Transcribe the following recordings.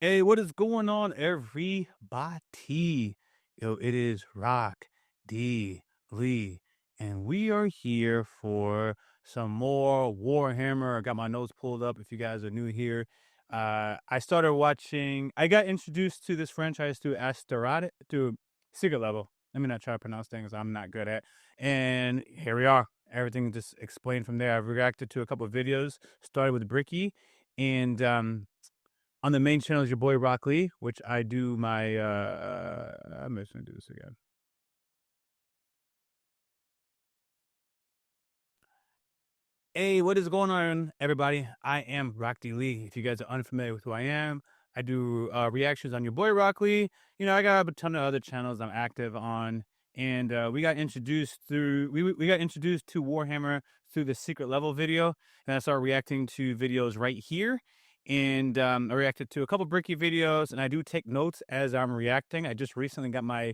Hey, what is going on, everybody? Yo, it is Rock D Lee, and we are here for some more Warhammer. I got my notes pulled up if you guys are new here. I started watching, I got introduced to this franchise through Estero, through Secret Level. Let me not try to pronounce things I'm not good at. And here we are. Everything just explained from there. I've reacted to a couple of videos, started with Bricky, and on the main channel is your boy Rock Lee, which I do my I'm just gonna do this again. Hey, what is going on, everybody? I am Rock D Lee. If you guys are unfamiliar with who I am, I do reactions on your boy Rock Lee. You know, I got a ton of other channels I'm active on, and we got introduced through we got introduced to Warhammer through the secret level video, and I started reacting to videos right here. And I reacted to a couple Bricky videos, and I do take notes as I'm reacting. I just recently got my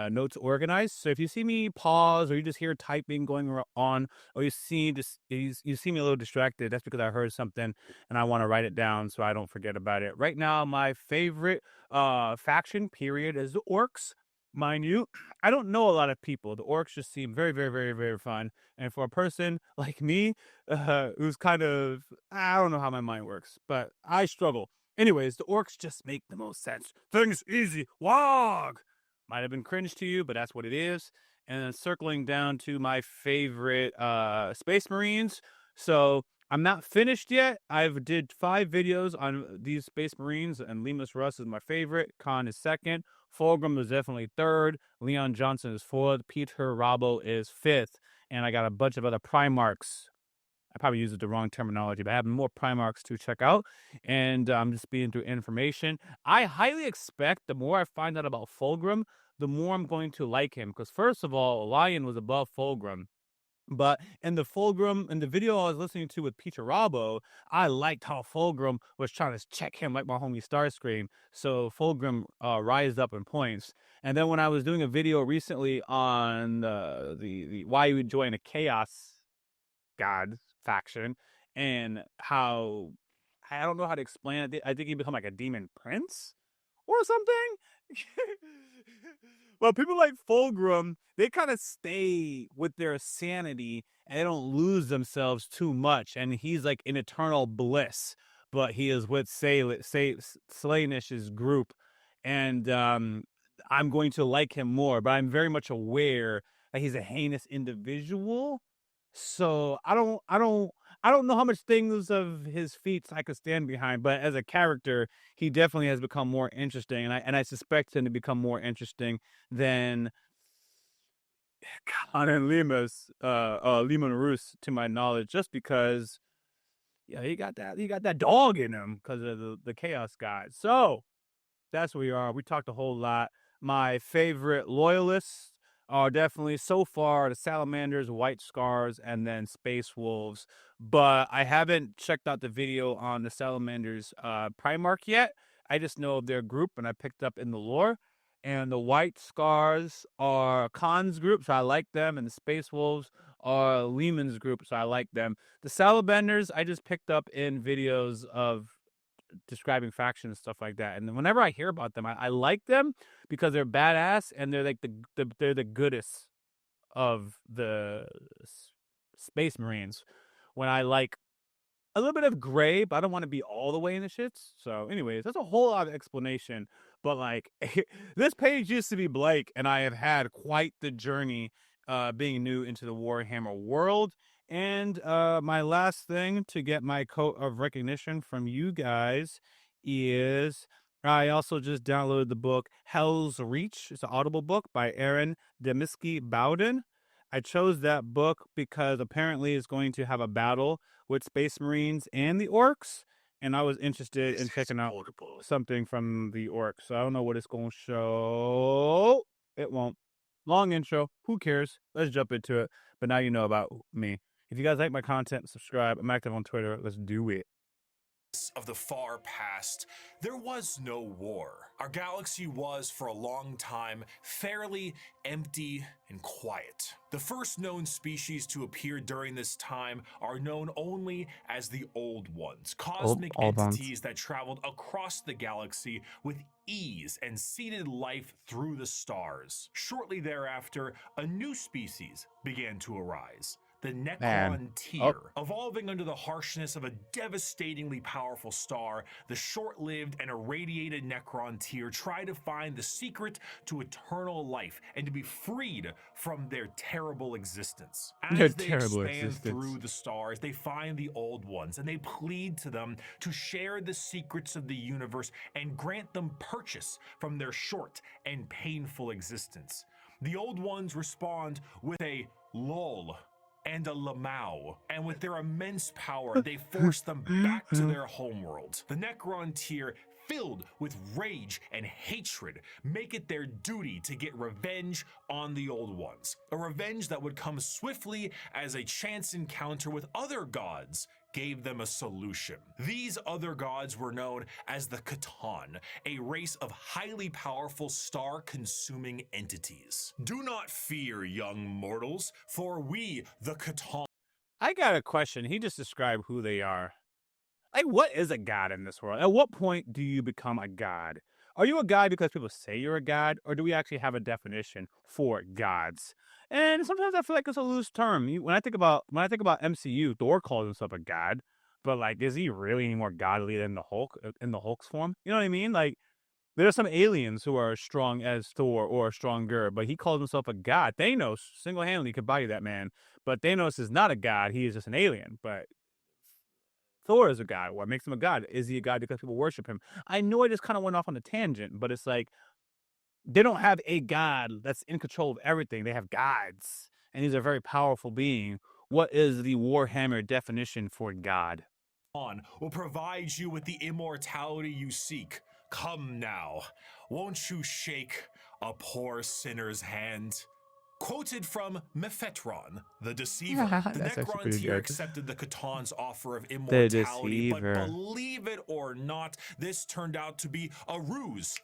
notes organized, so if you see me pause or you just hear typing going on, or you see me a little distracted, that's because I heard something and I want to write it down so I don't forget about it. Right now, my favorite faction period is the orcs. Mind you, I don't know a lot of people. The orcs just seem very, very, very, very fun. And for a person like me, who's kind of, I don't know how my mind works, but I struggle. Anyways, the orcs just make the most sense. Things easy. Wog! Might have been cringe to you, but that's what it is. And then circling down to my favorite Space Marines. So I'm not finished yet. I've did 5 videos on these Space Marines, and Lemus Russ is my favorite. Khan is second. Fulgrim is definitely third. Leon Johnson is fourth. Peter Robbo is fifth. And I got a bunch of other Primarchs. I probably used the wrong terminology, but I have more Primarchs to check out. And I'm just being through information. I highly expect the more I find out about Fulgrim, the more I'm going to like him. Because first of all, Lion was above Fulgrim. But in the video I was listening to with Peter Robbo, I liked how Fulgrim was trying to check him like my homie Starscream. So Fulgrim rised up in points. And then when I was doing a video recently on the why you would join a Chaos God faction, and how I don't know how to explain it. I think he become like a demon prince or something. Well, people like Fulgrim, they kind of stay with their sanity and they don't lose themselves too much. And he's like in eternal bliss, but he is with Slaynish's group, and I'm going to like him more. But I'm very much aware that he's a heinous individual, so I don't know how much things of his feats I could stand behind, but as a character, he definitely has become more interesting, and I suspect him to become more interesting than Conan Lemus, Leman Roos, to my knowledge, just because yeah, he got that dog in him because of the Chaos God. So that's where we are. We talked a whole lot. My favorite loyalists are definitely so far the Salamanders, White Scars, and then Space Wolves. But I haven't checked out the video on the Salamanders Primarch yet. I just know of their group, and I picked up in the lore. And the White Scars are Khan's group, so I like them. And the Space Wolves are Lehman's group, so I like them. The Salamanders, I just picked up in videos of describing factions and stuff like that. And whenever I hear about them, I like them because they're badass and they're like they're the goodest of the Space Marines. When I like a little bit of gray, but I don't want to be all the way in the shits. So, anyways, that's a whole lot of explanation. But like, this page used to be blank, and I have had quite the journey being new into the Warhammer world. And my last thing to get my coat of recognition from you guys is I also just downloaded the book Hell's Reach. It's an Audible book by Aaron Demiski Bowden. I chose that book because apparently it's going to have a battle with Space Marines and the Orcs, and I was interested in checking out something from the Orcs. So I don't know what it's going to show. It won't. Long intro. Who cares? Let's jump into it. But now you know about me. If you guys like my content, subscribe. I'm active on Twitter. Let's do it. of the far past, there was no war. Our galaxy was, for a long time, fairly empty and quiet. The first known species to appear during this time are known only as the Old Ones, cosmic entities that traveled across the galaxy with ease and seeded life through the stars. Shortly thereafter, a new species began to arise. The Necron tier, evolving under the harshness of a devastatingly powerful star. The short-lived and irradiated Necron tier try to find the secret to eternal life and to be freed from their terrible existence. As they expand through the stars, they find the Old Ones and they plead to them to share the secrets of the universe and grant them purchase from their short and painful existence. The Old Ones respond with a lol and a lamau, and with their immense power, they force them back to their homeworld. The Necron tier, filled with rage and hatred, make it their duty to get revenge on the Old Ones. A revenge that would come swiftly as a chance encounter with other gods gave them a solution. These other gods were known as the C'tan, a race of highly powerful star-consuming entities. Do not fear, young mortals, for we, the C'tan... I got a question. He just described who they are. Like, what is a god in this world? At what point do you become a god? Are you a god because people say you're a god, or do we actually have a definition for gods? And sometimes I feel like it's a loose term. When I think about MCU, Thor calls himself a god, but like, is he really any more godly than the Hulk in the Hulk's form? You know what I mean? Like, there are some aliens who are as strong as Thor or stronger, but he calls himself a god. Thanos single-handedly could body that man, but Thanos is not a god. He is just an alien. But Thor is a god. What makes him a god? Is he a god because people worship him? I know I just kind of went off on a tangent, but it's like, they don't have a god that's in control of everything. They have gods, and these are very powerful beings. What is the Warhammer definition for god? Will provide you with the immortality you seek. Come now, won't you shake a poor sinner's hand? Quoted from Mephetron, the Deceiver. The Necron tier accepted the C'tan's offer of immortality, but believe it or not, this turned out to be a ruse.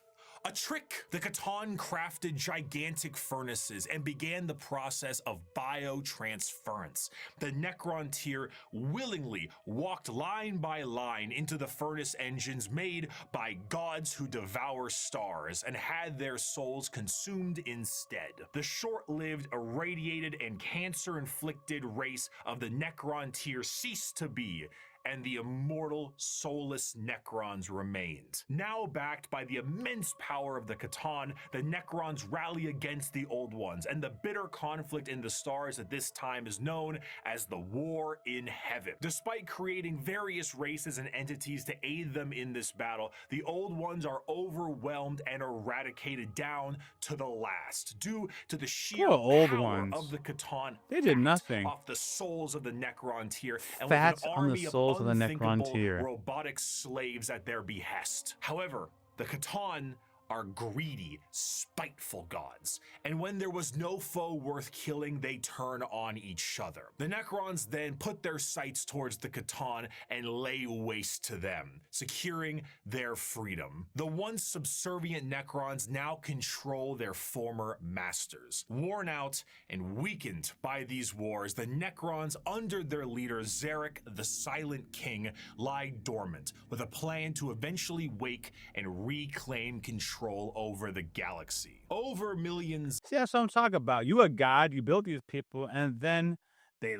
A trick. The C'tan crafted gigantic furnaces and began the process of biotransference. The Necron tier willingly walked line by line into the furnace engines made by gods who devour stars and had their souls consumed instead. The short-lived, irradiated, and cancer-inflicted race of the Necron tier ceased to be, and the immortal, soulless Necrons remained. Now backed by the immense power of the C'tan, the Necrons rally against the Old Ones, and the bitter conflict in the stars at this time is known as the War in Heaven. Despite creating various races and entities to aid them in this battle, the Old Ones are overwhelmed and eradicated down to the last, due to the sheer power of the C'tan. They did nothing. Off the souls of the Necron tier, and Fat with an on the army souls of of the Necron tier. Robotic slaves at their behest. However, the C'tan are greedy, spiteful gods, and when there was no foe worth killing, they turn on each other. The Necrons then put their sights towards the C'tan and lay waste to them, securing their freedom. The once subservient Necrons now control their former masters. Worn out and weakened by these wars, the Necrons, under their leader Zarek, the Silent King, lie dormant, with a plan to eventually wake and reclaim control over the galaxy. Over millions. See, that's what I'm talking about. You a god, you built these people, and then they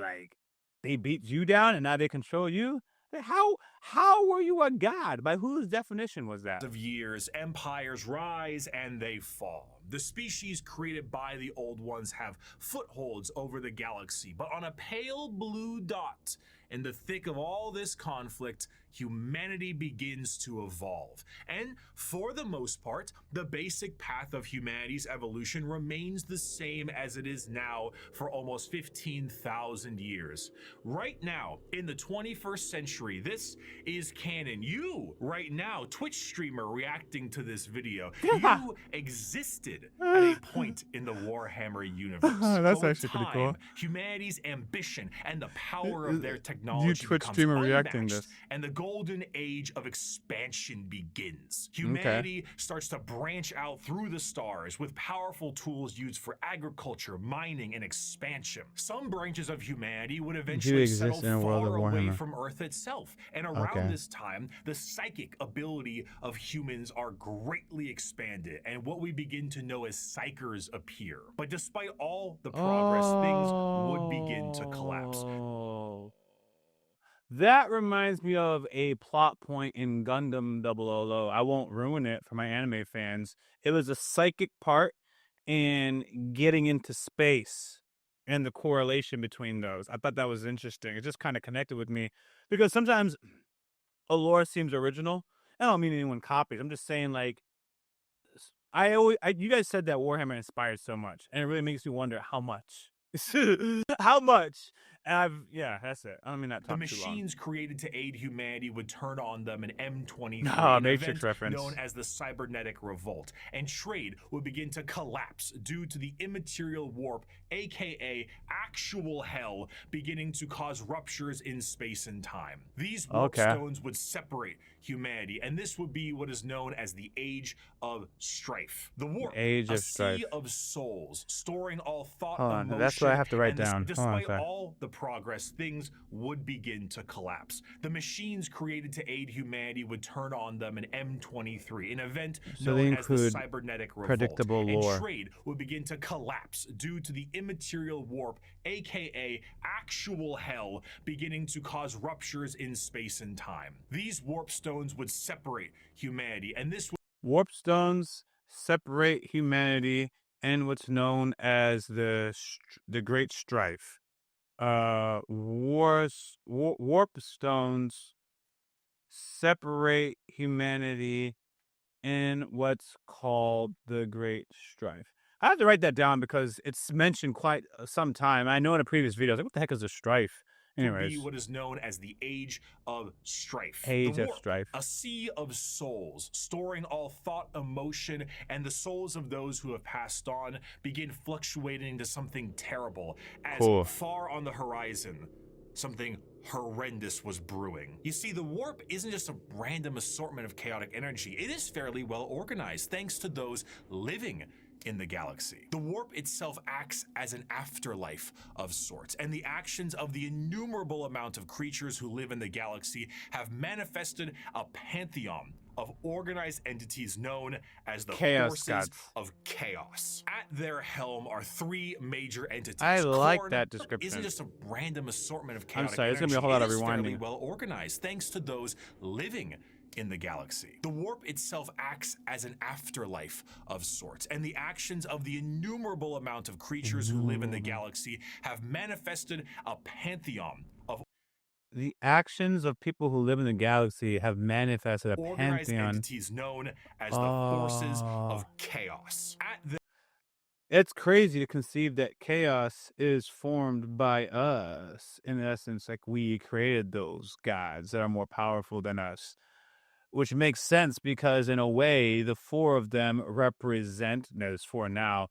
beat you down, and now they control you. How were you a god? By whose definition was that? Of years, empires rise and they fall. The species created by the Old Ones have footholds over the galaxy, but on a pale blue dot, in the thick of all this conflict, humanity begins to evolve. And for the most part, the basic path of humanity's evolution remains the same as it is now for almost 15,000 years. Right now, in the 21st century, this is canon. You, right now, Twitch streamer reacting to this video, you existed at a point in the Warhammer universe. That's actually pretty cool. Humanity's ambition and the power of their technology technology Twitch becomes streamer reacting unmatched, this. and the golden age of expansion begins. Okay. Humanity starts to branch out through the stars with powerful tools used for agriculture, mining, and expansion. Some branches of humanity would eventually settle exist in a world far of away Warhammer. from Earth itself, and around this time, the psychic ability of humans are greatly expanded, and what we begin to know as psychers appear. But despite all the progress, things would begin to collapse. That reminds me of a plot point in Gundam 000. I won't ruin it for my anime fans. It was a psychic part and getting into space and the correlation between those. I thought that was interesting. It just kind of connected with me because sometimes a lore seems original. I don't mean anyone copies. I'm just saying, like, you guys said that Warhammer inspired so much, and it really makes me wonder how much. How much? And that's it. I don't mean that talk The too long. machines created to aid humanity would turn on them in M23, an Matrix event reference. known as the Cybernetic Revolt, and trade would begin to collapse due to the immaterial warp, aka actual hell, beginning to cause ruptures in space and time. These warp stones would separate humanity, and this would be what is known as the Age of Strife. The warp, a sea of souls, storing all thought, emotion, that's what I have to write down. Despite all the progress, things would begin to collapse. The machines created to aid humanity would turn on them in M23, an event known as the Cybernetic Revolt, predictable lore. And trade would begin to collapse due to the immaterial warp, aka actual hell, beginning to cause ruptures in space and time. These warp stones would separate humanity, and this would warp stones separate humanity and what's known as the Great Strife. Warp stones separate humanity in what's called the Great Strife. I have to write that down because it's mentioned quite some time. I know in a previous video, I was like, what the heck is a strife? Anyways, be what is known as the Age of Strife. Age of Strife. A sea of souls, storing all thought, emotion, and the souls of those who have passed on begin fluctuating into something terrible as far on the horizon, something horrendous was brewing. You see, the warp isn't just a random assortment of chaotic energy. It is fairly well organized thanks to those living in the galaxy. The warp itself acts as an afterlife of sorts, and the actions of the innumerable amount of creatures who live in the galaxy have manifested a pantheon of organized entities known as the Forces of Chaos. At their helm are three major entities. I like that description. Isn't just a random assortment of chaotic there's gonna be a whole lot of rewinding. Well organized thanks to those living in the galaxy. The warp itself acts as an afterlife of sorts, and the actions of the innumerable amount of creatures who live in the galaxy have manifested a pantheon of the actions of people who live in the galaxy have manifested a organized pantheon entities known as the Forces of Chaos. It's crazy to conceive that chaos is formed by us. In essence, like we created those gods that are more powerful than us. Which makes sense because in a way, the four of them represent, there's four now,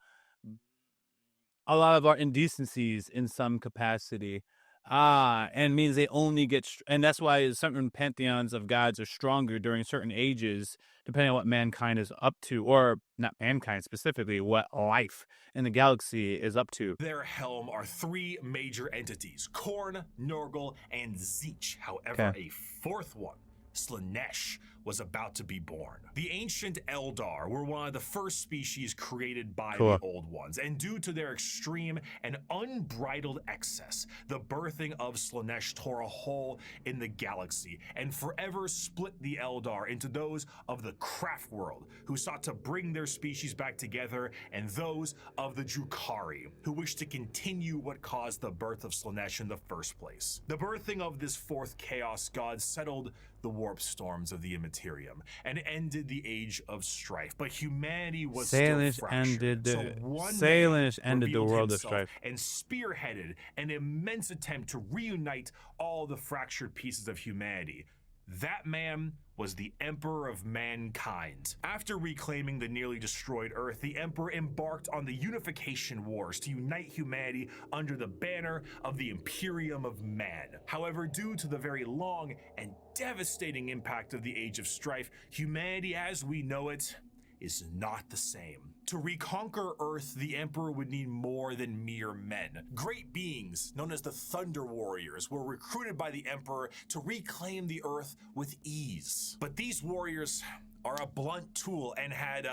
a lot of our indecencies in some capacity. And means they only get, and that's why certain pantheons of gods are stronger during certain ages, depending on what mankind is up to, or not mankind specifically, what life in the galaxy is up to. Their helm are three major entities, Khorne, Nurgle, and Tzeentch. However, a fourth one, Slaanesh, was about to be born. The ancient Eldar were one of the first species created by the Old Ones, and due to their extreme and unbridled excess, the birthing of Slaanesh tore a hole in the galaxy and forever split the Eldar into those of the Craftworld, who sought to bring their species back together, and those of the Drukhari, who wished to continue what caused the birth of Slaanesh in the first place. The birthing of this fourth chaos god settled the warp storms of the Immaterium and ended the Age of Strife, but humanity was still fractured. Slaanesh ended the world of strife and spearheaded an immense attempt to reunite all the fractured pieces of humanity. That man was the Emperor of Mankind. After reclaiming the nearly destroyed Earth, the Emperor embarked on the Unification Wars to unite humanity under the banner of the Imperium of Man. However, due to the very long and devastating impact of the Age of Strife, humanity as we know it is not the same. To reconquer Earth, the Emperor would need more than mere men. Great beings, known as the Thunder Warriors, were recruited by the Emperor to reclaim the Earth with ease. But these warriors are a blunt tool and had,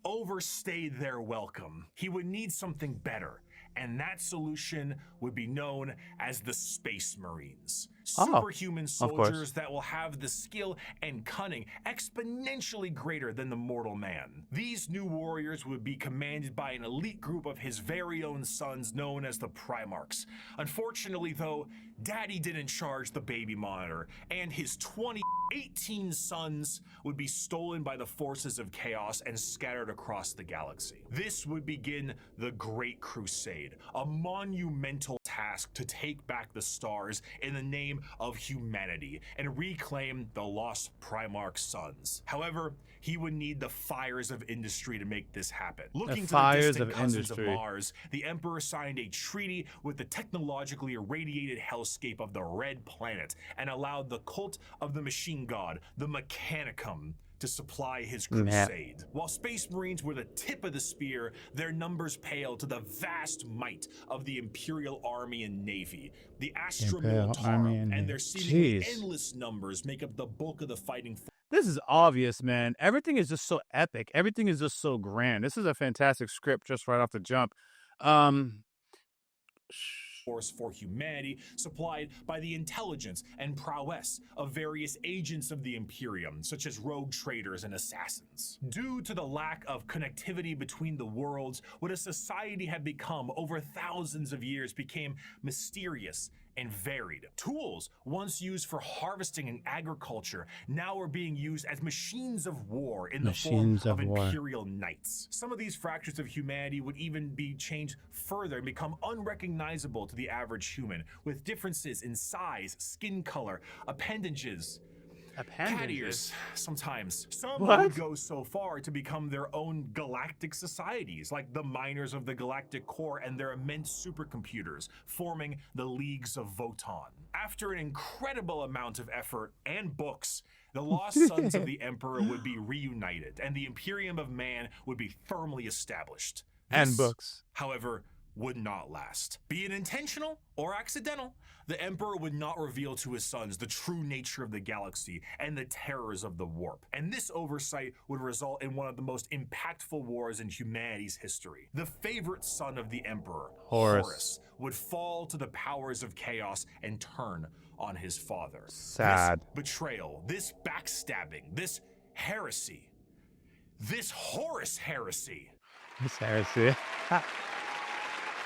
overstayed their welcome. He would need something better, and that solution would be known as the Space Marines. Superhuman soldiers that will have the skill and cunning exponentially greater than the mortal man. These new warriors would be commanded by an elite group of his very own sons known as the Primarchs. Unfortunately though, Daddy didn't charge the baby monitor, and his 18 sons would be stolen by the forces of chaos and scattered across the galaxy. This would begin the Great Crusade, a monumental task to take back the stars in the name of humanity and reclaim the lost Primarch sons. However, he would need the fires of industry to make this happen. Looking to the distant cousins of Mars, the Emperor signed a treaty with the technologically irradiated hellscape of the Red Planet and allowed the cult of the machine god, the Mechanicum, to supply his crusade. While Space Marines were the tip of the spear, their numbers paled to the vast might of the Imperial Army and Navy. The Astra Militarum and their seemingly endless numbers make up the bulk of the fighting force. This is obvious, man. Everything is just so epic. Everything is just so grand. This is a fantastic script just right off the jump. Force for humanity, supplied by the intelligence and prowess of various agents of the Imperium, such as rogue traders and assassins. Due to the lack of connectivity between the worlds, what a society had become over thousands of years became mysterious and varied. Tools once used for harvesting and agriculture now are being used as machines of war in the form of Imperial Knights. Some of these fractures of humanity would even be changed further and become unrecognizable to the average human, with differences in size, skin color, appendages, cat ears, sometimes. Some would go so far to become their own galactic societies, like the miners of the Galactic Core and their immense supercomputers, forming the Leagues of Votann. After an incredible amount of effort and books, the lost sons of the Emperor would be reunited, and the Imperium of Man would be firmly established. This, however, would not last. Be it intentional or accidental, the Emperor would not reveal to his sons the true nature of the galaxy and the terrors of the warp. And this oversight would result in one of the most impactful wars in humanity's history. The favorite son of the Emperor, Horus, would fall to the powers of chaos and turn on his father. Sad. This betrayal, this backstabbing, this heresy, this Horus Heresy.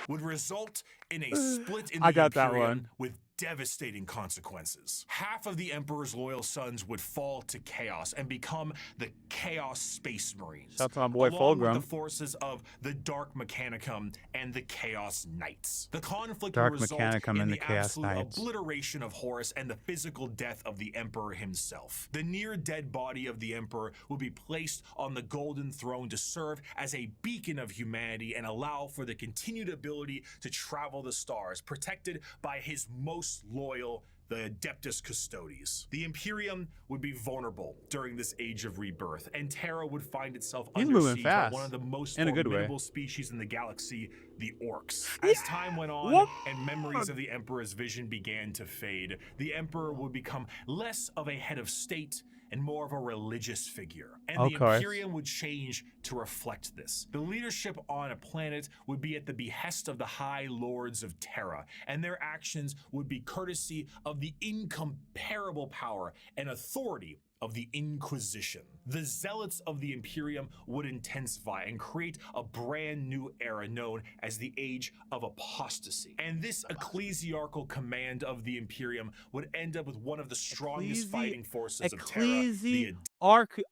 Would result in a split in the Imperium with devastating consequences. Half of the Emperor's loyal sons would fall to chaos and become the Chaos Space Marines, along with the forces of the Dark Mechanicum and the Chaos Knights. The conflict would result in the absolute obliteration of Horus and the physical death of the Emperor himself. The near-dead body of the Emperor would be placed on the Golden Throne to serve as a beacon of humanity and allow for the continued ability to travel the stars, protected by his most loyal, the Adeptus Custodes. The Imperium would be vulnerable during this age of rebirth, and Terra would find itself under siege by one of the most formidable species in the galaxy, the Orcs. As time went on and memories of the Emperor's vision began to fade, the Emperor would become less of a head of state and more of a religious figure. And the Imperium would change to reflect this. The leadership on a planet would be at the behest of the High Lords of Terra, and their actions would be courtesy of the incomparable power and authority of the Inquisition. The zealots of the Imperium would intensify and create a brand new era known as the Age of Apostasy. And this ecclesiarchal command of the Imperium would end up with one of the strongest fighting forces of Terra.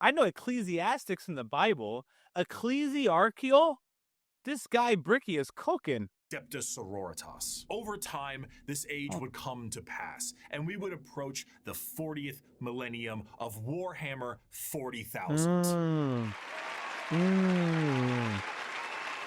I know ecclesiastics in the Bible. Ecclesiarchical? This guy Bricky is cooking. Adeptus Sororitas. Over time, this age would come to pass, and we would approach the 40th millennium of Warhammer 40,000.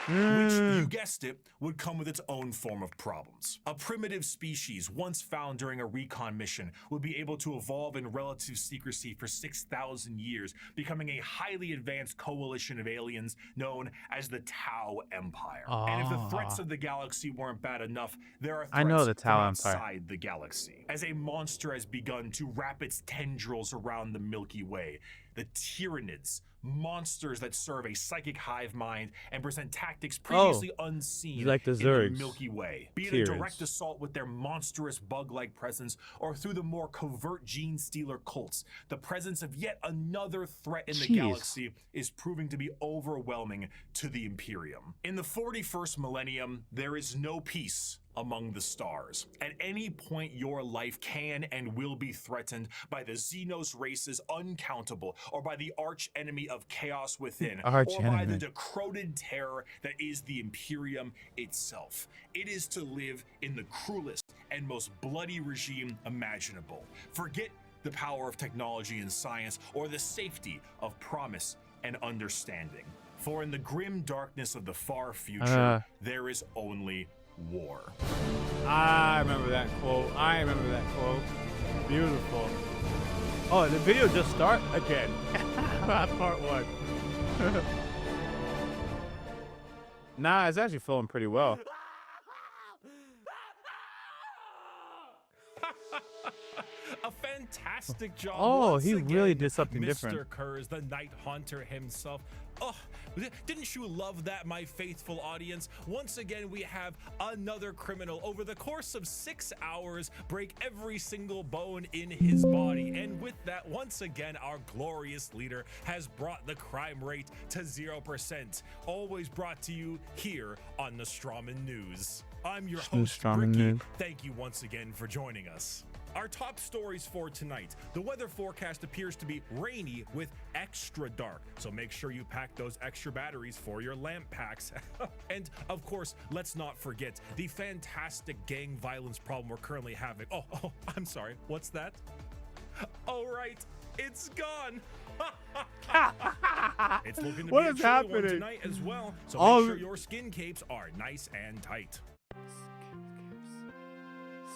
Which, you guessed it, would come with its own form of problems. A primitive species once found during a recon mission would be able to evolve in relative secrecy for 6,000 years, becoming a highly advanced coalition of aliens known as the Tau Empire. And if the threats of the galaxy weren't bad enough, there are threats from outside the galaxy. As a monster has begun to wrap its tendrils around the Milky Way, the Tyranids, monsters that serve a psychic hive mind and present tactics previously unseen like the in the Milky Way. Be it a direct assault with their monstrous bug-like presence or through the more covert gene stealer cults, the presence of yet another threat in the galaxy is proving to be overwhelming to the Imperium. In the 41st millennium, there is no peace among the stars. At any point, your life can and will be threatened by the Xenos races uncountable, or by the arch enemy of chaos within, or by the decroded terror that is the Imperium itself. It is to live in the cruelest and most bloody regime imaginable. Forget the power of technology and science, or the safety of promise and understanding. For in the grim darkness of the far future, there is only war. I remember that quote. Beautiful. Oh, the video just start again. Part 1. Nah, it's actually flowing pretty well. A fantastic job. Oh, he really did something different. Mr. Kurz, the Night Haunter himself. Oh, didn't you love that, my faithful audience? Once again, we have another criminal over the course of 6 hours break every single bone in his body. And with that, once again, our glorious leader has brought the crime rate to 0%. Always brought to you here on the Strawman News. I'm your host, Ricky. Thank you once again for joining us. Our top stories for tonight. The weather forecast appears to be rainy with extra dark, so make sure you pack those extra batteries for your lamp packs. And of course, let's not forget the fantastic gang violence problem we're currently having. Oh, I'm sorry, what's that? Oh right, it's gone. It's looking to be a chilly one tonight as well, so make sure your skin capes are nice and tight.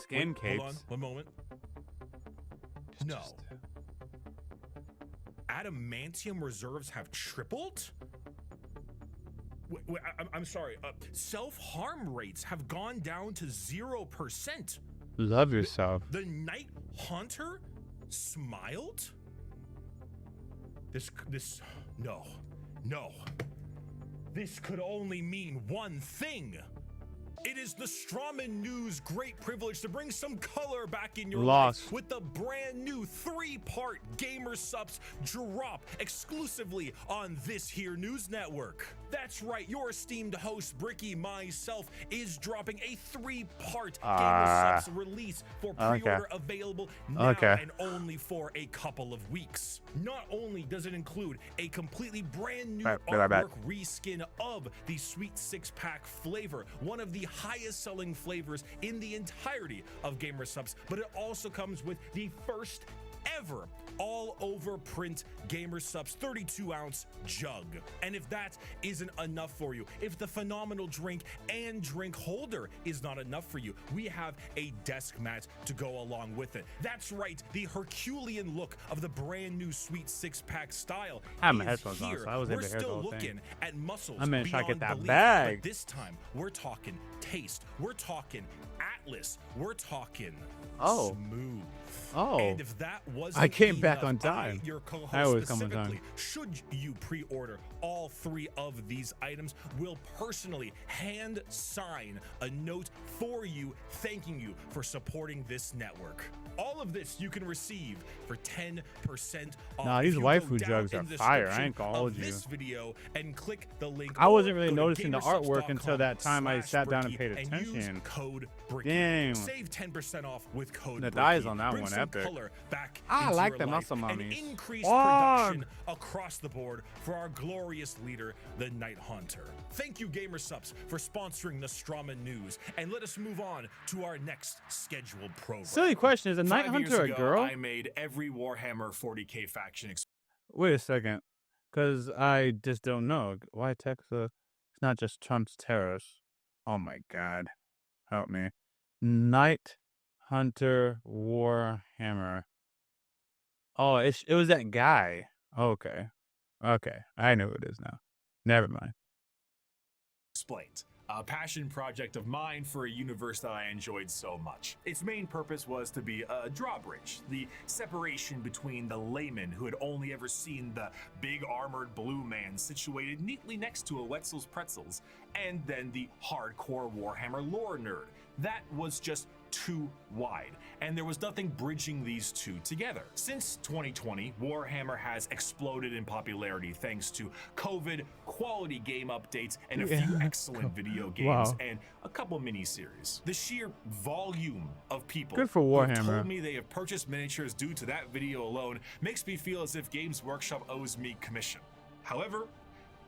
Skin capes? Hold on, one moment. No. Adamantium reserves have tripled? Wait, I'm sorry. Self-harm rates have gone down to 0%. Love yourself. The Night Haunter smiled? No. This could only mean one thing. It is the Strawman News' great privilege to bring some color back in your life with the brand new 3-part Gamer Supps drop exclusively on this here news network. That's right, your esteemed host, Bricky, myself, is dropping a 3-part Gamer Supps release for pre-order available now and only for a couple of weeks. Not only does it include a completely brand new artwork reskin of the Sweet 6-pack flavor, one of the highest selling flavors in the entirety of Gamer Supps, but it also comes with the first ever all over print Gamer Supps 32-ounce jug. And if that isn't enough for you, if the phenomenal drink and drink holder is not enough for you, we have a desk mat to go along with it. That's right, the Herculean look of the brand new Sweet 6-pack style. I have my headphones on, so I was able to hear the whole thing. At muscles I'm gonna try to get that belief, bag. But this time, we're talking taste, we're talking Atlas, we're talking smooth. And if that wasn't I came back enough, on time. Your co-host I always come on specifically, time. should you pre-order all 3 of these items, will personally hand sign a note for you, thanking you for supporting this network. All of this you can receive for 10% off. Nah, these waifu jugs are fire. I ain't gonna hold you. This video and click the link. I wasn't really noticing the artwork until that time I sat down and paid attention. Code Damn. Save 10% off with code. The dyes on that one, epic. I like the muscle mummies. Increase production across the board for our glorious leader, the Night Hunter. Thank you, GamerSupps, for sponsoring the Strama News, and let us move on to our next scheduled program. Silly question: is a Night Hunter a girl? I made every Warhammer 40k faction. Wait a second, because I just don't know. Why Texas? It's not just Trump's terrorists. Oh my God, help me! Night Hunter Warhammer. Oh, it was that guy. Okay, I know who it is now. Never mind. Explained. A passion project of mine for a universe that I enjoyed so much. Its main purpose was to be a drawbridge, the separation between the layman who had only ever seen the big armored blue man situated neatly next to a Wetzel's Pretzels, and then the hardcore Warhammer lore nerd. That was just too wide, and there was nothing bridging these two together. Since 2020, Warhammer has exploded in popularity thanks to COVID, quality game updates, and a few excellent video games, and a couple mini-series. The sheer volume of people Good for Warhammer. who told me they have purchased miniatures due to that video alone makes me feel as if Games Workshop owes me commission. However,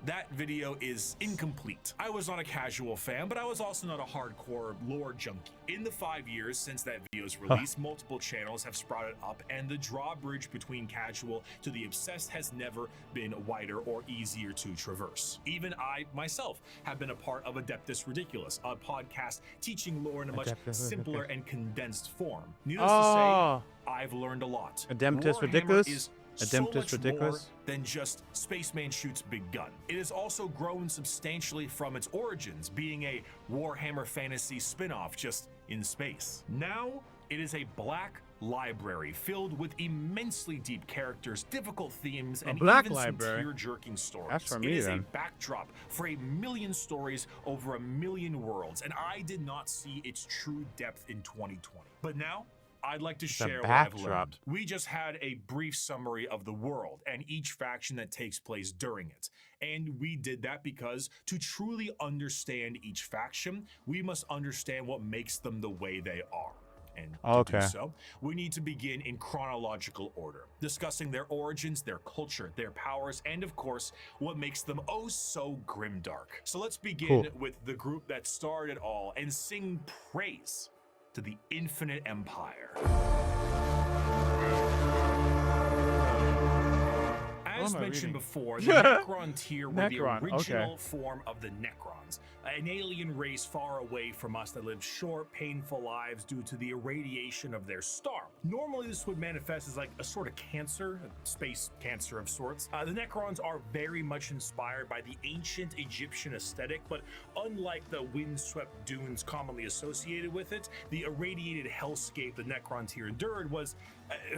that video is incomplete. I was not a casual fan, but I was also not a hardcore lore junkie. In the 5 years since that video's release, multiple channels have sprouted up, and the drawbridge between casual to the obsessed has never been wider or easier to traverse. Even I, myself, have been a part of Adeptus Ridiculous, a podcast teaching lore in a much simpler and condensed form. Needless to say, I've learned a lot. Adeptus Ridiculous? Adeptus Ridiculous? Than just Spaceman Shoots Big Gun. It has also grown substantially from its origins, being a Warhammer Fantasy spin-off just in space. Now, it is a black library filled with immensely deep characters, difficult themes, and even some tear-jerking stories. That's for me, it is then. a backdrop for a million stories over a million worlds, and I did not see its true depth in 2020. But now, I'd like to share what I've learned. We just had a brief summary of the world and each faction that takes place during it. And we did that because to truly understand each faction, we must understand what makes them the way they are. And to do so, we need to begin in chronological order, discussing their origins, their culture, their powers, and of course, what makes them oh so grimdark. So let's begin with the group that started it all and sing praise to the Infinite Empire. As mentioned before, the Necron tier were the original form of the Necrons, an alien race far away from us that lived short, painful lives due to the irradiation of their star. Normally, this would manifest as like a sort of cancer, a space cancer of sorts. The Necrons are very much inspired by the ancient Egyptian aesthetic, but unlike the windswept dunes commonly associated with it, the irradiated hellscape the Necron tier endured was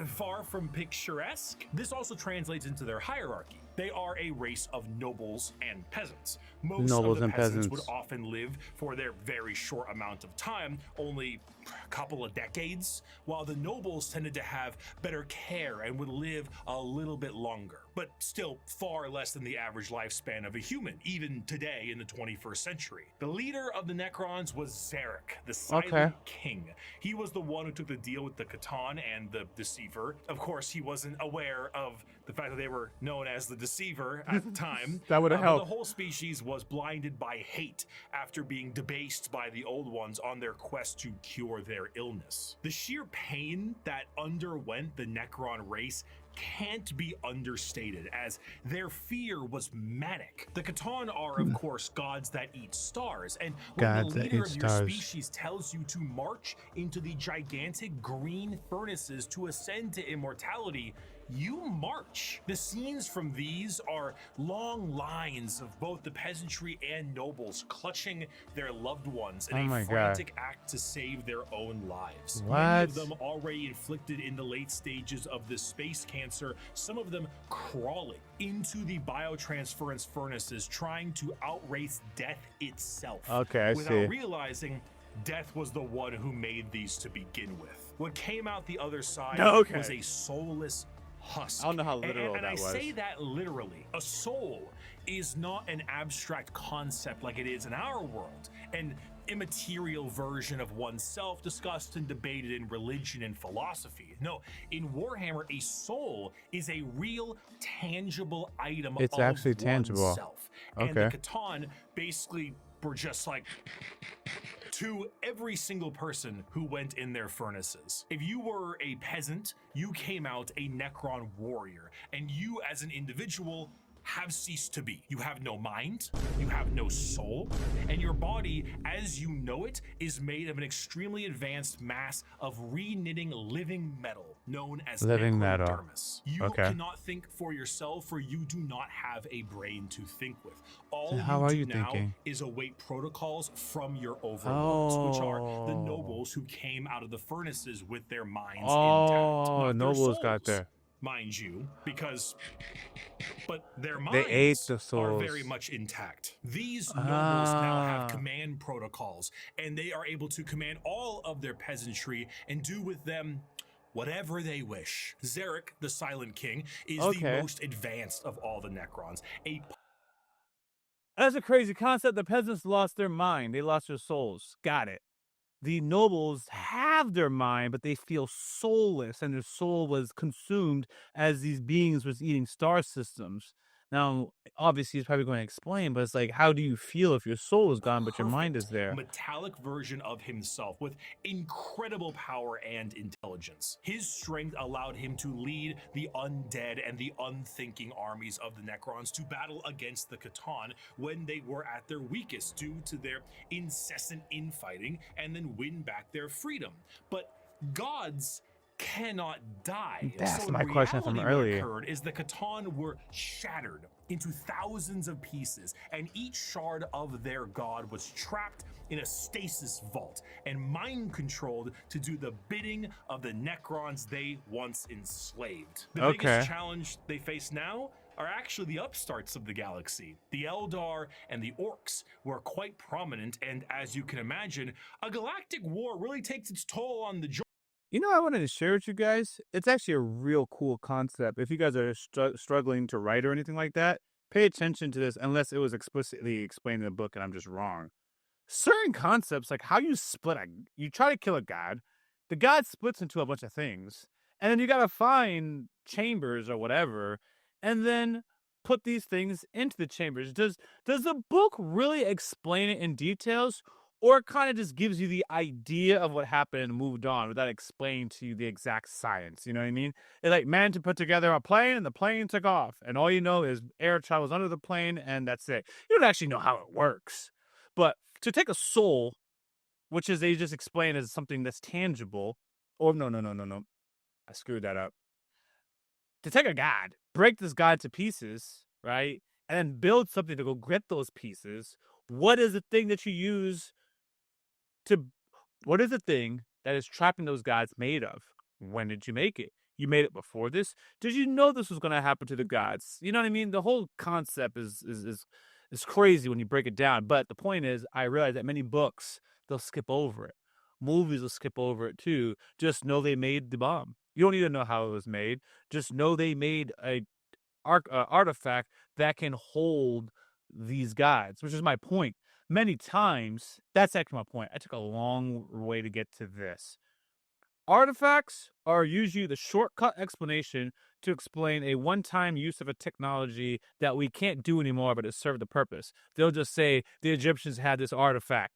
far from picturesque. This also translates into their hierarchy. They are a race of nobles and peasants. Most of the peasants would often live for their very short amount of time, only a couple of decades, while the nobles tended to have better care and would live a little bit longer, but still far less than the average lifespan of a human, even today in the 21st century. The leader of the Necrons was Zarek, the Silent King. He was the one who took the deal with the Catan and the Deceiver. Of course, he wasn't aware of the fact that they were known as the Deceiver at the time. That would have helped. The whole species was blinded by hate after being debased by the Old Ones on their quest to cure their illness. The sheer pain that underwent the Necron race can't be understated, as their fear was manic. The Catan are, of course, gods that eat stars, and when the leader of your species tells you to march into the gigantic green furnaces to ascend to immortality, you march. The scenes from these are long lines of both the peasantry and nobles clutching their loved ones in a frantic act to save their own lives. Many of them already inflicted in the late stages of the space cancer, some of them crawling into the biotransference furnaces, trying to outrace death itself. Without realizing death was the one who made these to begin with. What came out the other side Okay. was a soulless husk. I don't know how literal and that I was. say that literally. A soul is not an abstract concept like it is in our world, an immaterial version of oneself discussed and debated in religion and philosophy. No, in Warhammer, a soul is a real, tangible item It's of actually tangible. oneself. And Okay. the C'tan basically were just like to every single person who went in their furnaces. If you were a peasant, you came out a Necron warrior, and you as an individual have ceased to be. You have no mind, you have no soul, and your body, as you know it, is made of an extremely advanced mass of re-knitting living metal known as Living metal. necrodermis. You Okay. cannot think for yourself, for you do not have a brain to think with. All Then how are you you do now thinking? is await protocols from your overlords, which are the Oh. nobles who came out of the furnaces with their minds intact. Oh, not their nobles got souls, there. mind you, because but their They ate minds the are souls. very much intact. These nobles now have Ah. command protocols, and they are able to command all of their peasantry and do with them whatever they wish. Zarek, the Silent King, is the Okay. most advanced of all the Necrons. That's a crazy concept. The peasants lost their mind. They lost their souls. Got it. The nobles have their mind, but they feel soulless, and their soul was consumed as these beings was eating star systems. Now, obviously, he's probably going to explain, but it's like, how do you feel if your soul is gone, but your mind is there? Metallic version of himself with incredible power and intelligence. His strength allowed him to lead the undead and the unthinking armies of the Necrons to battle against the C'tan when they were at their weakest due to their incessant infighting and then win back their freedom. But gods cannot die. That's so my question from reality, earlier. what occurred is the C'tan were shattered into thousands of pieces, and each shard of their god was trapped in a stasis vault and mind controlled to do the bidding of the Necrons they once enslaved. The biggest challenge they face now are actually the upstarts of the galaxy. The Eldar and the Orcs were quite prominent, and as you can imagine, a galactic war really takes its toll on the You know, I wanted to share with you guys. It's actually a real cool concept. If you guys are struggling to write or anything like that, pay attention to this unless it was explicitly explained in the book and I'm just wrong. Certain concepts, like how you you try to kill a god, the god splits into a bunch of things, and then you got to find chambers or whatever, and then put these things into the chambers. Does the book really explain it in details? Or it kind of just gives you the idea of what happened and moved on without explaining to you the exact science. You know what I mean? It's like man to put together a plane and the plane took off. And all you know is air travels under the plane and that's it. You don't actually know how it works. But to take a soul, which is they just explain as something that's tangible, or no. I screwed that up. To take a god, break this god to pieces, right? And then build something to go get those pieces. What is the thing that you use what is the thing that is trapping those gods made of? When did you make it? You made it before this? Did you know this was going to happen to the gods? You know what I mean? The whole concept is crazy when you break it down. But the point is, I realize that many books, they'll skip over it. Movies will skip over it too. Just know they made the bomb. You don't need to know how it was made. Just know they made a artifact that can hold these gods, which is my point. Many times, that's actually my point. I took a long way to get to this. Artifacts are usually the shortcut explanation to explain a one-time use of a technology that we can't do anymore, but it served the purpose. They'll just say the Egyptians had this artifact.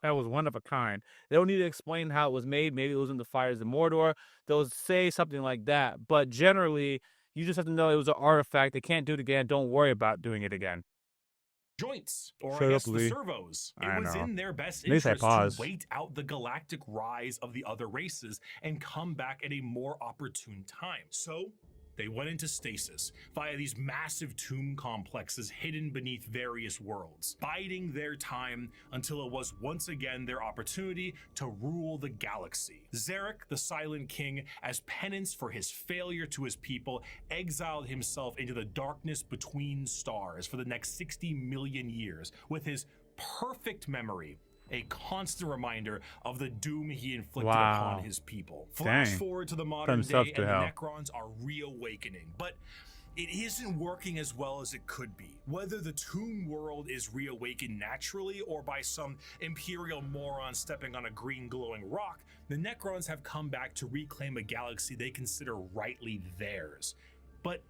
That was one of a kind. They don't need to explain how it was made. Maybe it was in the fires of Mordor. They'll say something like that. But generally, you just have to know it was an artifact. They can't do it again. Don't worry about doing it again. Joints, or Shut I up, guess Lee. the servos. I It was know. in their best At least I interest to paused. wait out the galactic rise of the other races and come back at a more opportune time. So they went into stasis via these massive tomb complexes hidden beneath various worlds, biding their time until it was once again their opportunity to rule the galaxy. Zarek, the Silent King, as penance for his failure to his people, exiled himself into the darkness between stars for the next 60 million years with his perfect memory a constant reminder of the doom he inflicted upon his people. Flash forward to the modern day, and the Necrons are reawakening, but it isn't working as well as it could be. Whether the tomb world is reawakened naturally or by some Imperial moron stepping on a green glowing rock, the Necrons have come back to reclaim a galaxy they consider rightly theirs. But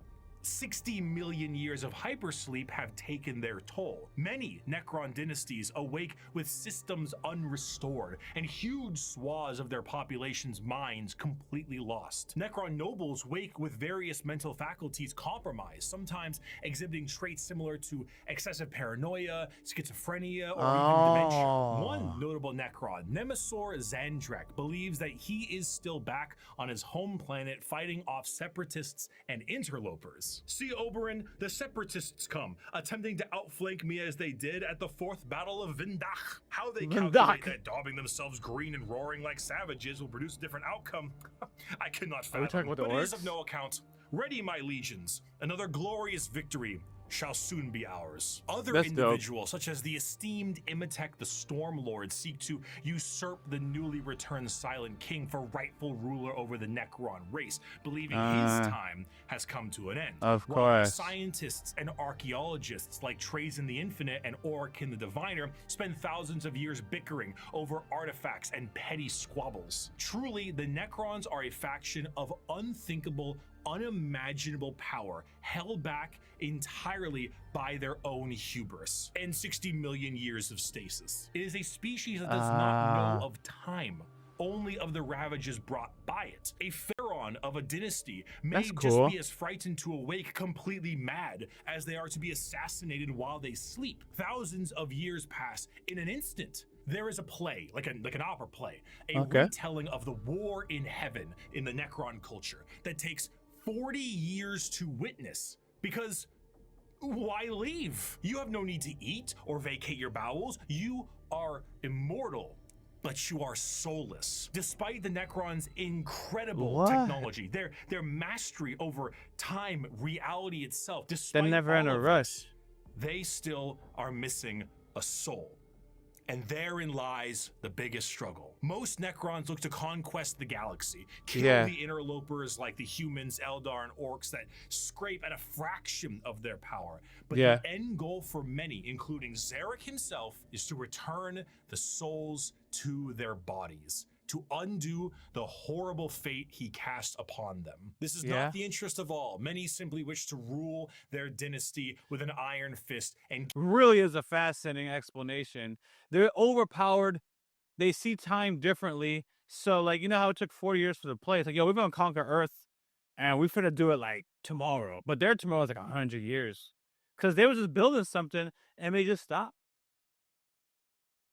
60 million years of hypersleep have taken their toll. Many Necron dynasties awake with systems unrestored and huge swaths of their population's minds completely lost. Necron nobles wake with various mental faculties compromised, sometimes exhibiting traits similar to excessive paranoia, schizophrenia, or even dementia. One notable Necron, Nemesis Zandrek, believes that he is still back on his home planet fighting off separatists and interlopers. See, Oberyn, the separatists come, attempting to outflank me as they did at the 4th Battle of Vindach. How they calculate that daubing themselves green and roaring like savages will produce a different outcome, I cannot fathom. But it is of no account. Ready, my legions. Another glorious victory shall soon be ours. Other individuals, such as the esteemed Imhotep the Stormlord, seek to usurp the newly returned Silent King for rightful ruler over the Necron race, believing his time has come to an end. Of course. While scientists and archaeologists like Trazen the Infinite and Orikin the Diviner spend thousands of years bickering over artifacts and petty squabbles. Truly, the Necrons are a faction of unthinkable, unimaginable power, held back entirely by their own hubris and 60 million years of stasis. It is a species that does not know of time, only of the ravages brought by it. A pharaoh of a dynasty may just be as frightened to awake completely mad as they are to be assassinated while they sleep. Thousands of years pass in an instant. There is a play, like an opera play, a retelling of the war in heaven in the Necron culture that takes 40 years to witness, because why leave? You have no need to eat or vacate your bowels. You are immortal, but you are soulless. Despite the Necrons' incredible technology, their mastery over time, reality itself, despite they're never in a rush. They still are missing a soul. And therein lies the biggest struggle. Most Necrons look to conquest the galaxy, kill the interlopers like the humans, Eldar, and orcs that scrape at a fraction of their power. But the end goal for many, including Zarek himself, is to return the souls to their bodies, to undo the horrible fate he cast upon them. This is not the interest of all. Many simply wish to rule their dynasty with an iron fist and really is a fascinating explanation. They're overpowered. They see time differently. So, like, you know how it took 40 years for the play? It's like, yo, we're going to conquer Earth, and we're finna do it, like, tomorrow. But their tomorrow is like 100 years. Because they were just building something, and they just stopped.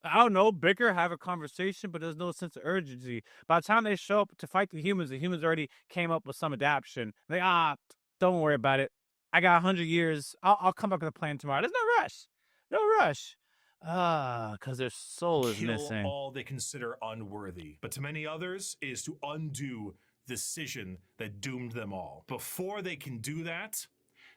I don't know, bicker, have a conversation, but there's no sense of urgency. By the time they show up to fight the humans already came up with some adaptation. Like, don't worry about it. I got 100 years. I'll come back with a plan tomorrow. There's no rush. No rush. Because their soul is missing. All they consider unworthy. But to many others, it is to undo the decision that doomed them all. Before they can do that,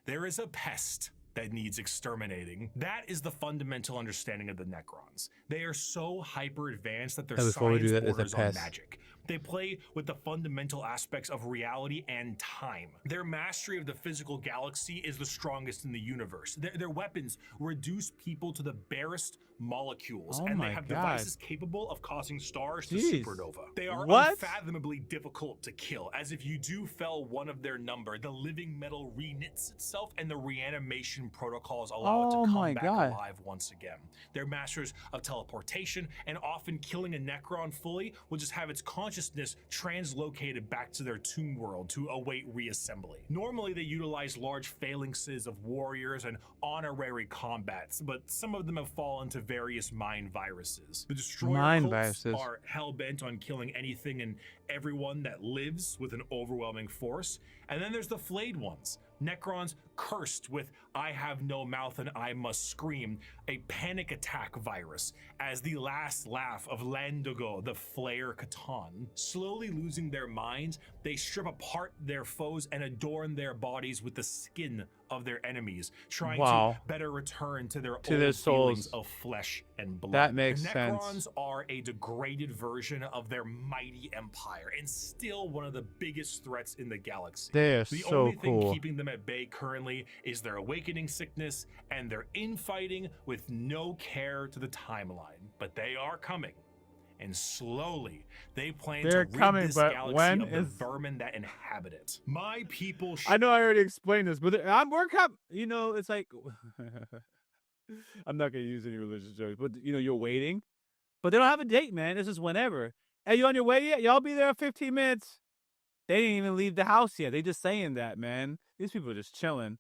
there is a pest that needs exterminating. That is the fundamental understanding of the Necrons. They are so hyper advanced that their science borders on magic. They play with the fundamental aspects of reality and time. Their mastery of the physical galaxy is the strongest in the universe. Their weapons reduce people to the barest molecules, and they have devices capable of causing stars to supernova. They are unfathomably difficult to kill, as if you do fell one of their number, the living metal reknits itself and the reanimation protocols allow it to come back alive once again. They're masters of teleportation, and often killing a Necron fully will just have its consciousness translocated back to their tomb world to await reassembly. Normally they utilize large phalanxes of warriors and honorary combats, but some of them have fallen to various mind viruses. The destroyer cults are hell-bent on killing anything and everyone that lives with an overwhelming force. And then there's the flayed ones, Necrons cursed with "I have no mouth and I must scream," a panic attack virus, as the last laugh of Landogo, the Flare Catan. Slowly losing their minds, they strip apart their foes and adorn their bodies with the skin of their enemies, trying to better return to their old feelings of flesh and blood. That makes the sense. Necrons are a degraded version of their mighty empire, and still one of the biggest threats in the galaxy. They're the so only cool. thing keeping them at bay currently is their awakening sickness and their infighting with no care to the timeline. But they are coming. And slowly, they plan to rid this galaxy of the vermin that inhabit it. My people. I know I already explained this, but we're you know, it's like I'm not gonna use any religious jokes, but you know, you're waiting, but they don't have a date, man. This is whenever. Hey, you on your way yet? Y'all be there in 15 minutes. They didn't even leave the house yet. They just saying that, man. These people are just chilling.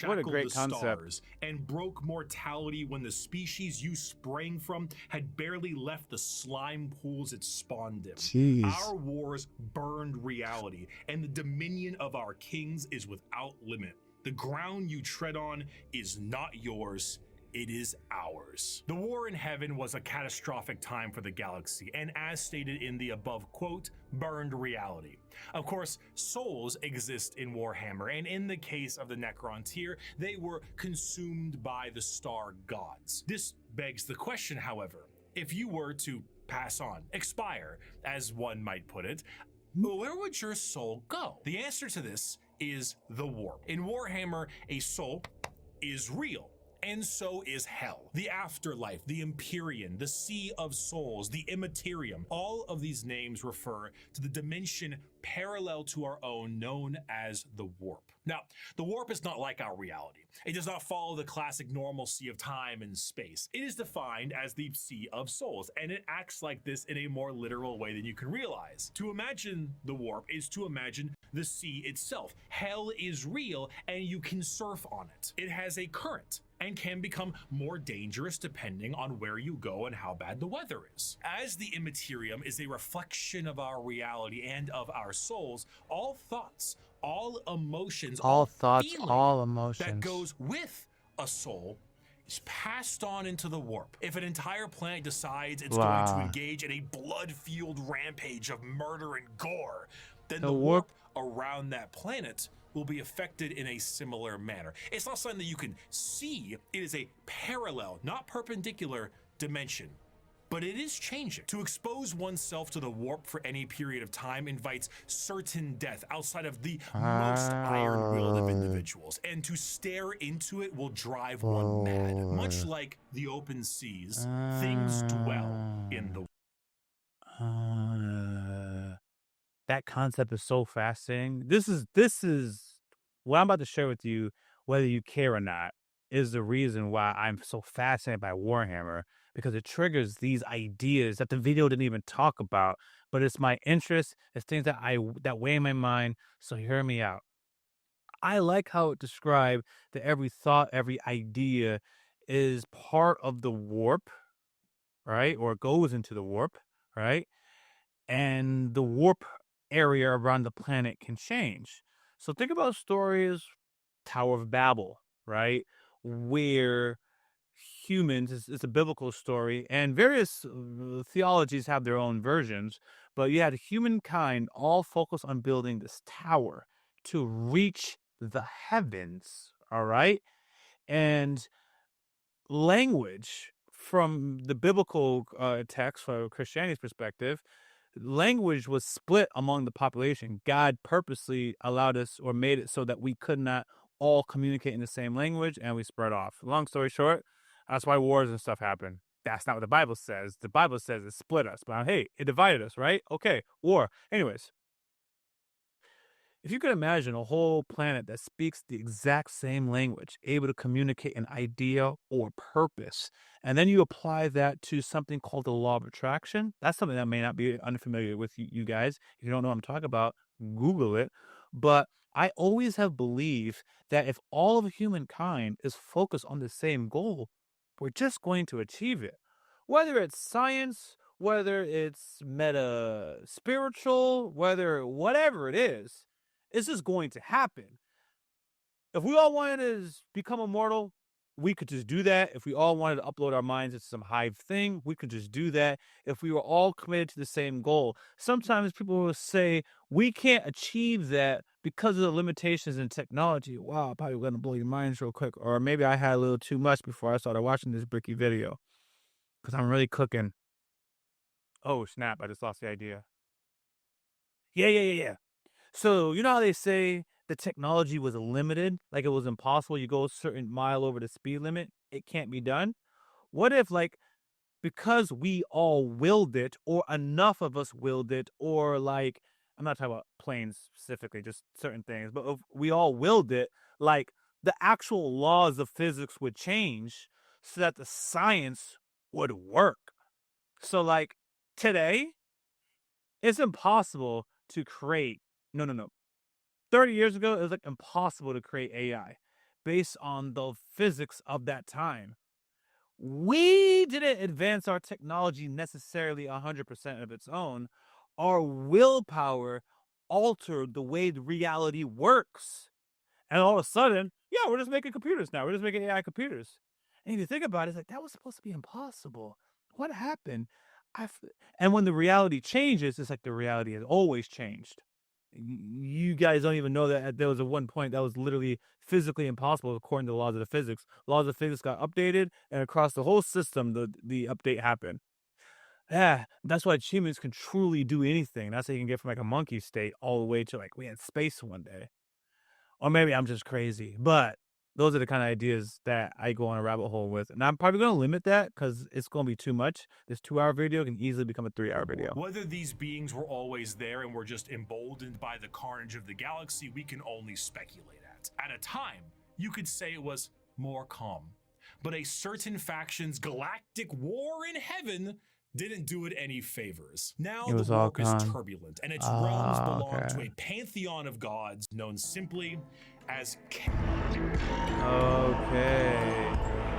What a great concept. And broke mortality when the species you sprang from had barely left the slime pools it spawned in. Jeez. Our wars burned reality, and the dominion of our kings is without limit. The ground you tread on is not yours. It is ours. The war in heaven was a catastrophic time for the galaxy, and as stated in the above quote, burned reality. Of course, souls exist in Warhammer, and in the case of the Necrons here, they were consumed by the star gods. This begs the question, however, if you were to pass on, expire, as one might put it, where would your soul go? The answer to this is the warp. In Warhammer, a soul is real. And so is hell, the afterlife, the Empyrean, the Sea of Souls, the Immaterium. All of these names refer to the dimension parallel to our own, known as the warp. Now, the warp is not like our reality. It does not follow the classic normalcy of time and space. It is defined as the Sea of Souls, and it acts like this in a more literal way than you can realize. To imagine the warp is to imagine the sea itself. Hell is real, and you can surf on it. It has a current and can become more dangerous depending on where you go and how bad the weather is. As the Immaterium is a reflection of our reality and of our souls, all thoughts, all emotions, all emotions that goes with a soul is passed on into the warp. If an entire planet decides it's going to engage in a blood-fueled rampage of murder and gore, then the warp around that planet will be affected in a similar manner. It's not something that you can see. It is a parallel, not perpendicular dimension. But it is changing. To expose oneself to the warp for any period of time invites certain death outside of the most iron-willed of individuals. And to stare into it will drive one mad. Much like the open seas, things dwell in the that concept is so fascinating. This is what I'm about to share with you, whether you care or not, is the reason why I'm so fascinated by Warhammer, because it triggers these ideas that the video didn't even talk about, but it's my interest. It's things that weigh in my mind. So hear me out. I like how it described that every thought, every idea is part of the warp, right? Or goes into the warp, right? And the warp area around the planet can change. So think about stories, Tower of Babel, right? Where humans, it's a biblical story, and various theologies have their own versions, but you had humankind all focused on building this tower to reach the heavens, all right? And language from the biblical text, from Christianity's perspective, language was split among the population. God purposely allowed us or made it so that we could not all communicate in the same language, and we spread off. Long story short, that's why wars and stuff happen. That's not what the Bible says. The Bible says it split us, but hey, it divided us, right? Okay, war. Anyways, if you could imagine a whole planet that speaks the exact same language, able to communicate an idea or purpose, and then you apply that to something called the law of attraction, that's something that may not be unfamiliar with you guys. If you don't know what I'm talking about, Google it. But I always have believed that if all of humankind is focused on the same goal, we're just going to achieve it. Whether it's science, whether it's meta spiritual, whether whatever it is, it's just going to happen. If we all wanted to become immortal, we could just do that. If we all wanted to upload our minds into some hive thing, we could just do that. If we were all committed to the same goal. Sometimes people will say, we can't achieve that because of the limitations in technology. Wow, I'm probably going to blow your minds real quick. Or maybe I had a little too much before I started watching this bricky video. Because I'm really cooking. Oh, snap. I just lost the idea. Yeah. So, you know how they say the technology was limited? Like it was impossible. You go a certain mile over the speed limit, it can't be done. What if, like, because we all willed it, or enough of us willed it, or like, I'm not talking about planes specifically, just certain things, but if we all willed it, like the actual laws of physics would change so that the science would work. So, like, today, it's impossible to create. No. 30 years ago, it was like impossible to create AI based on the physics of that time. We didn't advance our technology necessarily 100% of its own. Our willpower altered the way the reality works. And all of a sudden, yeah, we're just making computers now. We're just making AI computers. And if you think about it, it's like, that was supposed to be impossible. What happened? And when the reality changes, it's like the reality has always changed. You guys don't even know that there was a one point that was literally physically impossible according to the laws of the physics. Laws of physics got updated, and across the whole system, the update happened. Yeah, that's why humans can truly do anything. That's how you can get from like a monkey state all the way to like we had space one day. Or maybe I'm just crazy, but those are the kind of ideas that I go on a rabbit hole with. And I'm probably going to limit that because it's going to be too much. This 2-hour video can easily become a 3-hour video. Whether these beings were always there and were just emboldened by the carnage of the galaxy, we can only speculate at. At a time, you could say it was more calm. But a certain faction's galactic war in heaven didn't do it any favors. Now the warp is turbulent, and its realms belong to a pantheon of gods known simply as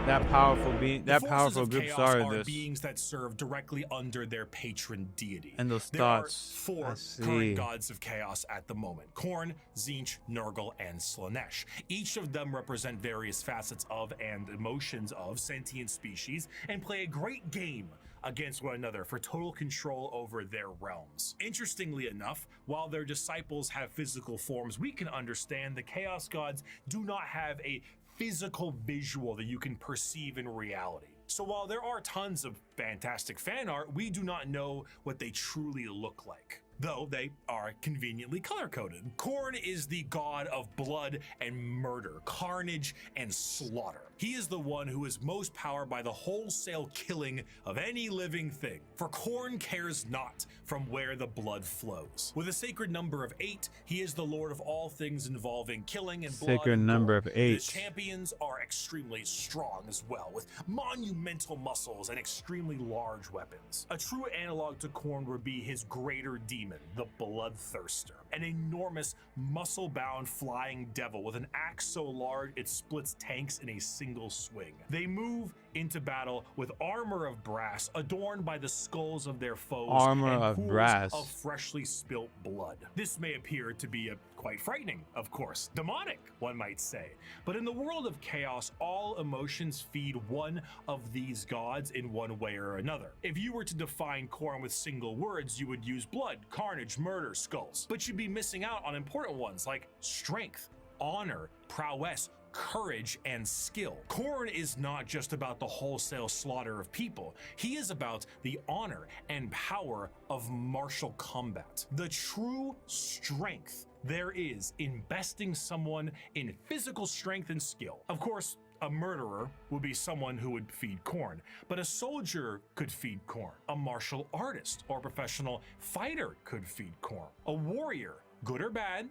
that powerful being, that powerful group started this. Beings that serve directly under their patron deity. And those there are 4 current gods of chaos at the moment: Khorne, Tzeentch, Nurgle, and Slaanesh. Each of them represent various facets of and emotions of sentient species and play a great game against one another for total control over their realms. Interestingly enough, while their disciples have physical forms we can understand, the Chaos Gods do not have a physical visual that you can perceive in reality. So while there are tons of fantastic fan art, we do not know what they truly look like, though they are conveniently color-coded. Khorne is the god of blood and murder, carnage and slaughter. He is the one who is most powered by the wholesale killing of any living thing, for Khorne cares not from where the blood flows. With a sacred number of 8, he is the lord of all things involving killing and blood. Sacred number of 8. His champions are extremely strong as well, with monumental muscles and extremely large weapons. A true analog to Khorne would be his greater demon, the Bloodthirster, an enormous muscle-bound flying devil with an axe so large it splits tanks in a single swing. They move into battle with armor of brass adorned by the skulls of their foes and pools of freshly spilt blood. This may appear to be quite frightening, of course, demonic, one might say, but in the world of chaos, all emotions feed one of these gods in one way or another. If you were to define Khorne with single words, you would use blood, carnage, murder, skulls, but you'd be missing out on important ones like strength, honor, prowess, courage, and skill. Khorne is not just about the wholesale slaughter of people. He is about the honor and power of martial combat. The true strength there is in besting someone in physical strength and skill. Of course, a murderer would be someone who would feed Khorne, but a soldier could feed Khorne. A martial artist or professional fighter could feed Khorne. A warrior, good or bad,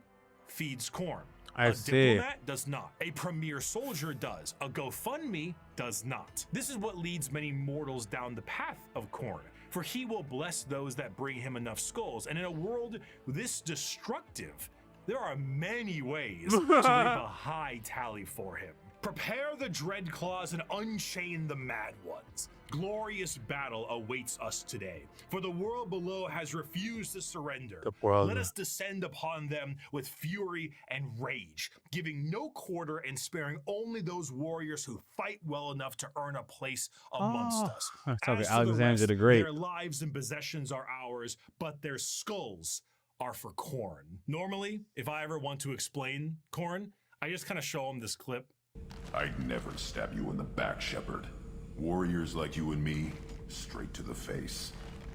feeds Khorne. A diplomat does not. A premier soldier does. A GoFundMe does not. This is what leads many mortals down the path of Khorne, for he will bless those that bring him enough skulls. And in a world this destructive, there are many ways to leave a high tally for him. Prepare the Dreadclaws and unchain the Mad Ones. Glorious battle awaits us today, for the world below has refused to surrender. Let us descend upon them with fury and rage, giving no quarter and sparing only those warriors who fight well enough to earn a place amongst us. As for the rest, their lives and possessions are ours, but their skulls are for Khorne. Normally, if I ever want to explain Khorne, I just kind of show them this clip. I'd never stab you in the back, Shepard. Warriors like you and me, straight to the face.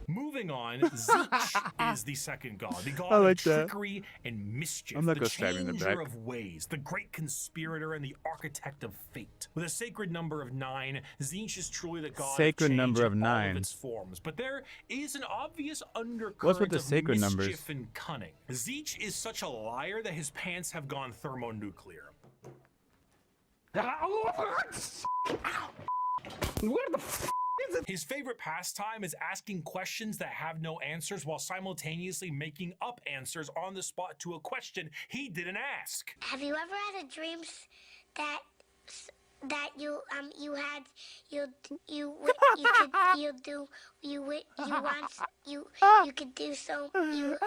Moving on, Tzeentch is the second god, the god of trickery and mischief, the changer of ways, the great conspirator and the architect of fate. With a sacred number of 9, Tzeentch is truly the god of change in all of its forms. But there is an obvious undercurrent of mischief and cunning. Tzeentch is such a liar that his pants have gone thermonuclear. Where the f is it? His favorite pastime is asking questions that have no answers while simultaneously making up answers on the spot to a question he didn't ask. Have you ever had a dream that you could do so you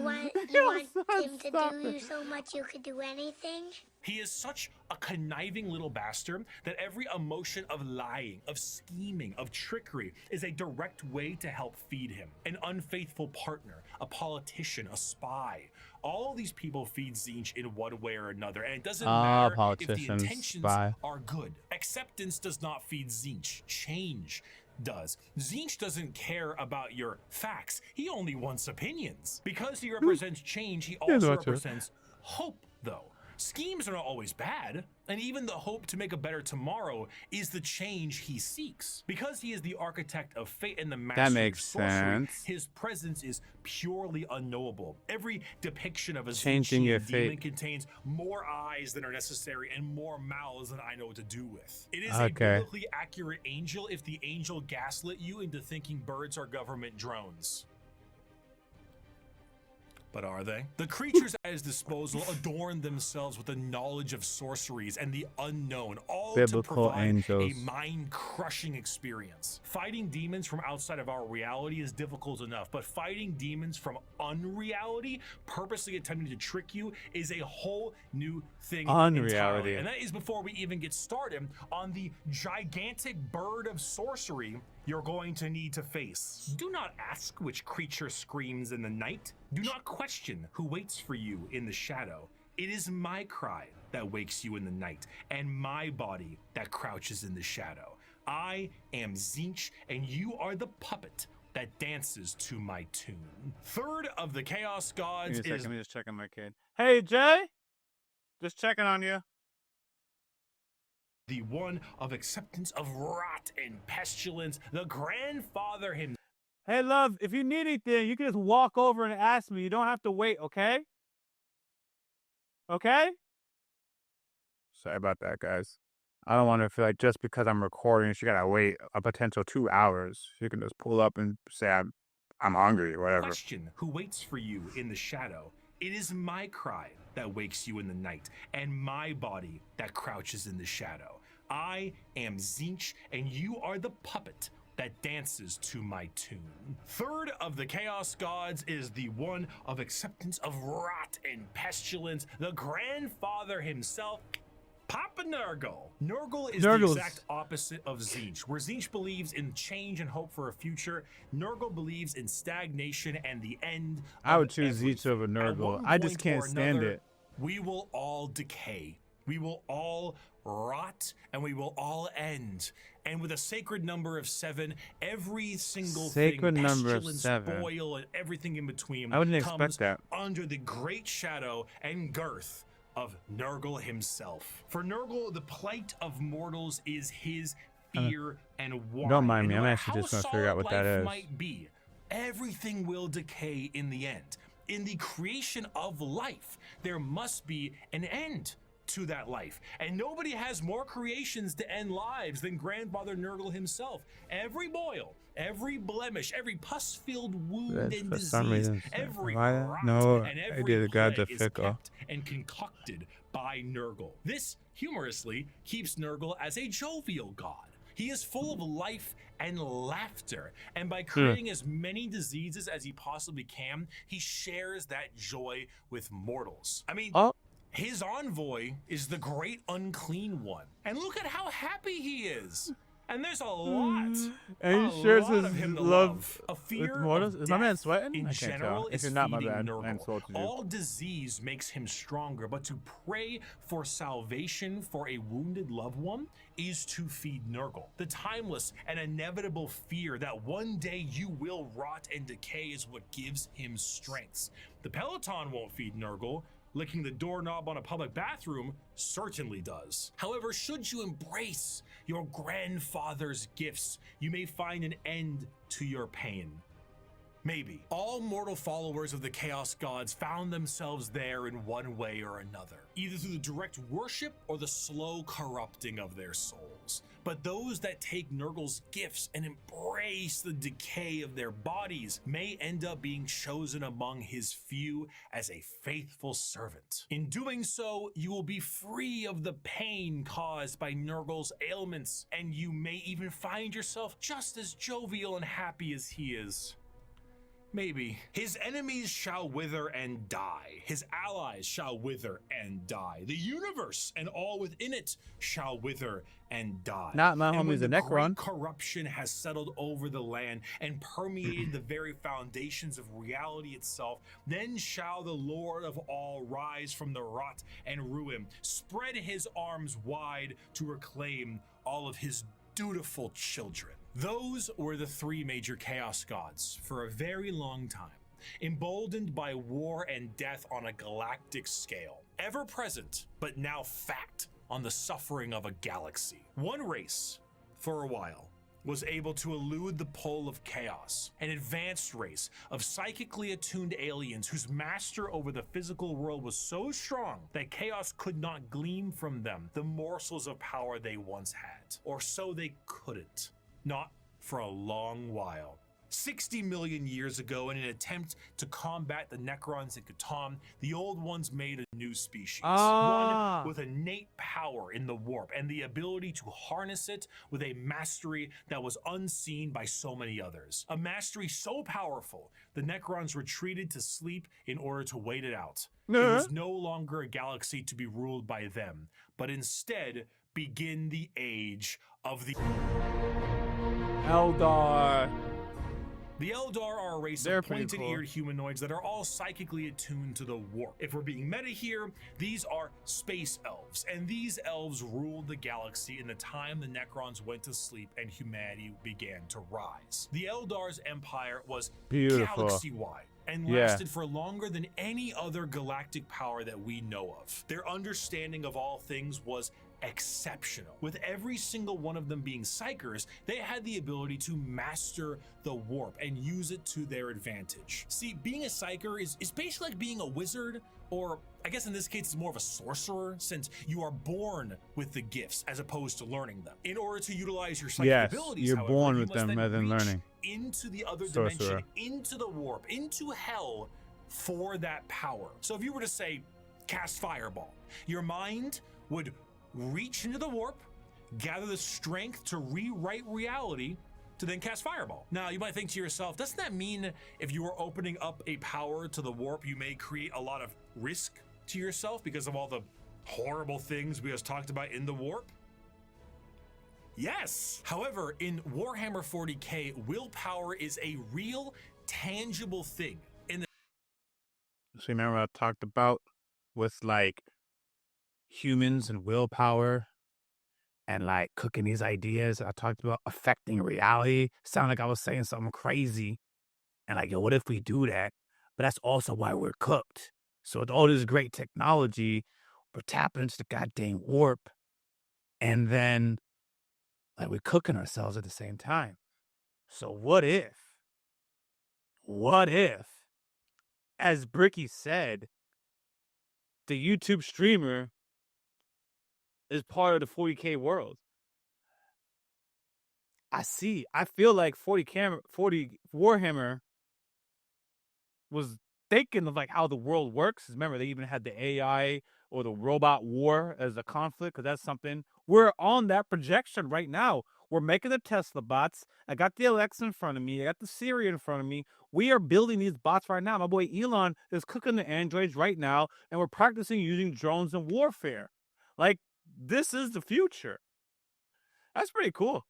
want him to do you so much you could do anything? He is such a conniving little bastard that every emotion of lying, of scheming, of trickery is a direct way to help feed him. An unfaithful partner, a politician, a spy. All these people feed Tzeentch in one way or another, and it doesn't matter if the intentions are good. Acceptance does not feed Tzeentch. Change does. Tzeentch doesn't care about your facts. He only wants opinions. Because he represents change, he also represents hope, though. Schemes are not always bad, and even the hope to make a better tomorrow is the change he seeks. Because he is the architect of fate and the master of sorcery, his presence is purely unknowable. Every depiction of a demon contains more eyes than are necessary and more mouths than I know what to do with. It is a biblically accurate angel if the angel gaslit you into thinking birds are government drones. But are they? The creatures at his disposal adorn themselves with the knowledge of sorceries and the unknown, all to provide a mind-crushing experience. Fighting demons from outside of our reality is difficult enough, but fighting demons from unreality, purposely attempting to trick you, is a whole new thing entirely. And that is before we even get started on the gigantic bird of sorcery you're going to need to face. Do not ask which creature screams in the night. Do not question who waits for you in the shadow. It is my cry that wakes you in the night, and my body that crouches in the shadow. I am Tzeentch, and you are the puppet that dances to my tune. Third of the Chaos Gods is... Let me just check on my kid. Hey, Jay! Just checking on you. The one of acceptance of rot and pestilence, the grandfather himself. Hey, love, if you need anything, you can just walk over and ask me. You don't have to wait, okay? Okay? Sorry about that, guys. I don't want to feel like just because I'm recording, she gotta wait a potential 2 hours. She can just pull up and say, I'm hungry, or whatever. Question who waits for you in the shadow. It is my cry that wakes you in the night, and my body that crouches in the shadow. I am Tzeentch, and you are the puppet that dances to my tune. Third of the Chaos Gods is the one of acceptance of rot and pestilence, the grandfather himself, Papa Nurgle. Nurgle is the exact opposite of Tzeentch. Where Tzeentch believes in change and hope for a future, Nurgle believes in stagnation and the end. I would choose Tzeentch over Nurgle. I just can't stand it. We will all decay. We will all rot, and we will all end. And with a sacred number of 7, every single thing, pestilence, spoil, and everything in between, I wouldn't expect that. Under the great shadow and girth of Nurgle himself. For Nurgle, the plight of mortals is his fear and want. Don't mind me, I'm actually just gonna figure out what that is. Might be, everything will decay in the end. In the creation of life, there must be an end. to that life. And nobody has more creations to end lives than Grandfather Nurgle himself. Every boil, every blemish, every pus-filled wound and For some disease, reason, every why? rot No, and I every did God plague the is fickle. kept and concocted by Nurgle. This, humorously, keeps Nurgle as a jovial god. He is full of life and laughter, and by creating as many diseases as he possibly can, he shares that joy with mortals. I mean, his envoy is the great unclean one, and look at how happy he is. And there's a lot, and he shares lot his of him to love A fear with mortals. of Is my man death sweating? in I can't general tell. If is you're not, my feeding bad. I Nurgle. insulted you. All disease makes him stronger, but to pray for salvation for a wounded loved one is to feed Nurgle. The timeless and inevitable fear that one day you will rot and decay is what gives him strength. The Peloton won't feed Nurgle. Licking the doorknob on a public bathroom certainly does. However, should you embrace your grandfather's gifts, you may find an end to your pain. Maybe. All mortal followers of the Chaos Gods found themselves there in one way or another, either through the direct worship or the slow corrupting of their souls. But those that take Nurgle's gifts and embrace the decay of their bodies may end up being chosen among his few as a faithful servant. In doing so, you will be free of the pain caused by Nurgle's ailments, and you may even find yourself just as jovial and happy as he is. Maybe. His enemies shall wither and die. His allies shall wither and die. The universe and all within it shall wither and die. Not my and homie's a when the Necron. great corruption has settled over the land and permeated the very foundations of reality itself, then shall the Lord of all rise from the rot and ruin, spread his arms wide to reclaim all of his dutiful children. Those were the three major chaos gods for a very long time, emboldened by war and death on a galactic scale, ever present but now fact on the suffering of a galaxy. One race, for a while, was able to elude the pull of chaos, an advanced race of psychically attuned aliens whose master over the physical world was so strong that chaos could not glean from them the morsels of power they once had, or so they couldn't. Not for a long while. 60 million years ago, in an attempt to combat the Necrons in Catan, the old ones made a new species. One with innate power in the warp and the ability to harness it with a mastery that was unseen by so many others. A mastery so powerful, the Necrons retreated to sleep in order to wait it out. It was no longer a galaxy to be ruled by them, but instead begin the age of the Eldar. The Eldar are a race They're of pretty pointed-eared humanoids that are all psychically attuned to the warp. If we're being meta here, these are space elves, and these elves ruled the galaxy in the time the Necrons went to sleep and humanity began to rise. The Eldar's empire was galaxy-wide and lasted for longer than any other galactic power that we know of. Their understanding of all things was exceptional. With every single one of them being psychers, they had the ability to master the warp and use it to their advantage. See, being a psyker is basically like being a wizard, or I guess in this case it's more of a sorcerer, since you are born with the gifts as opposed to learning them. In order to utilize your psychic abilities, you're however, born you with must them then rather than reach learning. into the other Sorcerer. dimension, into the warp, into hell for that power. So if you were to say, cast Fireball, your mind would reach into the warp, gather the strength to rewrite reality, to then cast Fireball. Now, you might think to yourself, doesn't that mean if you are opening up a power to the warp, you may create a lot of risk to yourself because of all the horrible things we just talked about in the warp? Yes. However, in Warhammer 40k, willpower is a real, tangible thing. So remember what I talked about with like humans and willpower and like cooking these ideas. I talked about affecting reality. Sound like I was saying something crazy. And like, yo, what if we do that? But that's also why we're cooked. So with all this great technology, we're tapping into the goddamn warp. And then like we're cooking ourselves at the same time. So what if, as Bricky said, the YouTube streamer is part of the 40k world. I feel like 40 Warhammer was thinking of like how the world works. Remember, they even had the AI or the robot war as a conflict, because that's something we're on that projection right now. We're making the Tesla bots. I got the Alexa in front of me. I got the Siri in front of me. We are building these bots right now. My boy Elon is cooking the androids right now, and we're practicing using drones in warfare. Like, this is the future. That's pretty cool.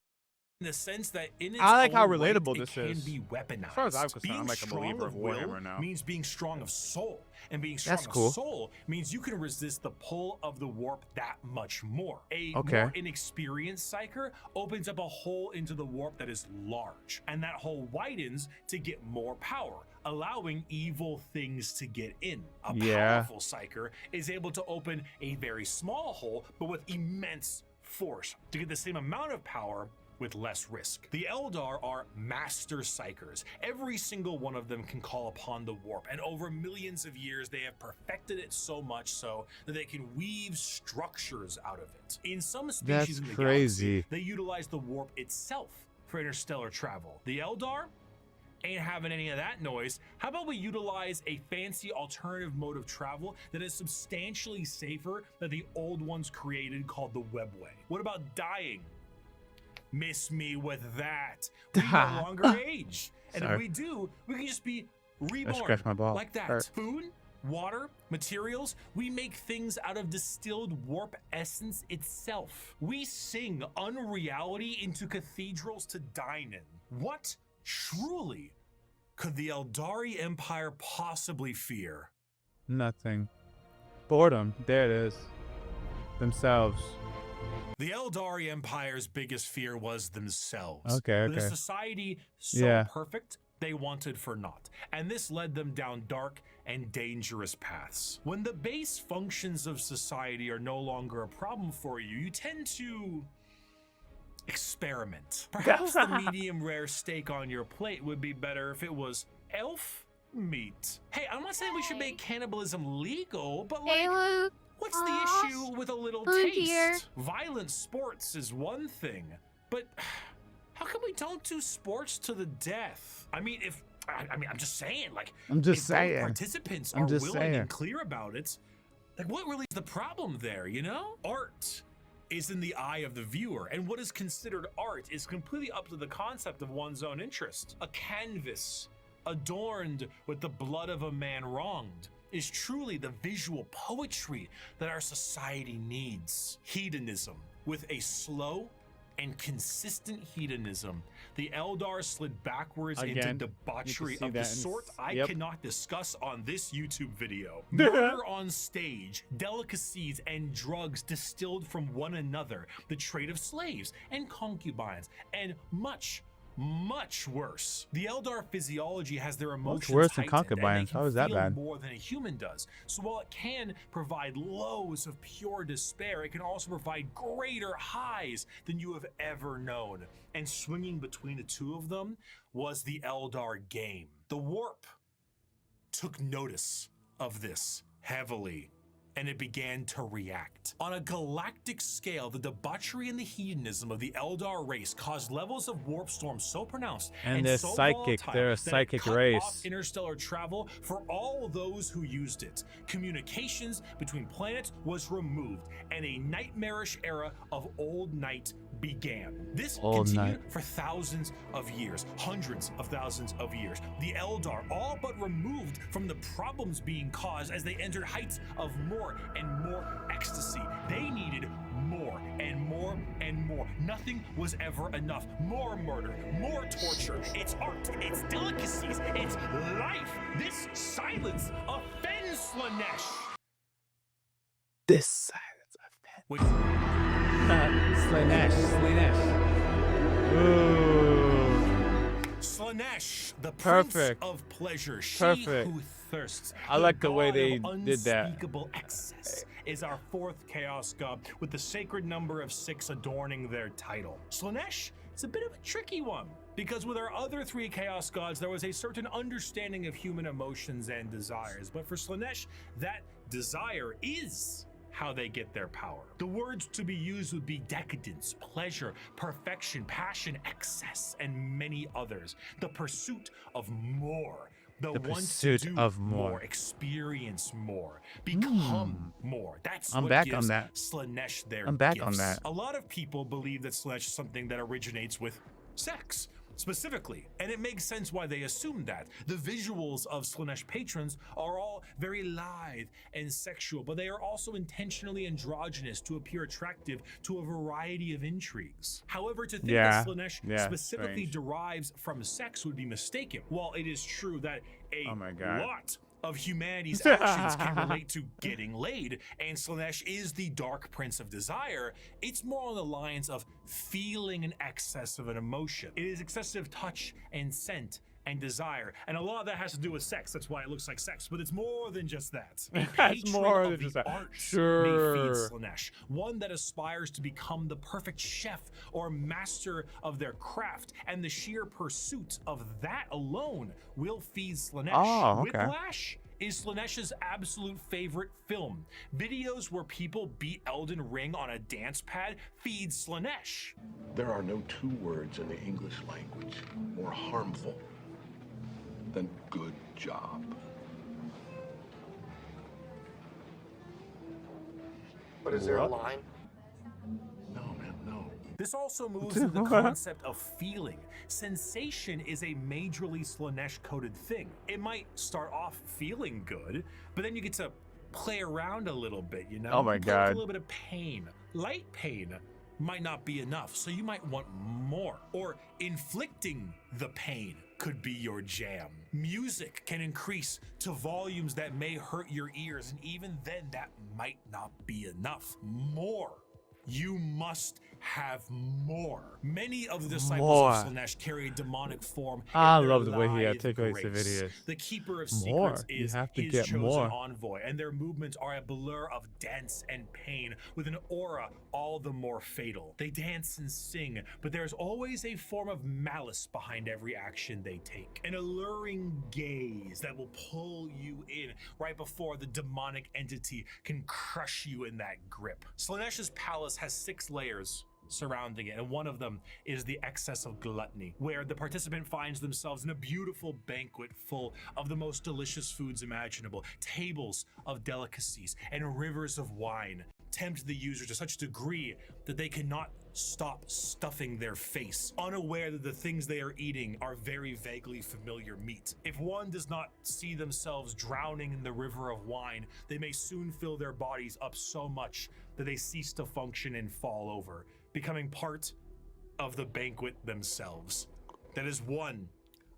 In the sense that in its I like how own right, relatable it this can is. be weaponized. As far as I'm concerned, being I'm like a strong believer of will Warhammer now. means being strong of soul, and being strong That's of cool. soul means you can resist the pull of the warp that much more. A Okay. more inexperienced psyker opens up a hole into the warp that is large, and that hole widens to get more power, allowing evil things to get in. A powerful psyker is able to open a very small hole, but with immense force to get the same amount of power with less risk. The Eldar are master psychers. Every single one of them can call upon the warp, and over millions of years they have perfected it so much so that they can weave structures out of it. In some species in the galaxy, they utilize the warp itself for interstellar travel. The Eldar ain't having any of that noise. How about we utilize a fancy alternative mode of travel that is substantially safer than the old ones created, called the webway? What about dying? Miss me with that. We no longer age. And if we do, we can just be reborn like that. Food, water, materials, we make things out of distilled warp essence itself. We sing unreality into cathedrals to dine in. What truly could the Eldari Empire possibly fear? Nothing. Boredom. There it is. Themselves. The Eldari Empire's biggest fear was themselves. Okay. The society so perfect, they wanted for naught. And this led them down dark and dangerous paths. When the base functions of society are no longer a problem for you, you tend to experiment. Perhaps the medium rare steak on your plate would be better if it was elf meat. Hey, I'm not saying we should make cannibalism legal, but like, what's the issue with a little taste? Violent sports is one thing, but how come we don't do sports to the death? I mean, I'm just saying, like, if both participants are willing and clear about it, like, what really is the problem there, you know? Art is in the eye of the viewer, and what is considered art is completely up to the concept of one's own interest. A canvas adorned with the blood of a man wronged is truly the visual poetry that our society needs. Hedonism. With a slow and consistent hedonism, the Eldar slid backwards into debauchery of the sort I cannot discuss on this YouTube video. Murder on stage, delicacies and drugs distilled from one another, the trade of slaves and concubines, and much worse. The Eldar physiology has their emotions worse than heightened, concubines. How is that bad? More than a human does. So while it can provide lows of pure despair, it can also provide greater highs than you have ever known. And swinging between the two of them was the Eldar game. The warp took notice of this heavily, and it began to react. On a galactic scale, the debauchery and the hedonism of the Eldar race caused levels of warp storm so pronounced and they're so psychic. They're a psychic race. Off interstellar travel for all those who used it. Communications between planets was removed, and a nightmarish era of Old Night began. This continued for thousands of years, hundreds of thousands of years. The Eldar all but removed from the problems being caused as they entered heights of more and more ecstasy. They needed more and more and more. Nothing was ever enough. More murder, more torture. It's art, it's delicacies, it's life. This silence offends Slaanesh. This silence offends. Slaanesh. Ooh. Slaanesh, the prince of pleasure, she who thirsts. I like the way they did that. Unspeakable excess is our fourth chaos god, with the sacred number of 6 adorning their title. Slaanesh is a bit of a tricky one, because with our other 3 chaos gods, there was a certain understanding of human emotions and desires. But for Slaanesh, that desire is how they get their power. The words to be used would be decadence, pleasure, perfection, passion, excess, and many others. The pursuit of more. The want to pursuit do of more. experience more, become more. That's I'm what back gives on that. Slaanesh their I'm back gifts. on that. A lot of people believe that Slaanesh is something that originates with sex, specifically, and it makes sense why they assume that. The visuals of Slaanesh patrons are all very lithe and sexual, but they are also intentionally androgynous to appear attractive to a variety of intrigues. However, to think that Slaanesh specifically strange. derives from sex would be mistaken. While it is true that a Oh my God. lot of humanity's actions can relate to getting laid, and Slaanesh is the dark prince of desire, it's more on the lines of feeling an excess of an emotion. It is excessive touch and scent and desire, and a lot of that has to do with sex. That's why it looks like sex, but it's more than just that. A That's more patron than of just the that. arts Sure. may feed Slaanesh, one that aspires to become the perfect chef or master of their craft, and the sheer pursuit of that alone will feed Slaanesh. Oh, okay. Whiplash is Slaanesh's absolute favorite film. Videos where people beat Elden Ring on a dance pad feed Slaanesh. There are no two words in the English language more harmful than good job. But is there a line? No, man, no. This also moves into the concept of feeling. Sensation is a majorly Slaanesh-coded thing. It might start off feeling good, but then you get to play around a little bit, you know? Oh my Play with God. a little bit of pain. Light pain might not be enough, so you might want more. Or inflicting the pain could be your jam. Music can increase to volumes that may hurt your ears, and even then that might not be enough. More. You must have more. Many of the disciples More. of Slaanesh carry a demonic form. I in their love the way he lithe articulates the grace. videos. The Keeper of More. Secrets You is have to his get chosen more. envoy, and their movements are a blur of dance and pain, with an aura all the more fatal. They dance and sing, but there's always a form of malice behind every action they take. An alluring gaze that will pull you in right before the demonic entity can crush you in that grip. Slaanesh's palace has 6 layers surrounding it, and one of them is the excess of gluttony, where the participant finds themselves in a beautiful banquet full of the most delicious foods imaginable. Tables of delicacies and rivers of wine tempt the user to such a degree that they cannot stop stuffing their face, unaware that the things they are eating are very vaguely familiar meat. If one does not see themselves drowning in the river of wine, they may soon fill their bodies up so much that they cease to function and fall over, becoming part of the banquet themselves. That is one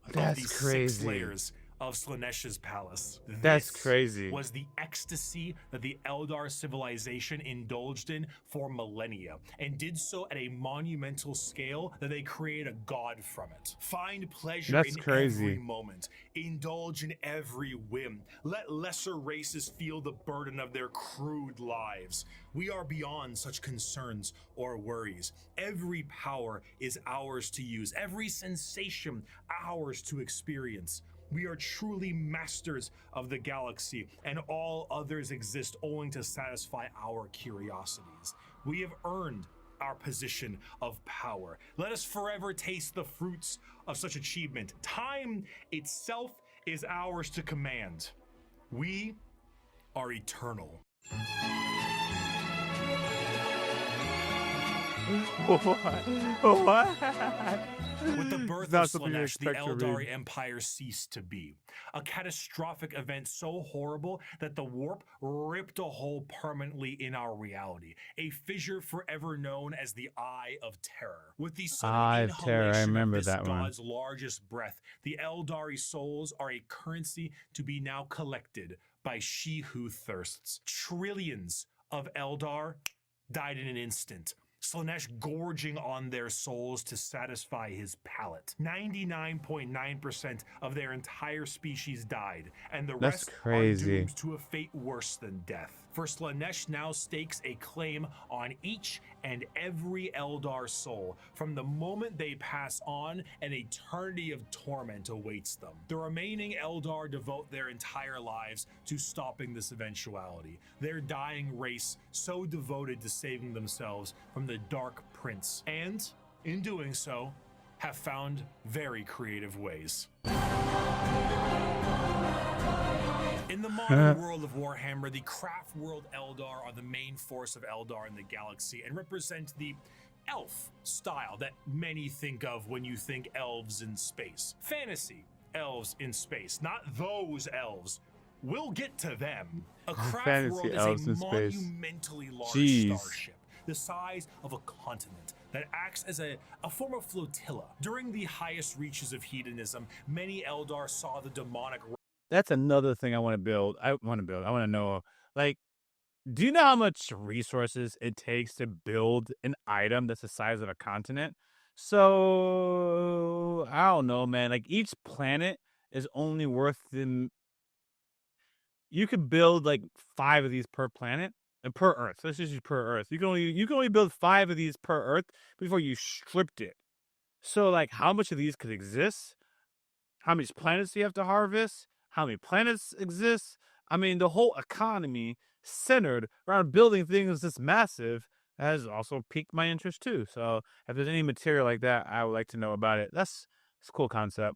of That's these 6 crazy. layers of Slaanesh's palace. That's This crazy. was the ecstasy that the Eldar civilization indulged in for millennia, and did so at a monumental scale that they created a god from it. Find pleasure That's in crazy. every moment. Indulge in every whim. Let lesser races feel the burden of their crude lives. We are beyond such concerns or worries. Every power is ours to use. Every sensation ours to experience. We are truly masters of the galaxy, and all others exist only to satisfy our curiosities. We have earned our position of power. Let us forever taste the fruits of such achievement. Time itself is ours to command. We are eternal. What? With the birth Not of something you Slaanesh, the expect to Eldar read. Empire ceased to be. A catastrophic event so horrible that the warp ripped a hole permanently in our reality. A fissure forever known as the Eye of Terror. With the sudden Eye of Terror, I inhalation remember of this that one. god's largest breath, the Eldari souls are a currency to be now collected by she who thirsts. Trillions of Eldar died in an instant. Slaanesh gorging on their souls to satisfy his palate. 99.9% of their entire species died, and the That's rest crazy. are doomed to a fate worse than death. For Slaanesh now stakes a claim on each and every Eldar soul. From the moment they pass on, an eternity of torment awaits them. The remaining Eldar devote their entire lives to stopping this eventuality. Their dying race so devoted to saving themselves from the Dark Prince, and in doing so, have found very creative ways. In the modern world of Warhammer, the Craftworld Eldar are the main force of Eldar in the galaxy and represent the elf style that many think of when you think elves in space. Fantasy elves in space, not those elves. We'll get to them. A Fantasy Craftworld elves is a in space. monumentally large Jeez. starship, the size of a continent, that acts as a form of flotilla. During the highest reaches of hedonism, many Eldar saw the demonic. That's another thing I want to build. I want to know, like, do you know how much resources it takes to build an item that's the size of a continent? So, I don't know, man. Like, each planet is only worth them. You could build like 5 of these per planet and per Earth. Let's just use per Earth. You can only build 5 of these per Earth before you stripped it. So, like, how much of these could exist? How many planets do you have to harvest? How many planets exist? I mean, the whole economy centered around building things this massive has also piqued my interest too. So if there's any material like that, I would like to know about it. That's a cool concept.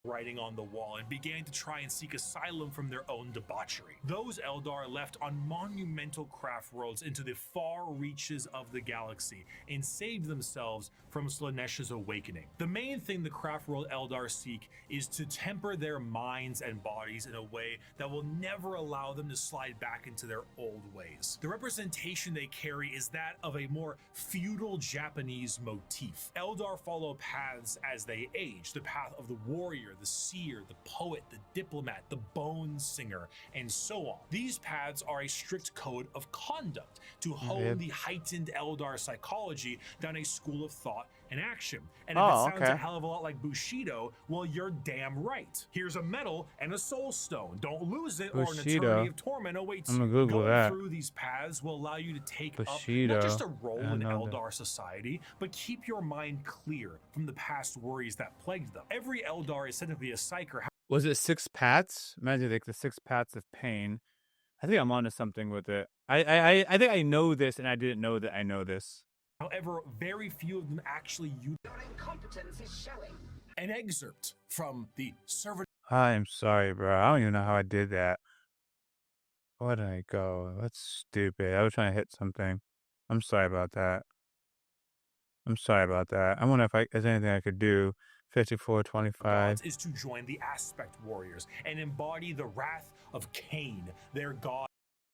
Writing on the wall and began to try and seek asylum from their own debauchery. Those Eldar left on monumental craft worlds into the far reaches of the galaxy and saved themselves from Slaanesh's awakening. The main thing the Craftworld Eldar seek is to temper their minds and bodies in a way that will never allow them to slide back into their old ways. The representation they carry is that of a more feudal Japanese motif. Eldar follow paths as they age, the path of the warrior, the seer, the poet, the diplomat, the bone singer, and so on. These paths are a strict code of conduct to hone the heightened Eldar psychology down a school of thought and action. And if it sounds a hell of a lot like Bushido, well, you're damn right. Here's a medal and a soul stone. Don't lose it, or an eternity of torment awaits you. Going through these paths will allow you to take up not just a role in Eldar society, but keep your mind clear from the past worries that plagued them. Every Eldar is said to be a psyker. Was it 6 paths? Imagine like the 6 paths of pain. I think I'm onto something with it. I think I know this, and I didn't know that I know this. However, very few of them actually use. Your incompetence is showing. An excerpt from the servant. I'm sorry, bro. I don't even know how I did that. Where did I go? That's stupid. I was trying to hit something. I'm sorry about that. I wonder if there's anything I could do. 5425 is to join the aspect warriors and embody the wrath of Cain, their god.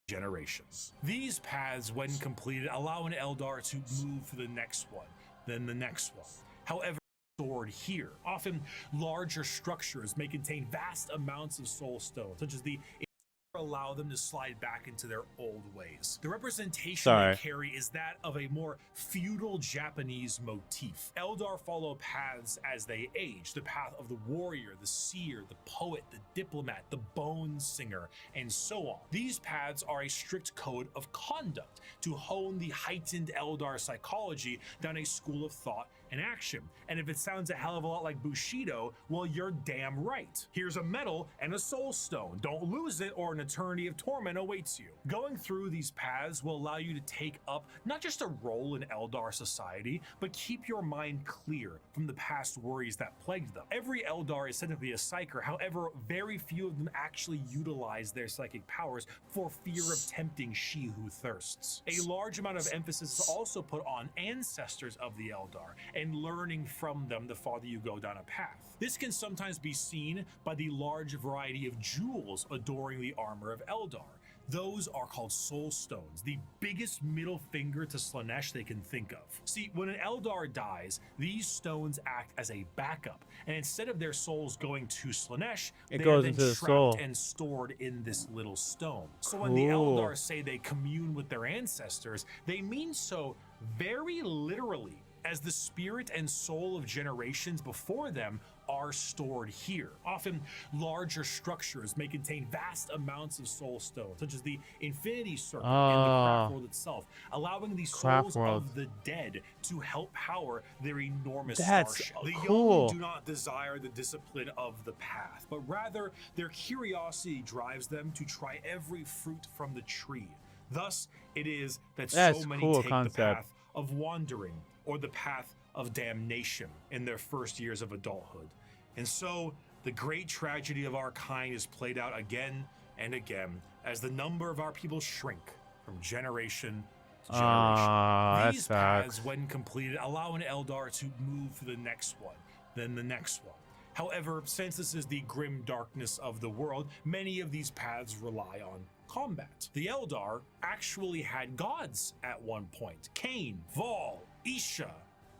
Generations. These paths, when completed, allow an Eldar to move to the next one, then the next one. However, stored here, often larger structures may contain vast amounts of soul stones, such as the allow them to slide back into their old ways. The representation they carry is that of a more feudal Japanese motif. Eldar follow paths as they age, the path of the warrior, the seer, the poet, the diplomat, the bone singer, and so on. These paths are a strict code of conduct to hone the heightened Eldar psychology down a school of thought and action. And if it sounds a hell of a lot like Bushido, well, you're damn right. Here's a medal and a soul stone. Don't lose it, or an eternity of torment awaits you. Going through these paths will allow you to take up not just a role in Eldar society, but keep your mind clear from the past worries that plagued them. Every Eldar is said to be a psyker. However, very few of them actually utilize their psychic powers for fear of tempting she who thirsts. A large amount of emphasis is also put on ancestors of the Eldar and learning from them the farther you go down a path. This can sometimes be seen by the large variety of jewels adoring the armor of Eldar. Those are called soul stones, the biggest middle finger to Slaanesh they can think of. See, when an Eldar dies, these stones act as a backup, and instead of their souls going to Slaanesh, they are then trapped and stored in this little stone. So when the Eldar say they commune with their ancestors, they mean so very literally, as the spirit and soul of generations before them are stored here. Often larger structures may contain vast amounts of soul stone, such as the Infinity Circle in the Craftworld itself, allowing the souls of the dead to help power their enormous starship. The young do not desire the discipline of the path, but rather their curiosity drives them to try every fruit from the tree. Thus, it is that so many take the path of wandering or the path of damnation in their first years of adulthood. And so the great tragedy of our kind is played out again and again as the number of our people shrink from generation to generation. These paths, when completed, allow an Eldar to move to the next one, then the next one. However, since this is the grim darkness of the world, many of these paths rely on combat. The Eldar actually had gods at one point: Cain, Vol, Isha,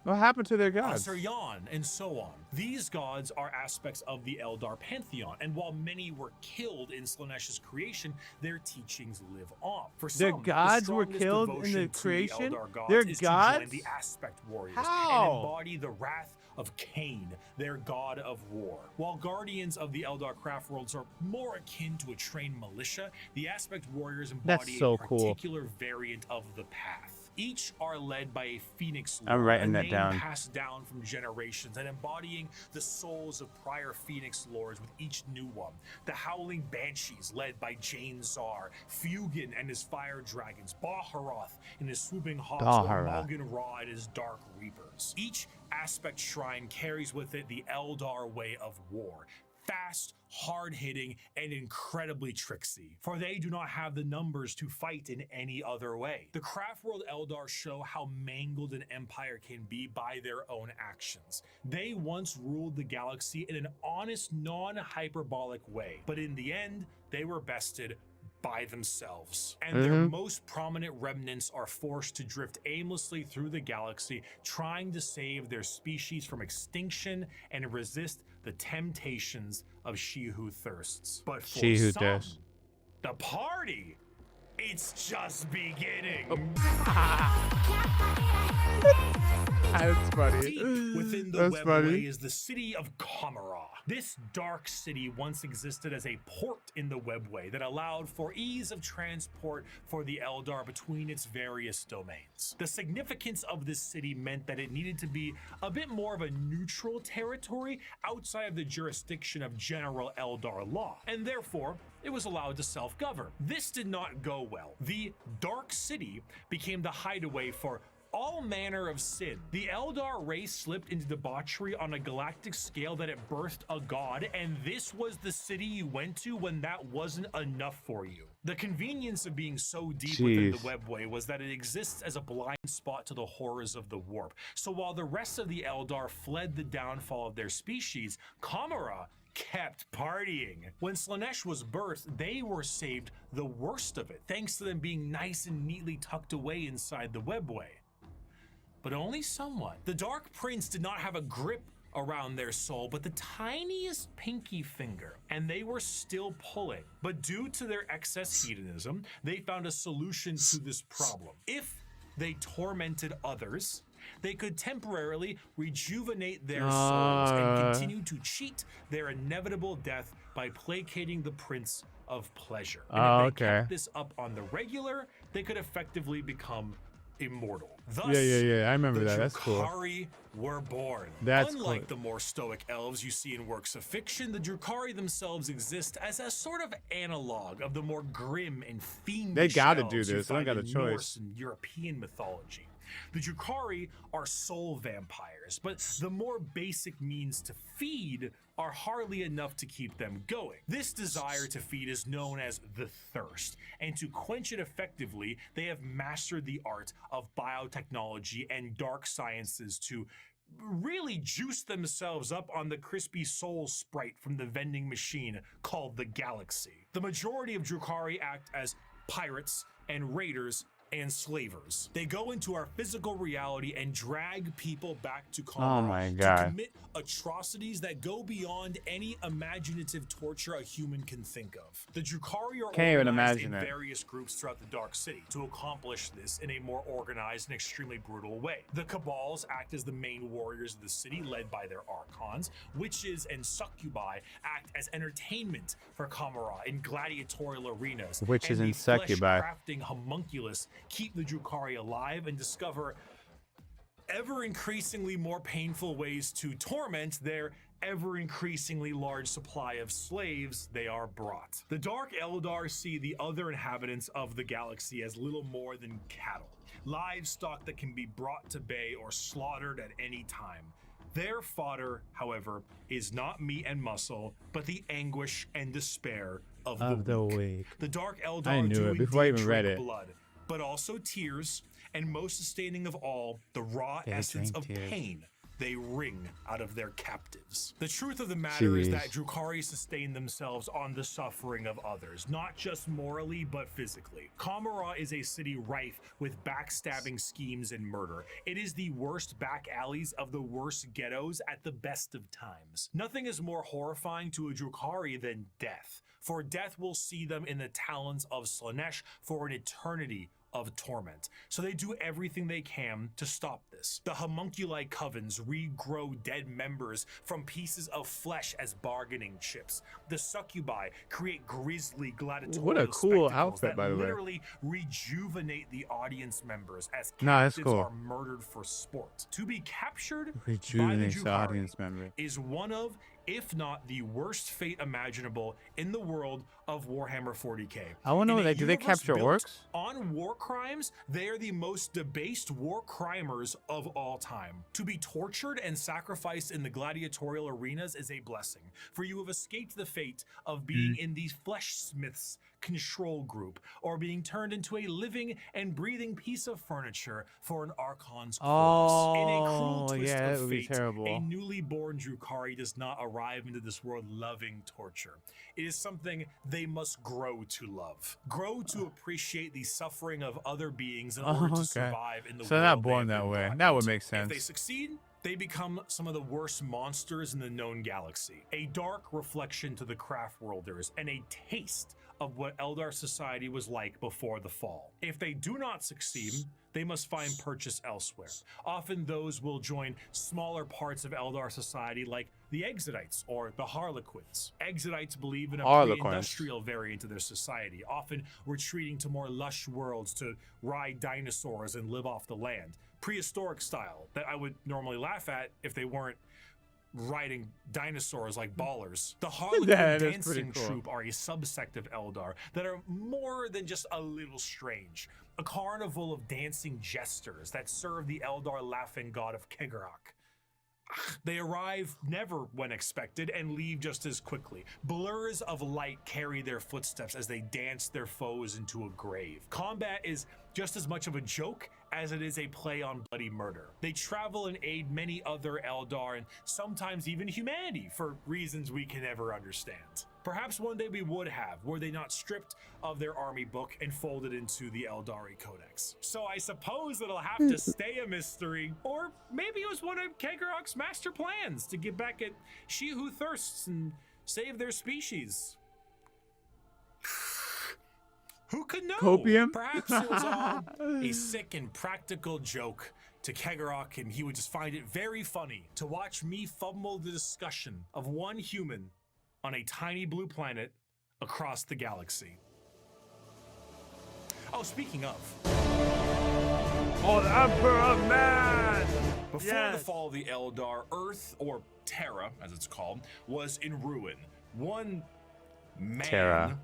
what happened to their gods? Asaryan, and so on. These gods are aspects of the Eldar pantheon, and while many were killed in Slaanesh creation, their teachings live on. For some, their gods were killed in the creation? Their gods? To join the Aspect Warriors and embody the wrath of Cain, their god of war. While guardians of the Eldar craft worlds are more akin to a trained militia, the Aspect Warriors embody a particular variant of the path. Each are led by a Phoenix Lord, I'm writing that name down. Passed down from generations and embodying the souls of prior Phoenix Lords with each new one. The Howling Banshees, led by Jane Zar, Fugin and his Fire Dragons, Baharoth and his Swooping Hawks, or Malgan Ra and his Dark Reapers. Each Aspect Shrine carries with it the Eldar way of war. Fast, hard-hitting, and incredibly tricksy, for they do not have the numbers to fight in any other way. The Craftworld Eldar show how mangled an empire can be by their own actions. They once ruled the galaxy in an honest, non-hyperbolic way, but in the end, they were bested by themselves, and their most prominent remnants are forced to drift aimlessly through the galaxy, trying to save their species from extinction and resist the temptations of she who thirsts. But for some, the party, it's just beginning. That's funny. Deep within the webway is the city of Kamara. This dark city once existed as a port in the webway that allowed for ease of transport for the Eldar between its various domains. The significance of this city meant that it needed to be a bit more of a neutral territory outside of the jurisdiction of general Eldar law, and therefore it was allowed to self-govern. This did not go well. The Dark City became the hideaway for all manner of sin. The Eldar race slipped into debauchery on a galactic scale that it birthed a god, and this was the city you went to when that wasn't enough for you. The convenience of being so deep within the webway was that it exists as a blind spot to the horrors of the warp. So while the rest of the Eldar fled the downfall of their species, Kamara kept partying. When Slaanesh was birthed, they were saved the worst of it, thanks to them being nice and neatly tucked away inside the webway. But only somewhat. The Dark Prince did not have a grip around their soul, but the tiniest pinky finger, and they were still pulling. But due to their excess hedonism, they found a solution to this problem. If they tormented others, they could temporarily rejuvenate their souls and continue to cheat their inevitable death by placating the Prince of Pleasure. And if they kept this up on the regular, they could effectively become immortal. Thus, I remember that. That's cool. The Drukhari were born. Unlike the more stoic elves you see in works of fiction, the Drukhari themselves exist as a sort of analog of the more grim and fiendish They gotta elves do this. you They don't find got a in choice. Norse and European mythology. The Drukhari are soul vampires, but the more basic means to feed are hardly enough to keep them going. This desire to feed is known as the thirst, and to quench it effectively, they have mastered the art of biotechnology and dark sciences to really juice themselves up on the crispy soul sprite from the vending machine called the Galaxy. The majority of Drukhari act as pirates and raiders and slavers. They go into our physical reality and drag people back to Oh my Kdrama to God. commit atrocities that go beyond any imaginative torture a human can think of. The Drukhari are Can't even organized imagine in it. various groups throughout the Dark City to accomplish this in a more organized and extremely brutal way. The Cabals act as the main warriors of the city, led by their archons. Witches and succubi act as entertainment for Kdrama in gladiatorial arenas. Witches and the succubi. flesh-crafting homunculus keep the Drukhari alive and discover ever increasingly more painful ways to torment their ever increasingly large supply of slaves they are brought. The Dark Eldar see the other inhabitants of the galaxy as little more than cattle, livestock that can be brought to bay or slaughtered at any time. Their fodder, however, is not meat and muscle, but the anguish and despair of the weak. The Dark Eldar I knew do it before I indeed even read drink it. blood, but also tears, and most sustaining of all, the raw They essence drink of tears. pain they wring out of their captives. The truth of the matter is Jeez. that Drukhari sustain themselves on the suffering of others, not just morally, but physically. Kdrama is a city rife with backstabbing schemes and murder. It is the worst back alleys of the worst ghettos at the best of times. Nothing is more horrifying to a Drukhari than death, for death will see them in the talons of Slaanesh for an eternity of torment. So they do everything they can to stop this. The homunculi covens regrow dead members from pieces of flesh as bargaining chips. The succubi create grisly gladiatorial What a cool spectacles outfit, that by the way. literally rejuvenate the audience members as Nah, that's captives cool. are murdered for sport. To be captured by the Rejuvenates the Drukhari audience member. is one of, if not the worst fate imaginable in the world of Warhammer 40k. I want to In know, a do they universe capture built orcs? on war crimes, they are the most debased war crimers of all time. To be tortured and sacrificed in the gladiatorial arenas is a blessing, for you have escaped the fate of being in the fleshsmith's control group, or being turned into a living and breathing piece of furniture for an Archon's corpse. In a cruel Oh, twist yeah, that of would be fate, terrible. a newly born Drukhari does not arrive into this world loving torture. It is something they must grow to love. Grow to appreciate the suffering of other beings in order to survive in the world. So they're not they born have that been way. brought That would into. make sense. If they succeed, they become some of the worst monsters in the known galaxy. A dark reflection to the Craftworlders and a taste of what Eldar society was like before the fall. If they do not succeed, they must find purchase elsewhere. Often those will join smaller parts of Eldar society like the Exodites or the Harlequins. Exodites believe in a Harlequins. pre-industrial variant of their society, often retreating to more lush worlds to ride dinosaurs and live off the land. Prehistoric style that I would normally laugh at if they weren't riding dinosaurs like ballers. The Harlequin That is dancing pretty cool. troupe are a subsect of Eldar that are more than just a little strange. A carnival of dancing jesters that serve the Eldar laughing god of Kdrama. They arrive never when expected and leave just as quickly. Blurs of light carry their footsteps as they dance their foes into a grave. Combat is just as much of a joke as it is a play on bloody murder. They travel and aid many other Eldar and sometimes even humanity for reasons we can never understand. Perhaps one day we would have, were they not stripped of their army book and folded into the Eldari Codex. So I suppose it'll have to stay a mystery, or maybe it was one of Kdrama's master plans to get back at she who thirsts and save their species. Who could know? Copium? Perhaps it was all a sick and practical joke to Kdrama, and he would just find it very funny to watch me fumble the discussion of one human on a tiny blue planet across the galaxy. Oh, speaking of. Oh, the Emperor of Man! Before the fall of the Eldar, Earth, or Terra, as it's called, was in ruin. One man Terra.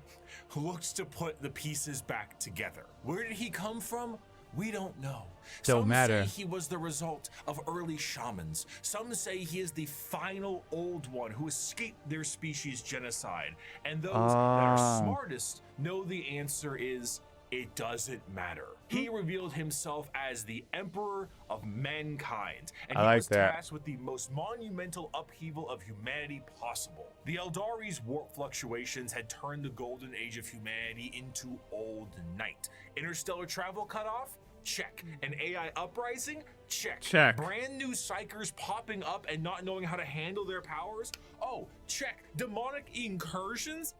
who looks to put the pieces back together. Where did he come from? We don't know. Don't Some matter. say he was the result of early shamans. Some say he is the final old one who escaped their species genocide. And those that are smartest know the answer is, it doesn't matter. He revealed himself as the Emperor of Mankind, and I he like was that. tasked with the most monumental upheaval of humanity possible. The Eldari's warp fluctuations had turned the golden age of humanity into old night. Interstellar travel cut off? Check. An AI uprising? Check. Check. Brand new psychers popping up and not knowing how to handle their powers? Oh, check. Demonic incursions?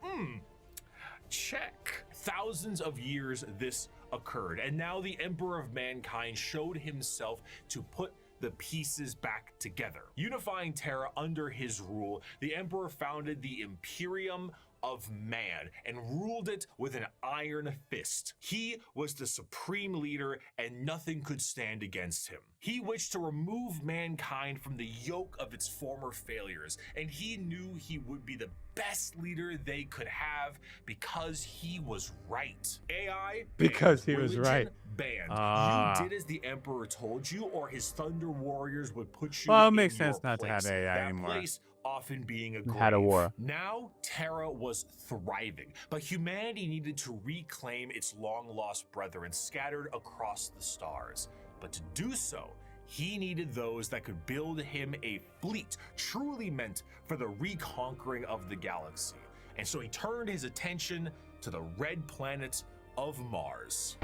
Check. Thousands of years this occurred, and now the Emperor of Mankind showed himself to put the pieces back together. Unifying Terra under his rule, the Emperor founded the Imperium of Man and ruled it with an iron fist. He was the supreme leader and nothing could stand against him. He wished to remove mankind from the yoke of its former failures, and he knew he would be the best leader they could have because he was right. AI, because he banned. was Religion, right. Banned. You did as the Emperor told you, or his Thunder Warriors would put you Well, it in makes your sense not to have place. AI that anymore. Place often being a grave. Had a war. Now, Terra was thriving, but humanity needed to reclaim its long-lost brethren scattered across the stars. But to do so, he needed those that could build him a fleet truly meant for the reconquering of the galaxy. And so he turned his attention to the red planet of Mars.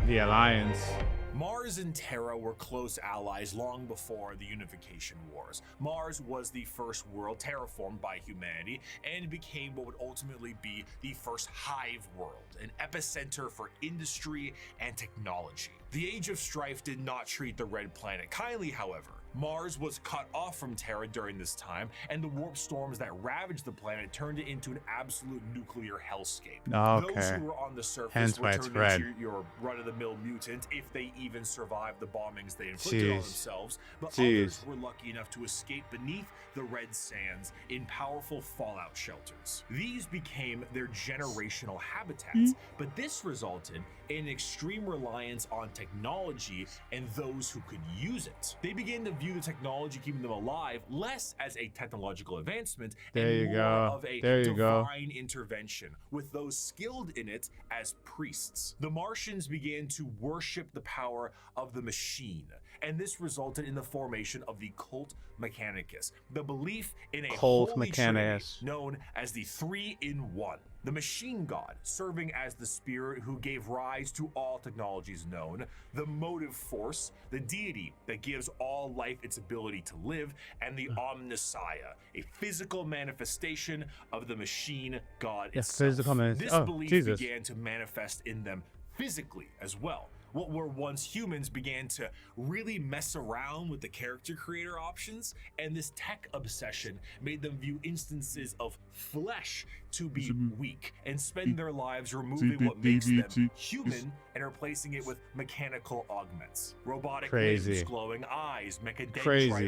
The Alliance. Mars and Terra were close allies long before the Unification Wars. Mars was the first world terraformed by humanity and became what would ultimately be the first hive world, an epicenter for industry and technology. The Age of Strife did not treat the Red Planet kindly, however. Mars was cut off from Terra during this time, and the warp storms that ravaged the planet turned it into an absolute nuclear hellscape. Okay. Those who were on the surface Hence were why it's turned red. into your run-of-the-mill mutant if they even survived the bombings they inflicted on Jeez. themselves, but Jeez. others were lucky enough to escape beneath the red sands in powerful fallout shelters. These became their generational habitats, but this resulted in extreme reliance on technology and those who could use it. They began to view the technology keeping them alive less as a technological advancement There and you more go. of a There you go. divine intervention, with those skilled in it as priests. The Martians began to worship the power of the machine, and this resulted in the formation of the cult Mechanicus, the belief in a Cult holy trinity Mechanicus. known as the Three-in-One. The machine god, serving as the spirit who gave rise to all technologies known, the motive force, the deity that gives all life its ability to live, and the Omnissiah, a physical manifestation of the machine god itself. This belief Jesus. began to manifest in them physically as well. What were once humans began to really mess around with the character creator options, and this tech obsession made them view instances of flesh to be weak and spend their lives removing what makes them human and replacing it with mechanical augments. Robotic Crazy. limbs, glowing eyes, Crazy.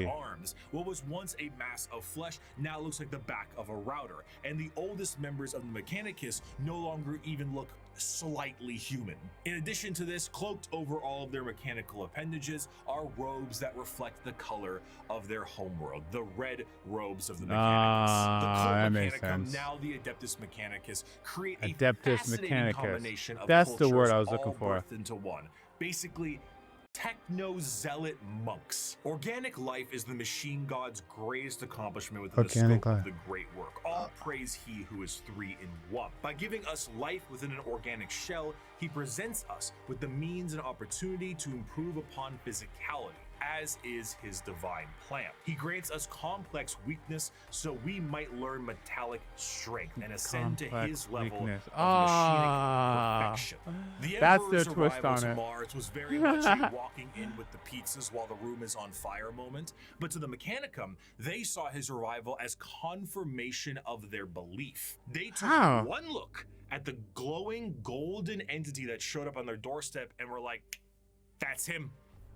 mechadendrite arms. What was once a mass of flesh now looks like the back of a router, and the oldest members of the Mechanicus no longer even look slightly human. In addition to this, cloaked over all of their mechanical appendages are robes that reflect the color of their homeworld, the red robes of the Mechanicus. The cult That makes Mechanicum, sense. now the Adeptus Mechanicus, create a Adeptus fascinating Mechanicus. combination of That's the word cultures I was looking all for. birthed into one. Basically, techno-zealot monks. Organic life is the machine god's greatest accomplishment within the Organic scope life. of the great work. All praise he who is Three-in-One. By giving us life within an organic shell, he presents us with the means and opportunity to improve upon physicality, as is his divine plan. He grants us complex weakness so we might learn metallic strength and ascend to Complex his level weakness. of Ah. machinic perfection. The That's Emperor's their twist arrival on to it. Mars was very much a walking in with the pizzas while the room is on fire moment, but to the Mechanicum, they saw his arrival as confirmation of their belief. They took How? one look at the glowing golden entity that showed up on their doorstep and were like, that's him.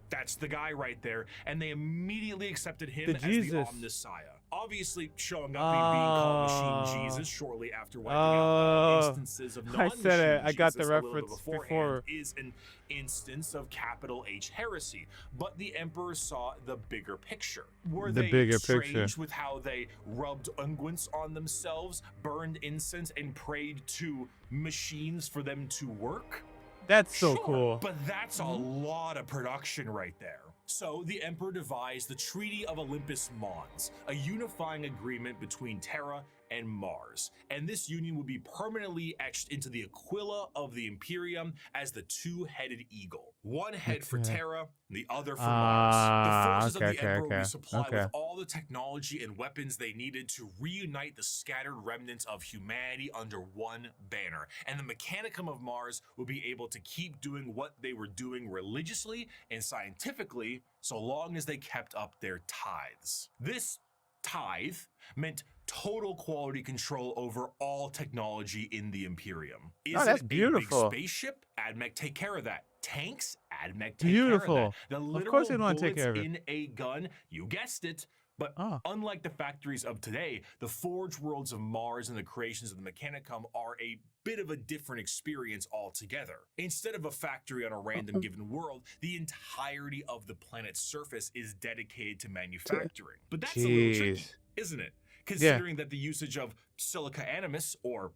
That's the guy right there. And they immediately accepted him The as Jesus. the Omnissiah. Obviously showing up and being called Machine Jesus shortly after wiping out instances of I non-Machine said it. I got the Jesus a little bit reference beforehand before. is an instance of capital H heresy. But the Emperor saw the bigger picture. Were The they bigger strange picture. with how they rubbed unguents on themselves, burned incense, and prayed to machines for them to work? That's so Sure, cool. But that's a lot of production right there. So the Emperor devised the Treaty of Olympus Mons, a unifying agreement between Terra and Mars, and this union would be permanently etched into the aquila of the Imperium as the two-headed eagle. One head for Terra, and the other for Mars. The forces of the Emperor would be supplied with all the technology and weapons they needed to reunite the scattered remnants of humanity under one banner, and the Mechanicum of Mars would be able to keep doing what they were doing religiously and scientifically so long as they kept up their tithes. This tithe meant total quality control over all technology in the Imperium. Is that's it beautiful. a big spaceship? AdMech take care of that. Tanks? AdMech take Beautiful. care of that. The literal Of course they want to take bullets care of it. in a gun, you guessed it. But unlike the factories of today, the forge worlds of Mars and the creations of the Mechanicum are a bit of a different experience altogether. Instead of a factory on a random given world, the entirety of the planet's surface is dedicated to manufacturing. But that's a little tricky, isn't it? Considering that the usage of silica animus, or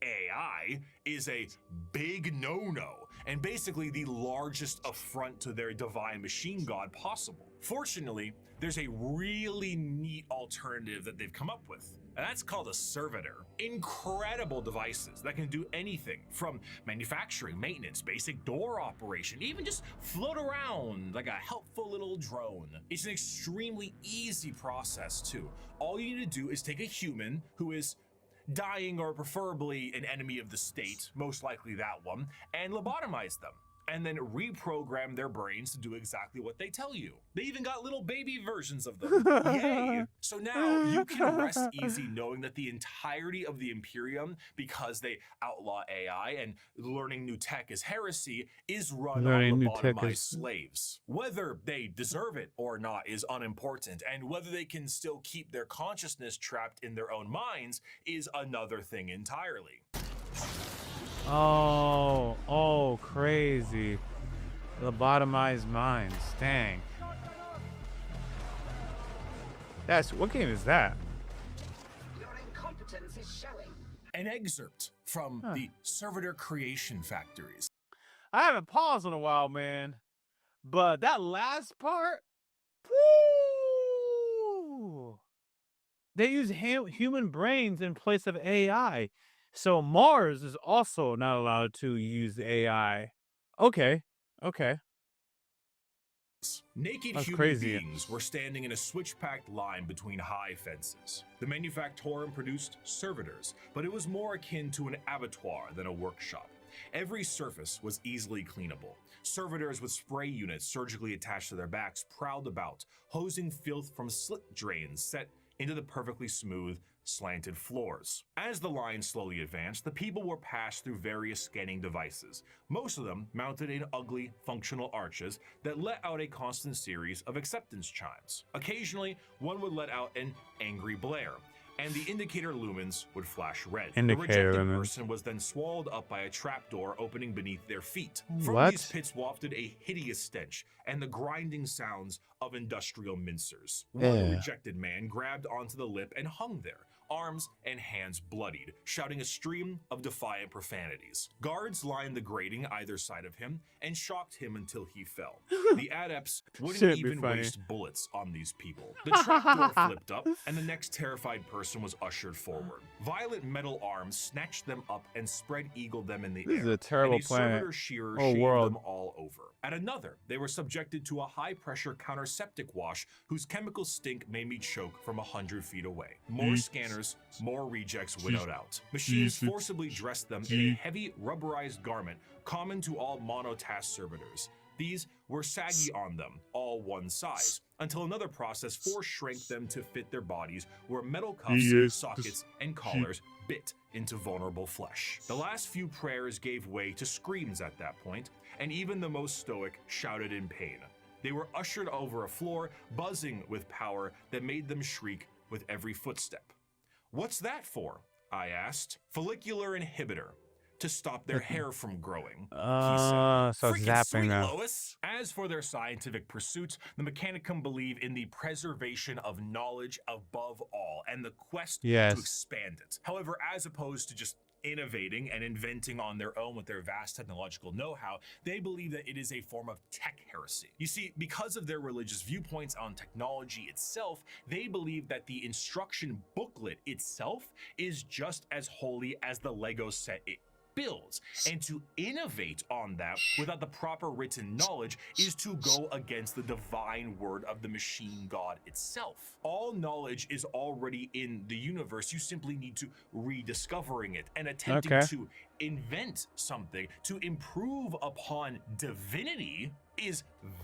AI, is a big no-no, and basically the largest affront to their divine machine god possible. Fortunately, there's a really neat alternative that they've come up with, and that's called a servitor. Incredible devices that can do anything from manufacturing, maintenance, basic door operation, even just float around like a helpful little drone. It's an extremely easy process too. All you need to do is take a human who is dying or preferably an enemy of the state, most likely that one, and lobotomize them, and then reprogram their brains to do exactly what they tell you. They even got little baby versions of them. Yay! So now you can rest easy knowing that the entirety of the Imperium, because they outlaw AI and learning new tech is heresy, is run on lobotomized slaves. Whether they deserve it or not is unimportant, and whether they can still keep their consciousness trapped in their own minds is another thing entirely. Oh, crazy. Lobotomized minds. Dang. What game is that? Your incompetence is showing. An excerpt from the Servitor Creation Factories. I haven't paused in a while, man. But that last part, woo! They use human brains in place of AI. So Mars is also not allowed to use AI. Okay. Naked That's human crazy. beings were standing in a switch-packed line between high fences. The Manufactorum produced servitors, but it was more akin to an abattoir than a workshop. Every surface was easily cleanable. Servitors with spray units surgically attached to their backs prowled about, hosing filth from slit drains set into the perfectly smooth, slanted floors. As the line slowly advanced, the people were passed through various scanning devices, most of them mounted in ugly, functional arches that let out a constant series of acceptance chimes. Occasionally, one would let out an angry blare, and the indicator lumens would flash red. The rejected person was then swallowed up by a trapdoor opening beneath their feet. From these pits wafted a hideous stench and the grinding sounds of industrial mincers. One rejected man grabbed onto the lip and hung there, arms and hands bloodied, shouting a stream of defiant profanities. Guards lined the grating either side of him and shocked him until he fell. The adepts wouldn't even waste bullets on these people. The trapdoor flipped up, and the next terrified person was ushered forward. Violent metal arms snatched them up and spread-eagled them in the air. This is a terrible planet. Servitor shearer shaved them all over. At another, they were subjected to a high-pressure counter-septic wash whose chemical stink made me choke from 100 feet away. More scanners, more rejects winnowed out. Machines forcibly dressed them in a heavy rubberized garment common to all monotask servitors. These were saggy on them, all one size, until another process force-shrank them to fit their bodies, where metal cuffs, sockets, and collars bit into vulnerable flesh. The last few prayers gave way to screams at that point, and even the most stoic shouted in pain. They were ushered over a floor buzzing with power that made them shriek with every footstep. "What's that for?" I asked. "Follicular inhibitor. To stop their hair from growing," he said. So Freaking zapping sweet, them. Lois. As for their scientific pursuits, the Mechanicum believe in the preservation of knowledge above all and the quest to expand it. However, as opposed to just innovating and inventing on their own with their vast technological know-how, they believe that it is a form of tech-heresy. You see, because of their religious viewpoints on technology itself, they believe that the instruction booklet itself is just as holy as the Lego set it builds, and to innovate on that without the proper written knowledge is to go against the divine word of the machine god itself. All knowledge is already in the universe. You simply need to rediscovering it and attempting to invent something to improve upon divinity is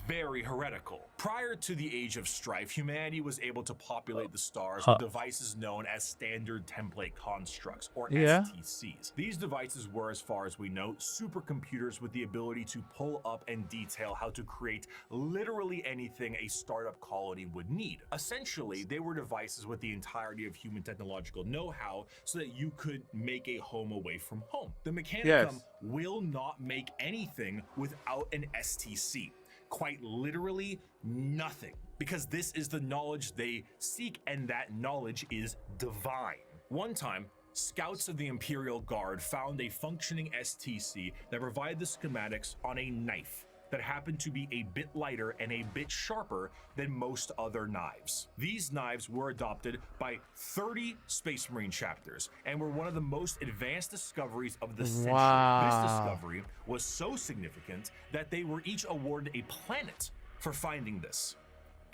very heretical. Prior to the Age of Strife, humanity was able to populate the stars with devices known as standard template constructs, or STCs. These devices were, as far as we know, supercomputers with the ability to pull up and detail how to create literally anything a startup colony would need. Essentially, they were devices with the entirety of human technological know-how so that you could make a home away from home. The Mechanicum will not make anything without an STC. Quite literally nothing, because this is the knowledge they seek, and that knowledge is divine. One time, scouts of the Imperial Guard found a functioning STC that provided the schematics on a knife that happened to be a bit lighter and a bit sharper than most other knives. These knives were adopted by 30 Space Marine chapters and were one of the most advanced discoveries of the century. This discovery was so significant that they were each awarded a planet for finding this.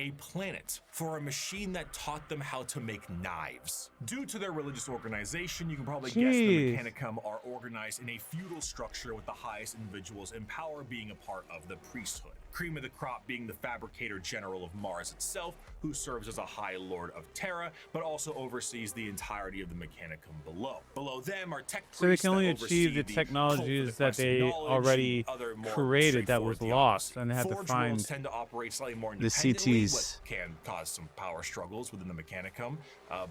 A planet for a machine that taught them how to make knives. Due to their religious organization, you can probably guess the Mechanicum are organized in a feudal structure with the highest individuals in power being a part of the priesthood. Cream of the crop being the fabricator general of Mars itself, who serves as a high lord of Terra, but also oversees the entirety of the Mechanicum below. Below them are tech priests. So they can only achieve the technologies that they already created that was lost, and they have to find tend to operate slightly more the independently, CTs. but can cause some power struggles within the Mechanicum,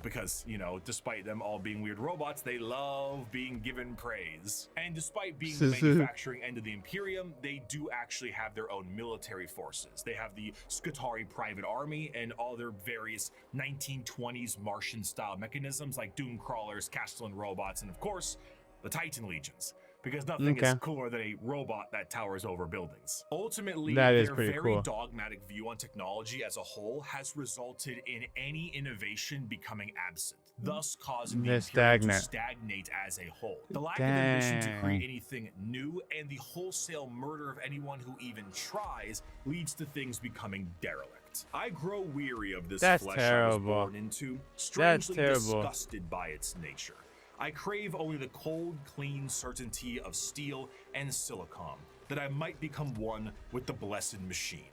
because, you know, despite them all being weird robots, they love being given praise. And despite being the manufacturing end of the Imperium, they do actually have their own military forces. They have the Skitarii Private Army and all their various 1920s Martian-style mechanisms like Doom Crawlers, Castellan robots, and of course, the Titan Legions. Because nothing is cooler than a robot that towers over buildings. Ultimately, their very dogmatic view on technology as a whole has resulted in any innovation becoming absent, thus causing the Imperium to stagnate as a whole. The lack of ambition to create anything new and the wholesale murder of anyone who even tries leads to things becoming derelict. I grow weary of this flesh I was born into, strangely disgusted by its nature. I crave only the cold, clean certainty of steel and silicon, that I might become one with the blessed machine.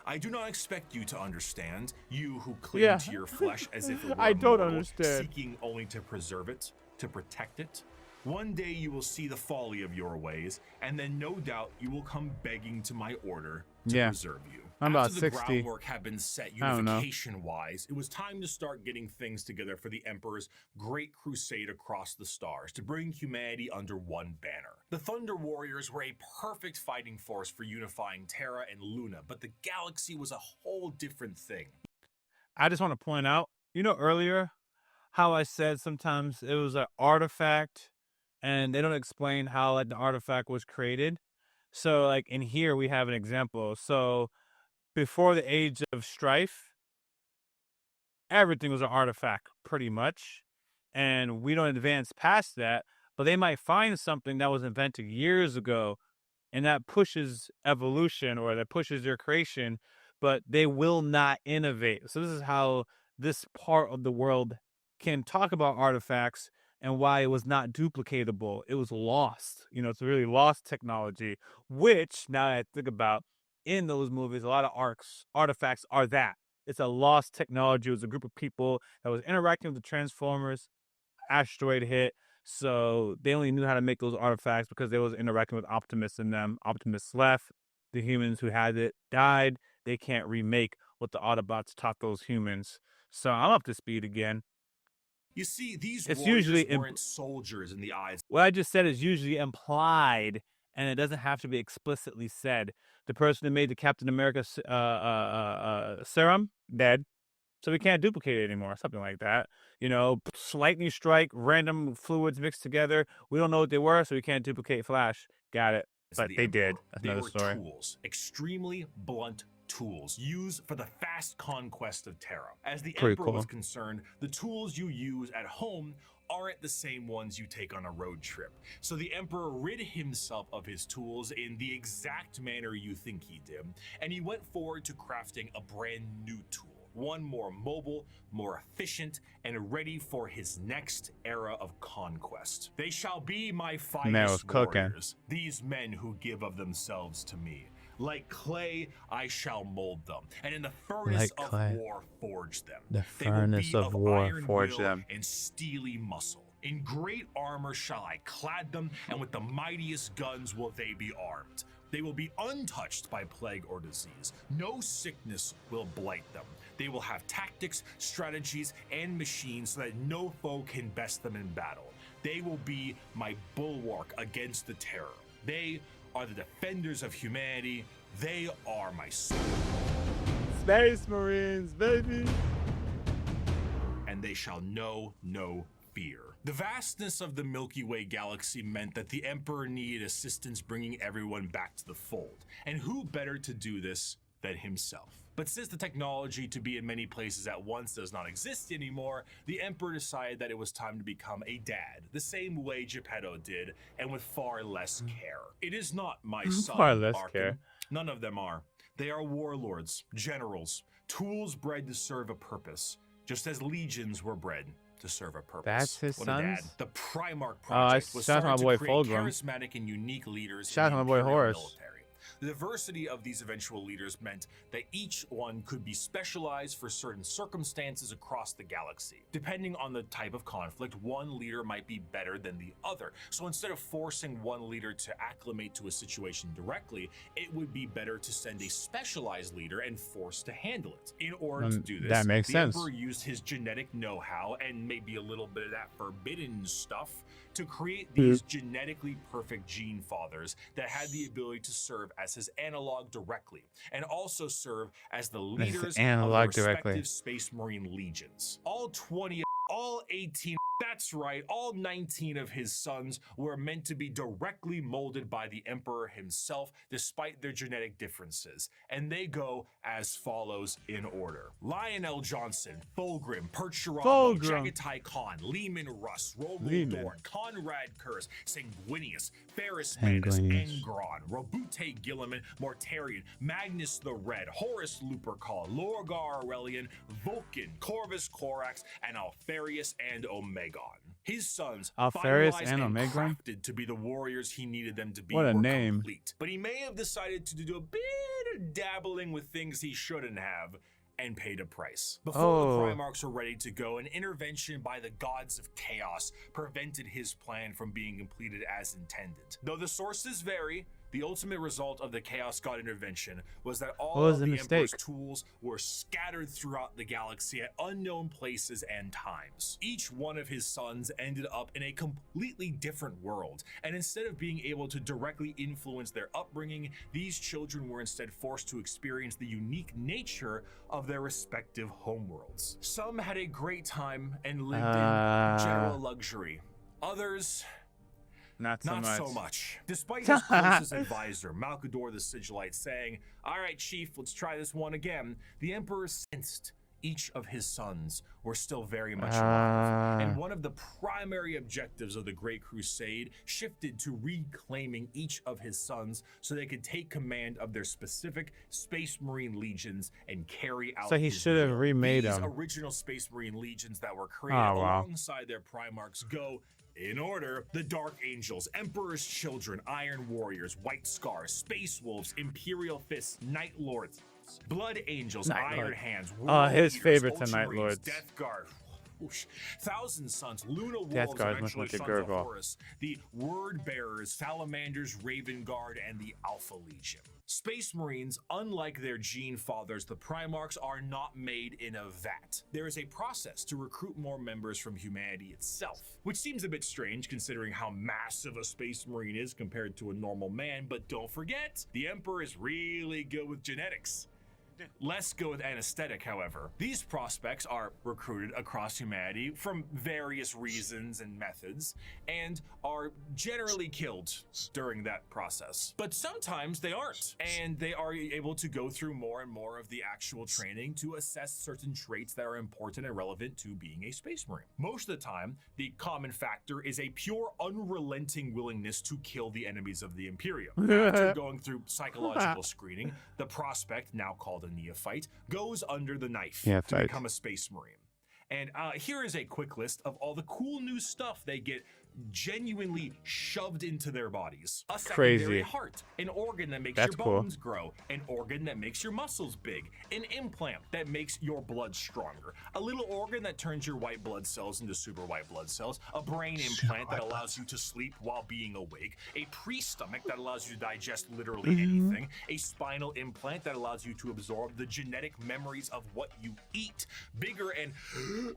I do not expect you to understand, you who cling to your flesh as if it were immortal, seeking only to preserve it, to protect it. One day you will see the folly of your ways, and then no doubt you will come begging to my order to preserve you. I'm about After 60. the groundwork had been set unification-wise, it was time to start getting things together for the Emperor's great crusade across the stars to bring humanity under one banner. The Thunder Warriors were a perfect fighting force for unifying Terra and Luna, but the galaxy was a whole different thing. I just want to point out, you know, earlier how I said sometimes it was an artifact and they don't explain how like the artifact was created. So like in here we have an example. So before the Age of Strife, everything was an artifact pretty much. And we don't advance past that, but they might find something that was invented years ago and that pushes evolution or that pushes their creation, but they will not innovate. So this is how this part of the world can talk about artifacts and why it was not duplicatable. It was lost. You know, it's a really lost technology, which now that I think about in those movies, a lot of artifacts are that. It's a lost technology. It was a group of people that was interacting with the Transformers. Asteroid hit, so they only knew how to make those artifacts because they was interacting with Optimus in them. Optimus left. The humans who had it died. They can't remake what the Autobots taught those humans. So I'm up to speed again. You see, these warriors weren't soldiers in the eyes. What I just said is usually implied, and it doesn't have to be explicitly said. The person who made the Captain America serum, dead. so we can't duplicate it anymore, something like that. You know, lightning strike, random fluids mixed together. We don't know what they were, so we can't duplicate Flash. Got it. But they did. That's another story. Tools, extremely blunt tools used for the fast conquest of Terra. As the Emperor was concerned, the tools you use at home aren't the same ones you take on a road trip. So the Emperor rid himself of his tools in the exact manner you think he did, and he went forward to crafting a brand new tool. One more mobile, more efficient, and ready for his next era of conquest. They shall be my finest warriors, these men who give of themselves to me. Like clay, I shall mold them, and in the furnace of war, forge them. The furnace of war, forge them. And steely muscle. In great armor shall I clad them, and with the mightiest guns will they be armed. They will be untouched by plague or disease. No sickness will blight them. They will have tactics, strategies, and machines so that no foe can best them in battle. They will be my bulwark against the terror. They are the defenders of humanity. They are my soul. Space Marines, baby. And they shall know no fear. The vastness of the Milky Way galaxy meant that the Emperor needed assistance bringing everyone back to the fold. And who better to do this than himself? But since the technology to be in many places at once does not exist anymore, the Emperor decided that it was time to become a dad, the same way Geppetto did, and with far less care. It is not my son, far less Arkham. care. None of them are. They are warlords, generals, tools bred to serve a purpose, just as legions were bred to serve a purpose. That's his sons? The Primarch project was started to create charismatic and unique leaders in the Imperial military. The diversity of these eventual leaders meant that each one could be specialized for certain circumstances across the galaxy. Depending on the type of conflict, one leader might be better than the other. So instead of forcing one leader to acclimate to a situation directly, it would be better to send a specialized leader and force to handle it. In order to do this, that makes sense. The Emperor used his genetic know-how and maybe a little bit of that forbidden stuff to create these genetically perfect gene fathers that had the ability to serve as his analog directly, and also serve as the leaders of the respective Space Marine legions. All 18, that's right, all 19 of his sons were meant to be directly molded by the Emperor himself, despite their genetic differences. And they go as follows in order: Lionel Johnson, Fulgrim, Percheramo, Jagatai Khan, Lehman Russ, Rogel Dorn, Conrad Kurz, Sanguinius, Ferris Manus, Engron, Robute Gilliman, Mortarion, Magnus the Red, Horus Lupercal, Lorgar Aurelian, Vulcan, Corvus Corax, and Alfarius and Omegon. His sons, Alfarius and Omegon, crafted to be the warriors he needed them to be. What a name. Complete. But he may have decided to do a bit of dabbling with things he shouldn't have, and paid a price. Before the Primarchs were ready to go, an intervention by the gods of chaos prevented his plan from being completed as intended. Though the sources vary, the ultimate result of the Chaos God intervention was that all of the Emperor's tools were scattered throughout the galaxy at unknown places and times. Each one of his sons ended up in a completely different world, and instead of being able to directly influence their upbringing, these children were instead forced to experience the unique nature of their respective homeworlds. Some had a great time and lived in general luxury. Others, not so much. Despite his closest advisor, Malkador the Sigillite, saying, "All right, Chief, let's try this one again," the Emperor sensed each of his sons were still very much alive. And one of the primary objectives of the Great Crusade shifted to reclaiming each of his sons so they could take command of their specific Space Marine legions and carry out. So he should have remade these them. Original Space Marine legions that were created alongside their Primarchs go in order: the Dark Angels, Emperor's Children, Iron Warriors, White Scars, Space Wolves, Imperial Fists, Night Lords, Blood Angels, Iron Hands, his favorite's the Night Lords. Death Guard, Thousand Sons, Luna Wolves, Death Guard is much like a Sons of Horus, the Word Bearers, Salamanders, Raven Guard, and the Alpha Legion. Space Marines, unlike their gene fathers, the Primarchs, are not made in a vat. There is a process to recruit more members from humanity itself, which seems a bit strange considering how massive a Space Marine is compared to a normal man, but don't forget, the Emperor is really good with genetics. Let's go with anesthetic, however. These prospects are recruited across humanity from various reasons and methods, and are generally killed during that process. But sometimes they aren't, and they are able to go through more and more of the actual training to assess certain traits that are important and relevant to being a Space Marine. Most of the time, the common factor is a pure, unrelenting willingness to kill the enemies of the Imperium. After going through psychological screening, the prospect, now called a neophyte, goes under the knife to become a Space Marine. And here is a quick list of all the cool new stuff they get genuinely shoved into their bodies. A secondary heart, an organ that makes your bones grow, an organ that makes your muscles big, an implant that makes your blood stronger, a little organ that turns your white blood cells into super white blood cells, a brain implant that allows you to sleep while being awake, a pre-stomach that allows you to digest literally anything, a spinal implant that allows you to absorb the genetic memories of what you eat, bigger and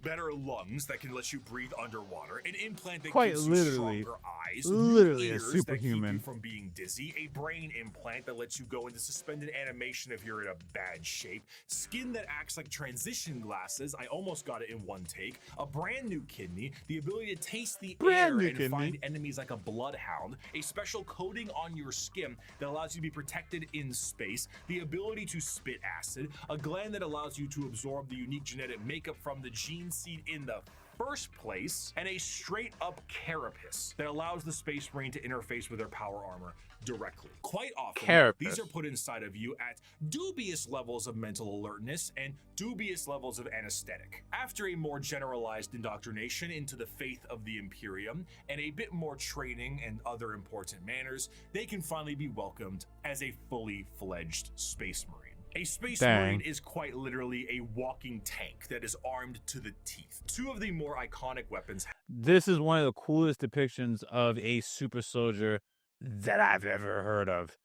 better lungs that can let you breathe underwater, an implant that gives you stronger eyes, literally ears a superhuman that keep you from being dizzy, a brain implant that lets you go into suspended animation if you're in a bad shape, skin that acts like transition glasses, I almost got it in one take, a brand new kidney, the ability to taste the air and find enemies like a bloodhound, a special coating on your skin that allows you to be protected in space, the ability to spit acid, a gland that allows you to absorb the unique genetic makeup from the gene seed in the first place, and a straight up carapace that allows the Space Marine to interface with their power armor directly. Quite often, these are put inside of you at dubious levels of mental alertness and dubious levels of anesthetic. After a more generalized indoctrination into the faith of the Imperium and a bit more training and other important manners, they can finally be welcomed as a fully fledged Space Marine. A Space Marine is quite literally a walking tank that is armed to the teeth. Two of the more iconic weapons. This is one of the coolest depictions of a super soldier that I've ever heard of.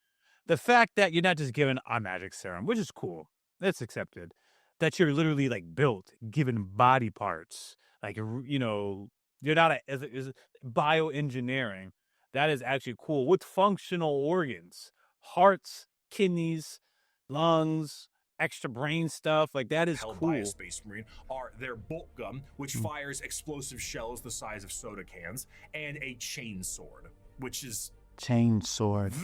The fact that you're not just given a magic serum, which is cool, that's accepted. That you're literally like built, given body parts, like, you know, you're not is bioengineering. That is actually cool with functional organs, hearts, kidneys, lungs, extra brain stuff, like that is held cool. By a Space Marine are their bolt gun, which fires explosive shells the size of soda cans, and a chain sword, which is chain sword.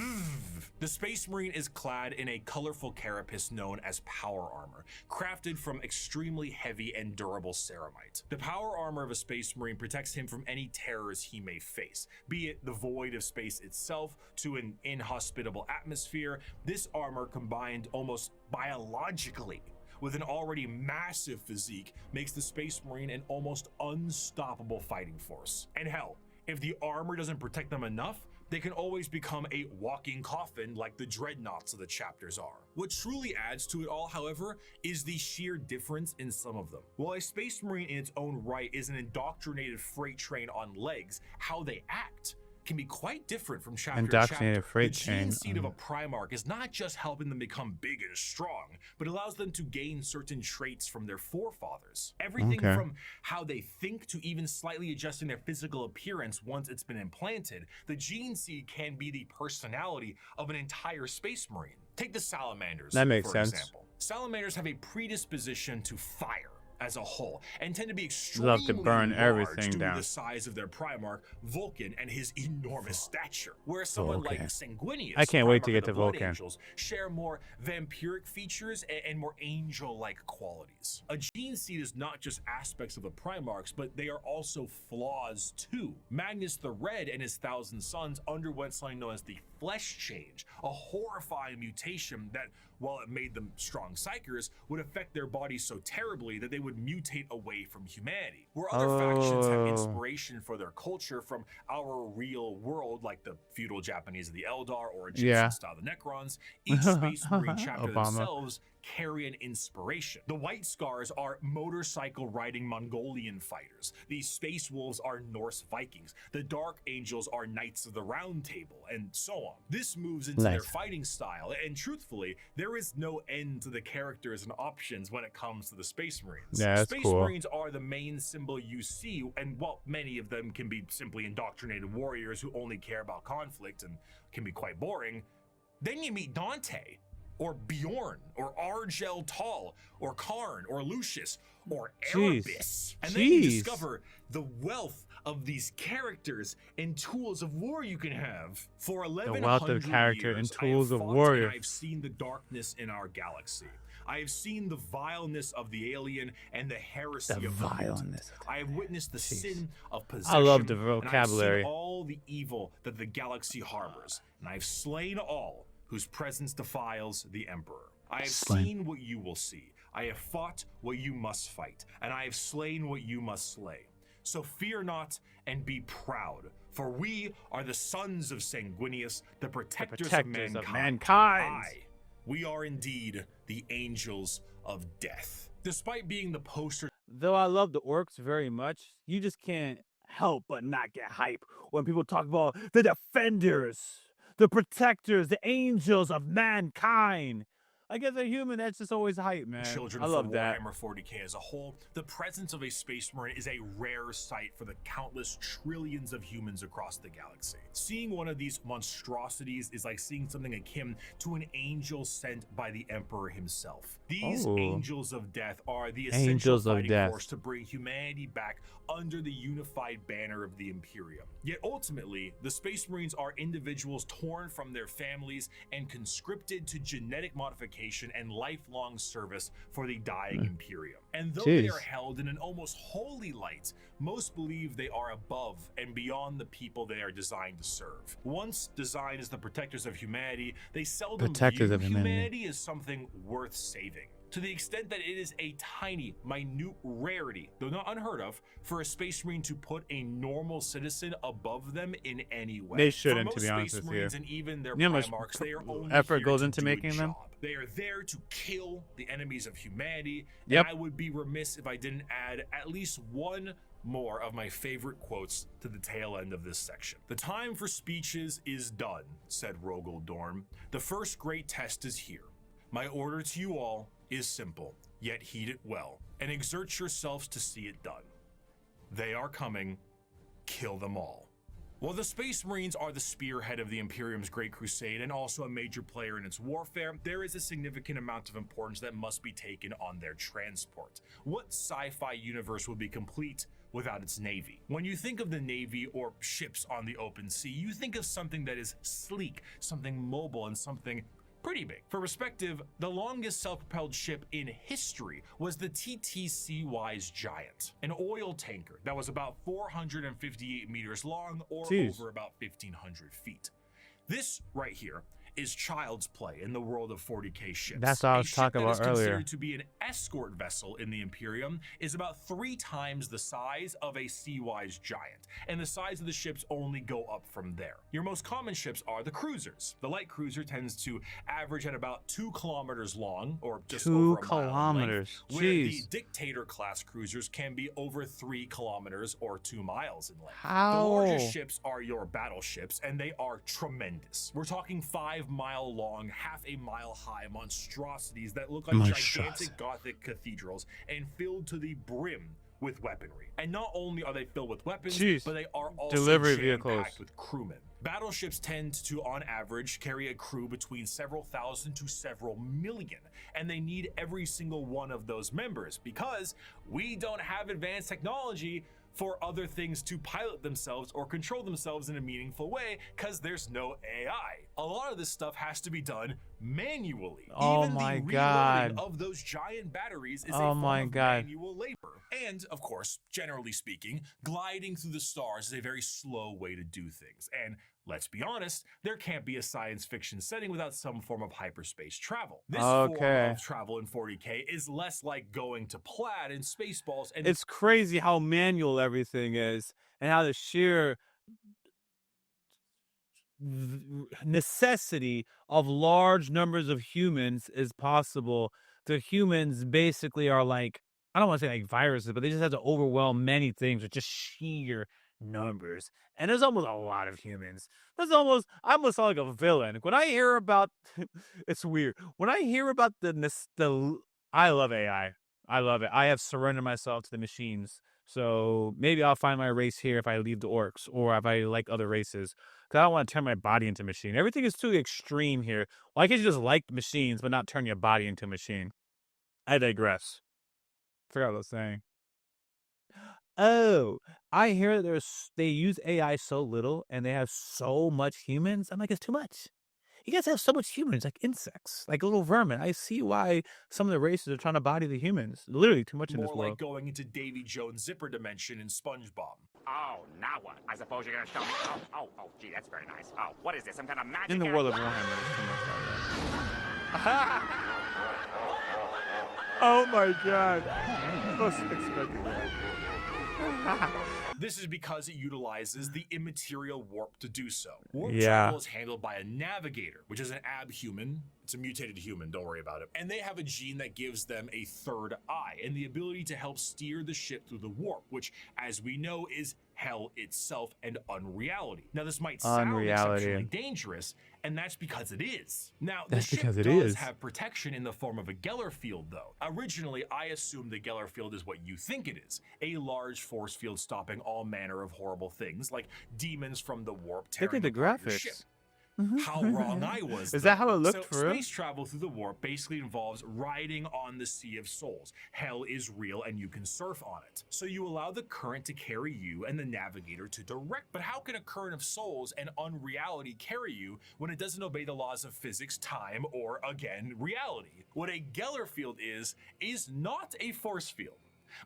The Space Marine is clad in a colorful carapace known as power armor, crafted from extremely heavy and durable ceramite. The power armor of a Space Marine protects him from any terrors he may face, be it the void of space itself to an inhospitable atmosphere. This armor, combined almost biologically with an already massive physique, makes the Space Marine an almost unstoppable fighting force. And hell, if the armor doesn't protect them enough, they can always become a walking coffin like the dreadnoughts of the chapters are. What truly adds to it all, however, is the sheer difference in some of them. While a Space Marine in its own right is an indoctrinated freight train on legs, how they act can be quite different from chapter to chapter. The gene seed of a Primarch is not just helping them become big and strong, but allows them to gain certain traits from their forefathers. Everything from how they think to even slightly adjusting their physical appearance once it's been implanted, the gene seed can be the personality of an entire Space Marine. Take the Salamanders, for example. Salamanders have a predisposition to fire as a whole, and tend to be extremely love to burn everything due down. to the size of their Primarch, Vulcan, and his enormous stature. Whereas someone like Sanguinius, I can't wait to get to Blood Vulcan. Angels, share more vampiric features and more angel-like qualities. A gene seed is not just aspects of the Primarchs, but they are also flaws too. Magnus the Red and his 1,000 Sons underwent something known as the Flesh Change, a horrifying mutation that, while it made them strong psychers, would affect their bodies so terribly that they would mutate away from humanity. Where other factions have inspiration for their culture from our real world, like the feudal Japanese of the Eldar or Egyptian style the Necrons, each Space Marine chapter themselves carry an inspiration. The White Scars are motorcycle riding Mongolian fighters. The Space Wolves are Norse Vikings. The Dark Angels are Knights of the Round Table, and so on. This moves into their fighting style, and truthfully, there is no end to the characters and options when it comes to the Space Marines. Space Marines are the main symbol you see, and while many of them can be simply indoctrinated warriors who only care about conflict and can be quite boring, then you meet Dante. or Bjorn, or Argel Tal, or Karn, or Lucius, or Jeez. Erebus. And then you Jeez. discover the wealth of these characters and tools of war you can have. For 1100 wealth of character years, and I have tools of fought warrior. and I've seen the darkness in our galaxy. I have seen the vileness of the alien and the heresy The of the mutant. vileness. I have witnessed the Jeez. sin of possession. I love the and I've vocabulary. seen all the evil that the galaxy harbors, and I've slain all whose presence defiles the Emperor. I have seen what you will see. I have fought what you must fight, and I have slain what you must slay. So fear not and be proud, for we are the sons of Sanguinius, the protectors, of mankind. We are indeed the angels of death. Despite being the poster Though I love the orcs very much, you just can't help but not get hype when people talk about the defenders, the protectors, the angels of mankind. I guess a human, that's just always hype, man. children I love for that. Warhammer 40k as a whole, the presence of a Space Marine is a rare sight for the countless trillions of humans across the galaxy. Seeing one of these monstrosities is like seeing something akin to an angel sent by the Emperor himself. These angels of death are the essential Angels of fighting death. force to bring humanity back under the unified banner of the Imperium. Yet ultimately, the Space Marines are individuals torn from their families and conscripted to genetic modification and lifelong service for the dying Imperium. And though they are held in an almost holy light, most believe they are above and beyond the people they are designed to serve. Once designed as the protectors of humanity, they seldom view humanity as something worth saving. To the extent that it is a tiny, minute rarity, though not unheard of, for a Space Marine to put a normal citizen above them in any way. They shouldn't, For to be most honest Space with you. Marines and even their You know how much Primarchs, they are only effort here goes to into do a making them? job. They are there to kill the enemies of humanity. Yep. And I would be remiss if I didn't add at least one more of my favorite quotes to the tail end of this section. "The time for speeches is done," said Rogel Dorn. "The first great test is here. My order to you all is simple, yet heed it well, and exert yourselves to see it done. They are coming. Kill them all." While the Space Marines are the spearhead of the Imperium's Great Crusade and also a major player in its warfare, there is a significant amount of importance that must be taken on their transport. What sci-fi universe would be complete without its navy? When you think of the navy or ships on the open sea, you think of something that is sleek, something mobile, and something pretty big. For perspective, the longest self-propelled ship in history was the TTC-Wise Giant, an oil tanker that was about 458 meters long or over about 1,500 feet. This right here is child's play in the world of 40k ships. That's what I was talking about earlier. A ship that is considered to be an escort vessel in the Imperium is about 3 times the size of a Sea-Wise Giant, and the size of the ships only go up from there. Your most common ships are the cruisers. The light cruiser tends to average at about 2 kilometers long, or just over a mile in length, where the Dictator class cruisers can be over 3 kilometers or 2 miles in length. The largest ships are your battleships, and they are tremendous. We're talking 5-mile long, half a mile high monstrosities that look like gigantic Gothic cathedrals and filled to the brim with weaponry. And not only are they filled with weapons, but they are also jam-packed with crewmen. Battleships tend to, on average, carry a crew between several thousand to several million, and they need every single one of those members because we don't have advanced technology for other things to pilot themselves or control themselves in a meaningful way because there's no AI. A lot of this stuff has to be done manually. Even the reloading of those giant batteries is a form of manual labor. And, of course, generally speaking, gliding through the stars is a very slow way to do things. And let's be honest, there can't be a science fiction setting without some form of hyperspace travel. This form of travel in 40k is less like going to Plaid in Spaceballs. And it's crazy how manual everything is and how the sheer necessity of large numbers of humans is possible. The humans basically are like, I don't want to say like viruses, but they just have to overwhelm many things with just sheer numbers. And there's almost a lot of humans. I almost sound like a villain. When I hear about, it's weird. When I hear about I love AI. I love it. I have surrendered myself to the machines So maybe I'll find my race here if I leave the orcs or if I like other races. Because I don't want to turn my body into a machine. Everything is too extreme here. Why can't you just like machines but not turn your body into a machine? I digress. Forgot what I was saying. Oh, I hear that they use AI so little and they have so much humans. I'm like, it's too much. You guys have so much humans, like insects, like little vermin. I see why some of the races are trying to body the humans. Literally too much in this More world. like going into Davy Jones' zipper dimension in SpongeBob. Oh, now what? I suppose you're gonna show me. Oh, gee, that's very nice. Oh, what is this? Some kind of magic? In the world of Warhammer, it's too much like that. Oh my god. I wasn't expecting that. This is because it utilizes the immaterial warp to do so. Warp Yeah. travel is handled by a navigator, which is an abhuman. It's a mutated human, don't worry about it. And they have a gene that gives them a third eye and the ability to help steer the ship through the warp, which, as we know, is hell itself and unreality. Now, this might sound exceptionally dangerous, and that's because it is. Now, the ship does have protection in the form of a Geller field, though. Originally, I assumed the Geller field is what you think it is, a large force field stopping all manner of horrible things, like demons from the warp tearing apart your ship. How wrong I was. Is that how it looked for real? Space travel through the warp basically involves riding on the Sea of Souls. Hell is real and you can surf on it. So you allow the current to carry you and the navigator to direct. But how can a current of souls and unreality carry you when it doesn't obey the laws of physics, time, or, again, reality? What a Geller field is not a force field,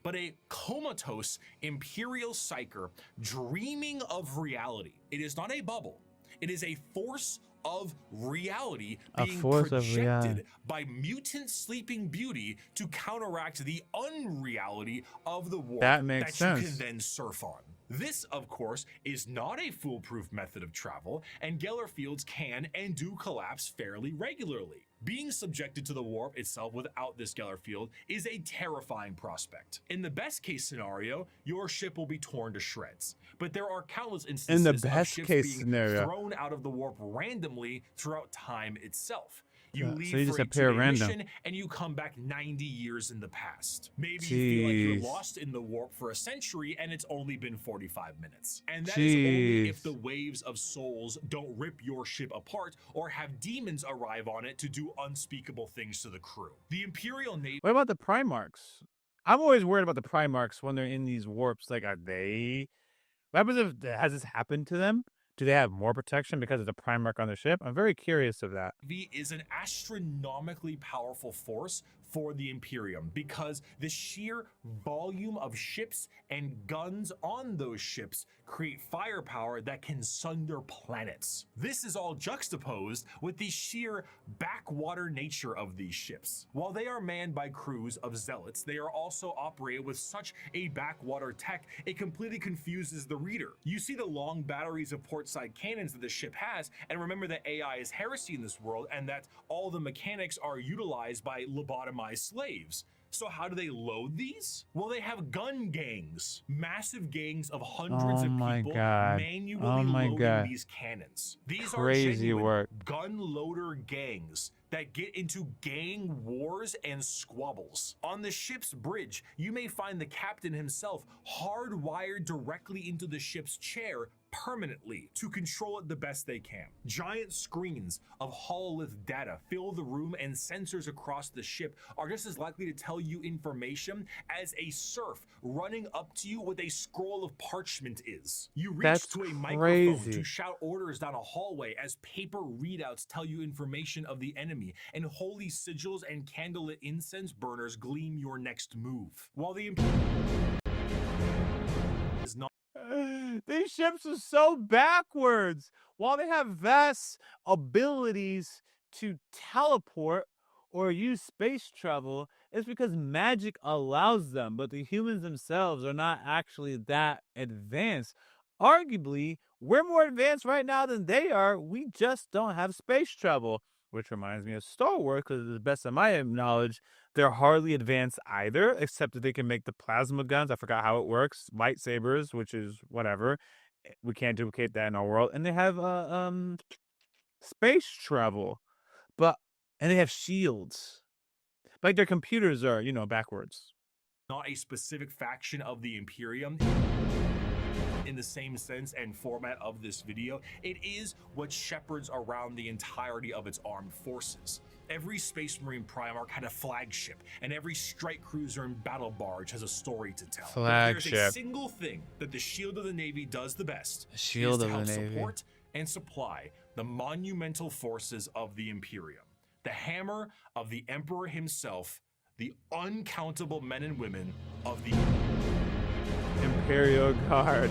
but a comatose Imperial psyker dreaming of reality. It is not a bubble. It is a force of reality being projected by mutant sleeping beauty to counteract the unreality of the warp that makes sense. You can then surf on. This, of course, is not a foolproof method of travel, and Geller fields can and do collapse fairly regularly. Being subjected to the warp itself without this Geller field is a terrifying prospect. In the best case scenario, your ship will be torn to shreds. But there are countless instances of ships being thrown out of the warp randomly throughout time itself. You leave for a 2-day mission and you come back 90 years in the past. Maybe you feel like you're lost in the warp for a century and it's only been 45 minutes. And that is only if the waves of souls don't rip your ship apart or have demons arrive on it to do unspeakable things to the crew. The Imperial Navy... What about the Primarchs? I'm always worried about the Primarchs when they're in these warps. Like, are they... What happens if... Has this happened to them? Do they have more protection because of the Primarch on the ship? I'm very curious of that. Is an astronomically powerful force for the Imperium because the sheer volume of ships and guns on those ships create firepower that can sunder planets. This is all juxtaposed with the sheer backwater nature of these ships. While they are manned by crews of zealots, they are also operated with such a backwater tech, it completely confuses the reader. You see the long batteries of portside cannons that the ship has, and remember that AI is heresy in this world and that all the mechanics are utilized by lobotomized slaves. So how do they load these? Well, they have gun gangs, massive gangs of hundreds of people manually loading these cannons. These are genuine gun loader gangs that get into gang wars and squabbles. On the ship's bridge, you may find the captain himself hardwired directly into the ship's chair permanently to control it the best they can. Giant screens of hololith data fill the room, and sensors across the ship are just as likely to tell you information as a serf running up to you with a scroll of parchment is. You reach to a microphone to shout orders down a hallway as paper readouts tell you information of the enemy, and holy sigils and candlelit incense burners gleam your next move. While the is not these ships are so backwards. While they have vast abilities to teleport or use space travel, it's because magic allows them, but the humans themselves are not actually that advanced. Arguably, we're more advanced right now than they are. We just don't have space travel. Which reminds me of Star Wars, because to the best of my knowledge, they're hardly advanced either, except that they can make the plasma guns. I forgot how it works. Lightsabers, which is whatever. We can't duplicate that in our world. And they have space travel. And they have shields. Like their computers are, backwards. not a specific faction of the Imperium in the same sense and format of this video. It is what shepherds around the entirety of its armed forces. Every Space Marine Primarch had a flagship, and every strike cruiser and battle barge has a story to tell. Flagship. There's a single thing that the Shield of the Navy does the best. Shield is to of the help Navy. support and supply the monumental forces of the Imperium. The hammer of the Emperor himself, the uncountable men and women of the Imperial Guard.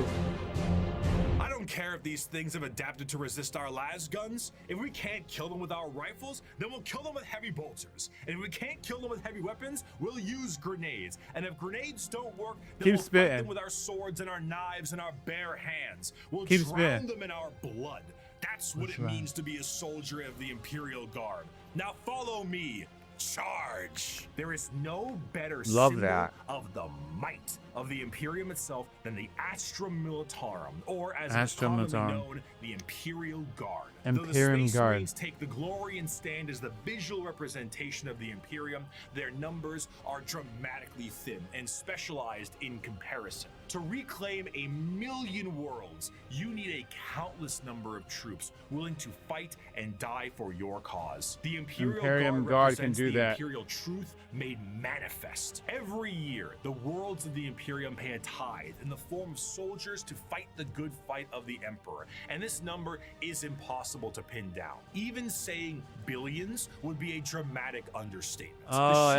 I don't care if these things have adapted to resist our las guns. If we can't kill them with our rifles, then we'll kill them with heavy bolters. And if we can't kill them with heavy weapons, we'll use grenades. And if grenades don't work, then we'll fight them with our swords and our knives and our bare hands. We'll drown them in our blood. That's what it means to be a soldier of the Imperial Guard. Now follow me. Charge! There is no better symbol of the might of the Imperium itself than the Astra Militarum, or as it's commonly known, the Imperial Guard. Though the Space Marines take the glory and stand as the visual representation of the Imperium, their numbers are dramatically thin and specialized in comparison. To reclaim 1,000,000 worlds, you need a countless number of troops willing to fight and die for your cause. The Imperial Guard can do that. Imperial truth made manifest. Every year, the worlds of the Imperium pay a tithe in the form of soldiers to fight the good fight of the Emperor, and this number is impossible to pin down. Even saying billions would be a dramatic understatement. Oh,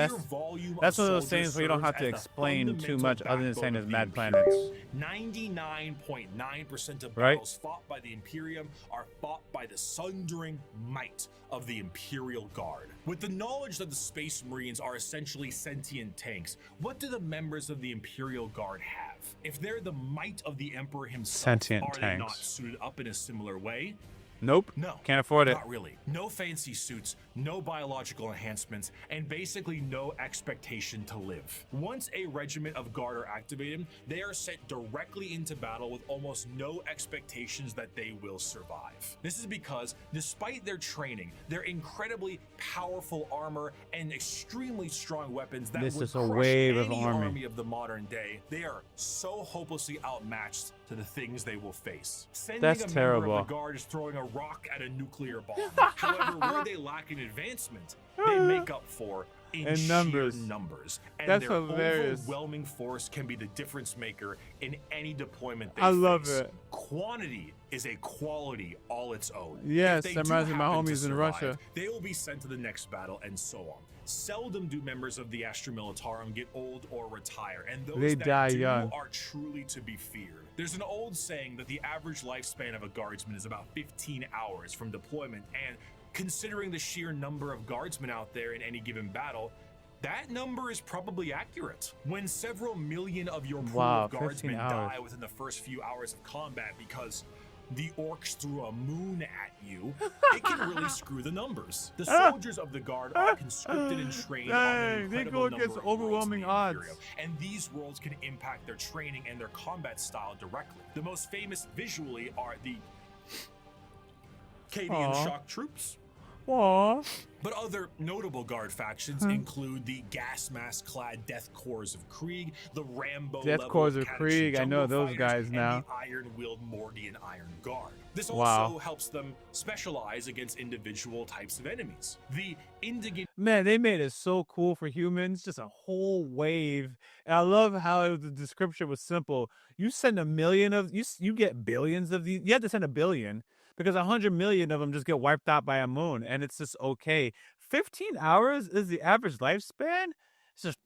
that's one of those things where you don't have to explain too much other than saying it's mad planets. 99.9% of battles fought by the Imperium are fought by the sundering might of the Imperial Guard. With the knowledge that the Space Marines are essentially sentient tanks, what do the members of the Imperial Guard have? If they're the might of the Emperor himself, they not suited up in a similar way? Nope. No. Can't afford it. Not really. No fancy suits, no biological enhancements, and basically no expectation to live. Once a regiment of Guard are activated, they are sent directly into battle with almost no expectations that they will survive. This is because, despite their training, their incredibly powerful armor, and extremely strong weapons that would crush any army of the modern day, they are so hopelessly outmatched to the things they will face. Sending a member of the Guard is throwing a rock at a nuclear bomb. However, where they lack in advancement, they make up for in numbers. And That's their hilarious. overwhelming force can be the difference maker in any deployment they I face. love it. Quantity is a quality all its own. Yes, If they that do reminds me of my happen to homies in survive, Russia. They will be sent to the next battle, and so on. Seldom do members of the Astra Militarum get old or retire, and those They that die do young. are truly to be feared. There's an old saying that the average lifespan of a guardsman is about 15 hours from deployment, and considering the sheer number of guardsmen out there in any given battle, that number is probably accurate. When several million of your pool of guardsmen die within the first few hours of combat because the orcs threw a moon at you, it can really screw the numbers. The soldiers of the Guard are conscripted and trained on an incredible number of overwhelming odds. Imperium, and these worlds can impact their training and their combat style directly. The most famous visually are the Cadian shock troops. Aww. But other notable Guard factions include the gas mask clad Death Corps of Krieg, the Rambo Death Corps of Krieg, I know those guys now. And the Iron-Willed Mordian Iron Guard. This also helps them specialize against individual types of enemies. The Indigan... Man, they made it so cool for humans, just a whole wave. And I love how the description was simple. You send 1 million of, you get billions of these. You have to send 1 billion. Because 100 million of them just get wiped out by a moon, and it's just okay. 15 hours is the average lifespan? It's just...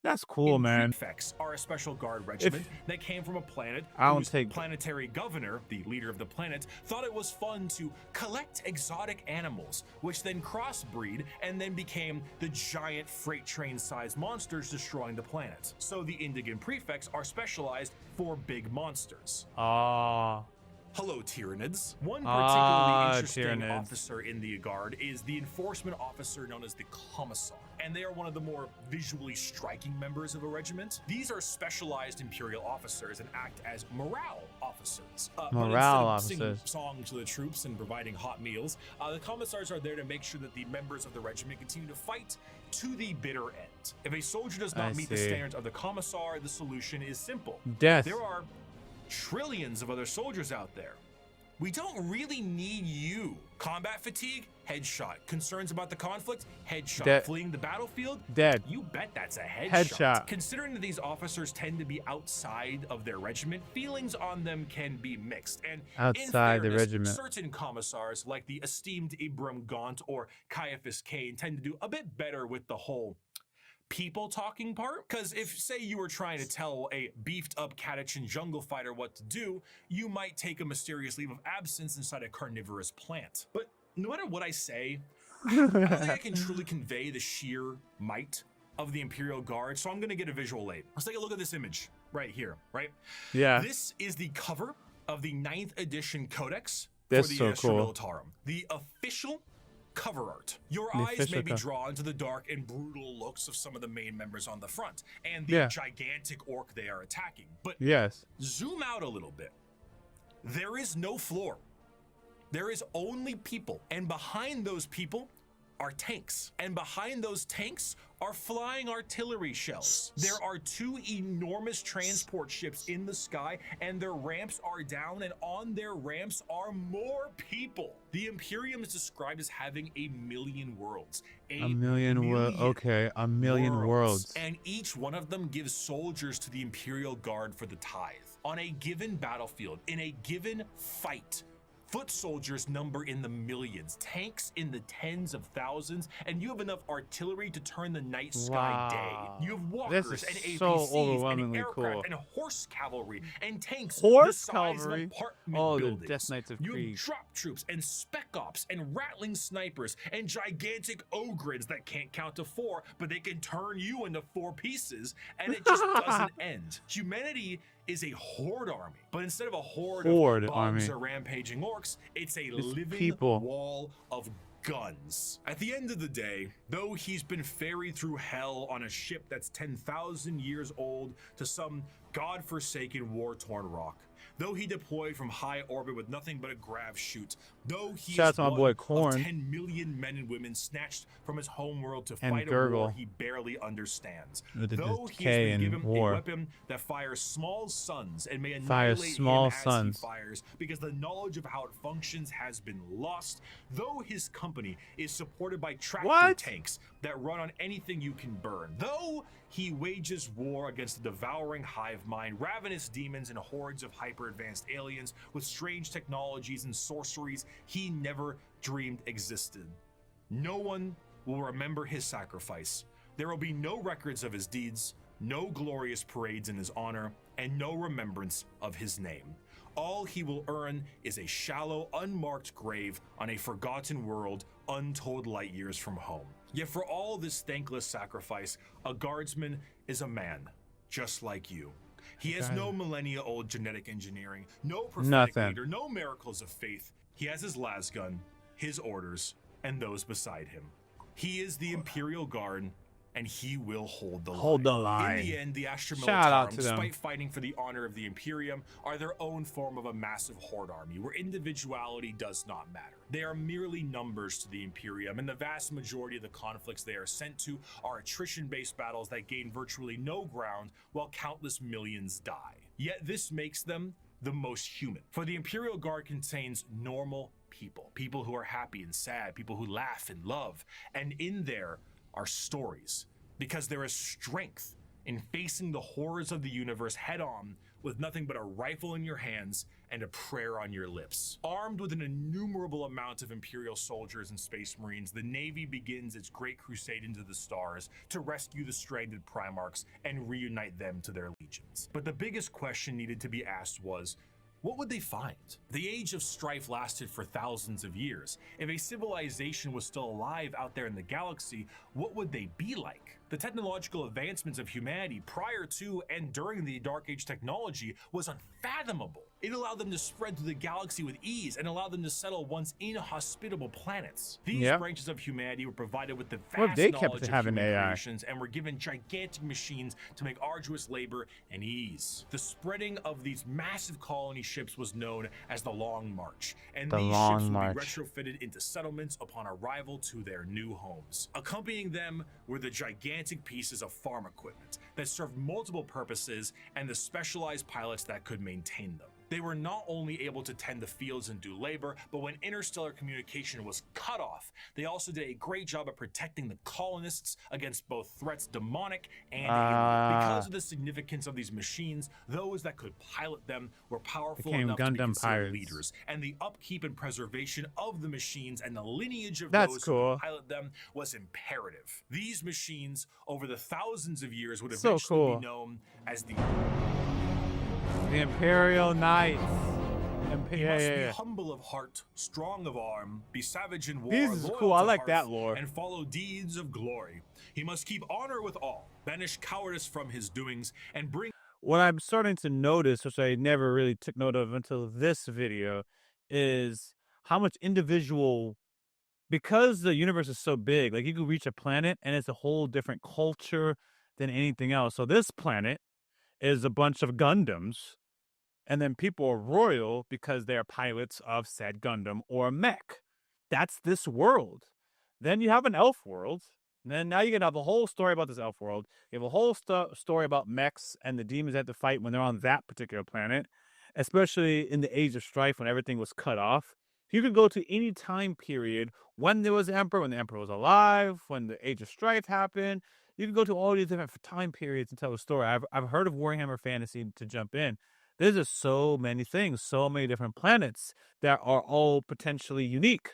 That's cool, man. Prefects are a special Guard regiment that came from a planet whose planetary governor, the leader of the planet, thought it was fun to collect exotic animals, which then crossbreed and then became the giant freight train-sized monsters destroying the planet. So the Indigan prefects are specialized for big monsters. Hello, Tyranids. One particularly interesting Tyranids. officer in the Guard is the enforcement officer known as the Commissar, and they are one of the more visually striking members of a regiment. These are specialized Imperial officers and act as morale officers. Morale but instead of officers. singing songs to the troops and providing hot meals, the Commissars are there to make sure that the members of the regiment continue to fight to the bitter end. If a soldier does not meet the standards of the Commissar, the solution is simple. Death. There are trillions of other soldiers out there. We don't really need you. Combat fatigue? Headshot. Concerns about the conflict? Headshot. Dead. Fleeing the battlefield? Dead. You bet that's a headshot. Headshot. Considering that these officers tend to be outside of their regiment, feelings on them can be mixed. And Outside the in fairness, regiment. certain commissars, like the esteemed Ibram Gaunt or Caiaphas Cain, tend to do a bit better with the whole people talking part. Because if, say, you were trying to tell a beefed up Catachan jungle fighter what to do, you might take a mysterious leave of absence inside a carnivorous plant. But no matter what I say, I don't think I can truly convey the sheer might of the Imperial Guard, so I'm gonna get a visual aid. Let's take a look at this image right here, right? Yeah. This is the cover of the 9th edition Codex That's for the so Astra cool. Militarum. The official cover art. Your The eyes may official be cover. drawn to the dark and brutal looks of some of the main members on the front and the Yeah. gigantic orc they are attacking. But Yes. zoom out a little bit. There is no floor. There is only people. And behind those people are tanks. And behind those tanks are flying artillery shells. There are 2 enormous transport ships in the sky, and their ramps are down, and on their ramps are more people. The Imperium is described as having a million worlds. A million worlds. Okay, a million worlds. And each one of them gives soldiers to the Imperial Guard for the tithe. On a given battlefield, in a given fight, foot soldiers number in the millions, tanks in the tens of thousands, and you have enough artillery to turn the night sky day. You have walkers This is and APCs so and overwhelmingly aircraft cool. and horse cavalry and tanks Horse the size cavalry? of apartment Oh, the buildings. Death Knights of you Krieg. have drop troops and spec ops and rattling snipers and gigantic ogres that can't count to 4, but they can turn you into 4 pieces, and it just doesn't end. Humanity is a horde army, but instead of a horde of bugs army. or rampaging orcs, it's a It's living people. wall of guns. At the end of the day, though he's been ferried through hell on a ship that's 10,000 years old to some godforsaken war-torn rock, though he deployed from high orbit with nothing but a grav chute, though he Shout out is to my one boy of Korn. 10 million men and women snatched from his homeworld to And fight a Gurgle. war he barely understands. With the Though he has decay been and given war. a weapon that fires small suns and may Fires annihilate small him as suns. he fires, because the knowledge of how it functions has been lost, though his company is supported by tractor What? tanks that run on anything you can burn, though he wages war against the devouring hive mind, ravenous demons and hordes of hyper-advanced aliens with strange technologies and sorceries he never dreamed existed. No one will remember his sacrifice. There will be no records of his deeds, no glorious parades in his honor, and no remembrance of his name. All he will earn is a shallow, unmarked grave on a forgotten world untold light years from home. Yet for all this thankless sacrifice, a guardsman is a man, just like you. He has no millennia-old genetic engineering, no prophetic Nothing. leader, no miracles of faith. He has his lasgun, his orders, and those beside him. He is the Imperial Guard, and he will hold the line. Hold the line. In the end, the Astra Shout out Militarum, to them. despite fighting for the honor of the Imperium, are their own form of a massive horde army where individuality does not matter. They are merely numbers to the Imperium, and the vast majority of the conflicts they are sent to are attrition-based battles that gain virtually no ground while countless millions die. Yet this makes them the most human. For the Imperial Guard contains normal people, people who are happy and sad, people who laugh and love, and in there are stories, because there is strength in facing the horrors of the universe head on with nothing but a rifle in your hands and a prayer on your lips. Armed with an innumerable amount of Imperial soldiers and Space Marines, the Navy begins its great crusade into the stars to rescue the stranded Primarchs and reunite them to their legions. But the biggest question needed to be asked was, what would they find? The Age of Strife lasted for thousands of years. If a civilization was still alive out there in the galaxy, what would they be like? The technological advancements of humanity prior to and during the Dark Age technology was unfathomable. It allowed them to spread through the galaxy with ease and allowed them to settle once inhospitable planets. These branches of humanity were provided with the vast knowledge of human creations and were given gigantic machines to make arduous labor and ease. The spreading of these massive colony ships was known as the Long March, and these ships would be retrofitted into settlements upon arrival to their new homes. Accompanying them were the gigantic pieces of farm equipment that served multiple purposes and the specialized pilots that could maintain them. They were not only able to tend the fields and do labor, but when interstellar communication was cut off, they also did a great job of protecting the colonists against both threats demonic and alien. Because of the significance of these machines, those that could pilot them were powerful enough to be considered leaders, and the upkeep and preservation of the machines and the lineage of those who could pilot them was imperative. These machines, over the thousands of years, would eventually be known as the Imperial Knights. He must be humble of heart, strong of arm, be savage in war, this is cool. I like that lore. And follow deeds of glory. He must keep honor with all, banish cowardice from his doings, and bring... What I'm starting to notice, which I never really took note of until this video, is how much individual... Because the universe is so big, like you could reach a planet and it's a whole different culture than anything else. So this planet is a bunch of Gundams, and then people are royal because they're pilots of said Gundam or mech. That's this world. Then you have an elf world. And then now you can have a whole story about this elf world. You have a whole story about mechs and the demons they have to fight when they're on that particular planet, especially in the Age of Strife when everything was cut off. You could go to any time period when there was an emperor, when the emperor was alive, when the Age of Strife happened. You can go to all these different time periods and tell a story. I've heard of Warhammer Fantasy to jump in. There's just so many things, so many different planets that are all potentially unique.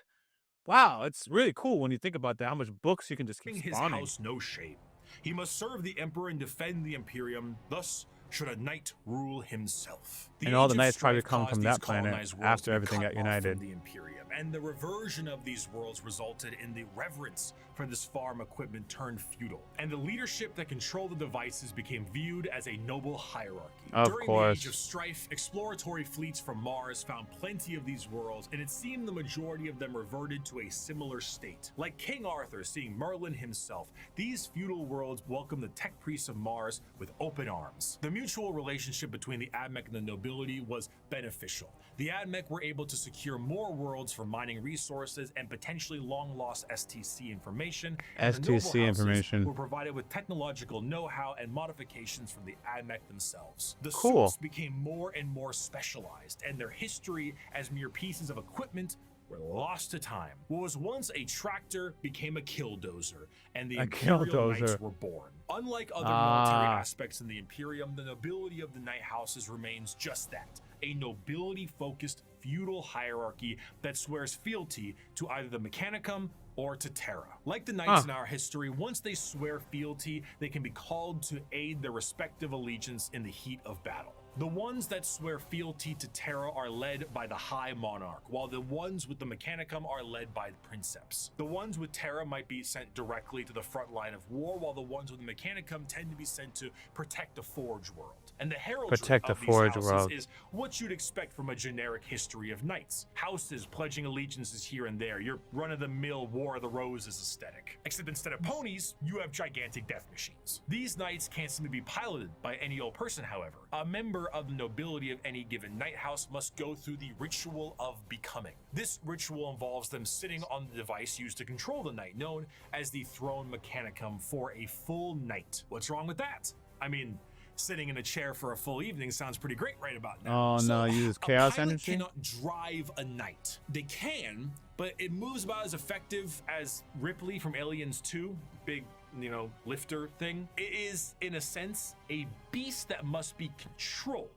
Wow, it's really cool when you think about that, how much books you can just keep spawning. His house no shame. He must serve the emperor and defend the Imperium, thus should a knight rule himself. And all the knights probably come from that planet after everything got united. The Imperium, and the reversion of these worlds resulted in the reverence for this farm equipment turned feudal, and the leadership that controlled the devices became viewed as a noble hierarchy. During the Age of Strife, exploratory fleets from Mars found plenty of these worlds, and it seemed the majority of them reverted to a similar state. Like King Arthur seeing Merlin himself, these feudal worlds welcomed the tech priests of Mars with open arms. The mutual relationship between the Admech and the nobility was beneficial. The Admech were able to secure more worlds for mining resources and potentially long-lost STC information. STC information were provided with technological know-how and modifications from the Admech themselves. The suits became more and more specialized, and their history as mere pieces of equipment were lost to time. What was once a tractor became a killdozer, and the Imperial Knights were born. Unlike other military aspects in the Imperium, the nobility of the Knight houses remains just that, a nobility-focused feudal hierarchy that swears fealty to either the Mechanicum or to Terra. Like the Knights in our history, once they swear fealty, they can be called to aid their respective allegiance in the heat of battle. The ones that swear fealty to Terra are led by the High Monarch, while the ones with the Mechanicum are led by the Princeps. The ones with Terra might be sent directly to the front line of war, while the ones with the Mechanicum tend to be sent to protect the Forge world. And the heraldry of these houses is what you'd expect from a generic history of knights. Houses pledging allegiances here and there, your run-of-the-mill War of the Roses aesthetic. Except instead of ponies, you have gigantic death machines. These knights can't seem to be piloted by any old person, however. A member of the nobility of any given knight house must go through the ritual of becoming. This ritual involves them sitting on the device used to control the knight, known as the Throne Mechanicum, for a full night. What's wrong with that? I mean, sitting in a chair for a full evening sounds pretty great right about now. Oh no, use chaos energy? Cannot drive a knight. They can, but it moves about as effective as Ripley from Aliens 2, big, lifter thing. It is, in a sense, a beast that must be controlled,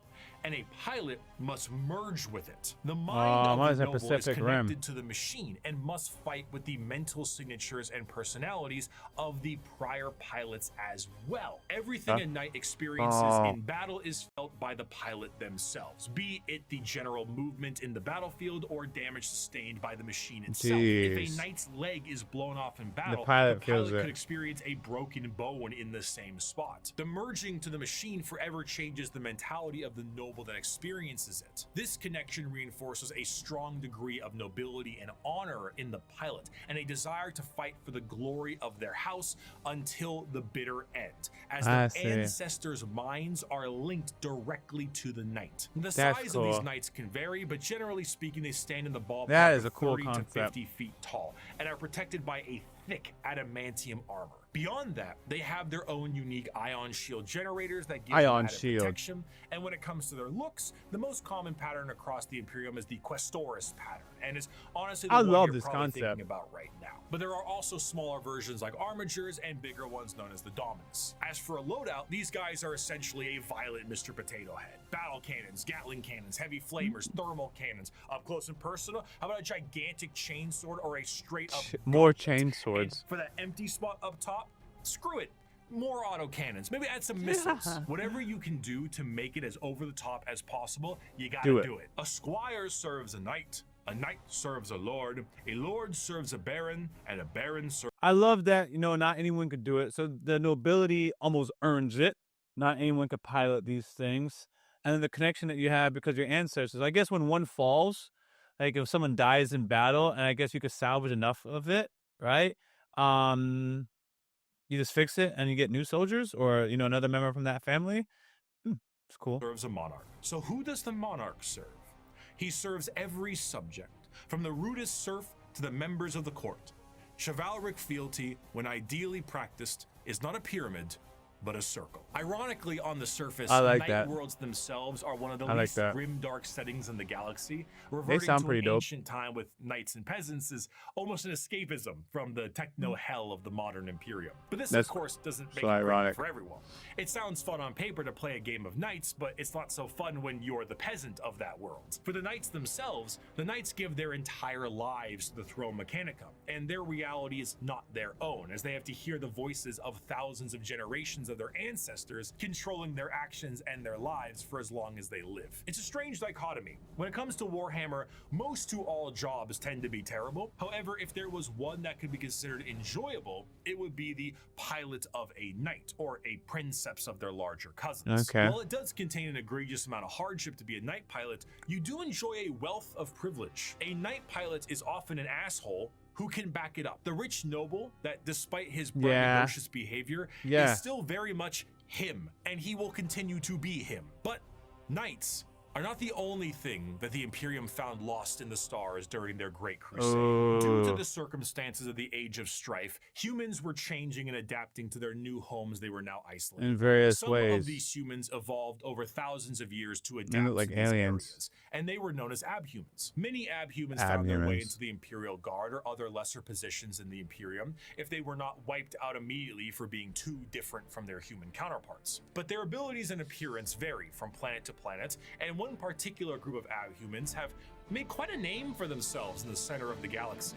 and a pilot must merge with it. The mind of the noble is connected to the machine and must fight with the mental signatures and personalities of the prior pilots as well. Everything a knight experiences in battle is felt by the pilot themselves, be it the general movement in the battlefield or damage sustained by the machine itself. If a knight's leg is blown off in battle, the pilot could experience a broken bone in the same spot. The merging to the machine forever changes the mentality of the noble noble that experiences it. This connection reinforces a strong degree of nobility and honor in the pilot, and a desire to fight for the glory of their house until the bitter end, as their ancestors' minds are linked directly to the knight. The size of these knights can vary, but generally speaking, they stand in the ballpark of 30 to 50 feet tall and are protected by a thick adamantium armor. Beyond that, they have their own unique ion shield generators that give them added protection. And when it comes to their looks, the most common pattern across the Imperium is the Questoris pattern, and is honestly the one you're probably thinking about right now. But there are also smaller versions like armatures and bigger ones known as the Dominus. As for a loadout, these guys are essentially a violent Mr. Potato Head. Battle cannons, Gatling cannons, heavy flamers, thermal cannons, up close and personal. How about a gigantic chainsword or a straight up more chainswords? For that empty spot up top, screw it. More autocannons. Maybe add some missiles. Whatever you can do to make it as over the top as possible, you gotta do it. A squire serves a knight serves a lord serves a baron, and a baron serves... I love that, you know, not anyone could do it. So the nobility almost earns it. Not anyone could pilot these things. And then the connection that you have because your ancestors. I guess when one falls, like if someone dies in battle, and I guess you could salvage enough of it, right? You just fix it and you get new soldiers, or, you know, another member from that family. It's cool. Serves a monarch. So who does the monarch serve? He serves every subject, from the rudest serf to the members of the court. Chivalric fealty, when ideally practiced, is not a pyramid, but a circle. Ironically, on the surface, night worlds themselves are one of the least grim, dark settings in the galaxy. Reverting to an ancient time with knights and peasants is almost an escapism from the techno-hell of the modern Imperium. But this, of course, doesn't make it great for everyone. It sounds fun on paper to play a game of knights, but it's not so fun when you're the peasant of that world. For the knights themselves, the knights give their entire lives to the throne Mechanicum, and their reality is not their own, as they have to hear the voices of thousands of generations of their ancestors controlling their actions and their lives for as long as they live. It's a strange dichotomy. When it comes to Warhammer, most to all jobs tend to be terrible. However, if there was one that could be considered enjoyable, it would be the pilot of a knight, or a princeps of their larger cousins. While it does contain an egregious amount of hardship to be a knight pilot, you do enjoy a wealth of privilege. A knight pilot is often an asshole who can back it up. The rich noble that, despite his braggadocious behavior, is still very much him, and he will continue to be him. But knights are not the only thing that the Imperium found lost in the stars during their Great Crusade. Due to the circumstances of the Age of Strife, humans were changing and adapting to their new homes they were now isolated. In various ways. Some of these humans evolved over thousands of years to adapt to these areas, and they were known as abhumans. Many abhumans found their way into the Imperial Guard or other lesser positions in the Imperium if they were not wiped out immediately for being too different from their human counterparts. But their abilities and appearance vary from planet to planet, and one particular group of abhumans have made quite a name for themselves in the center of the galaxy.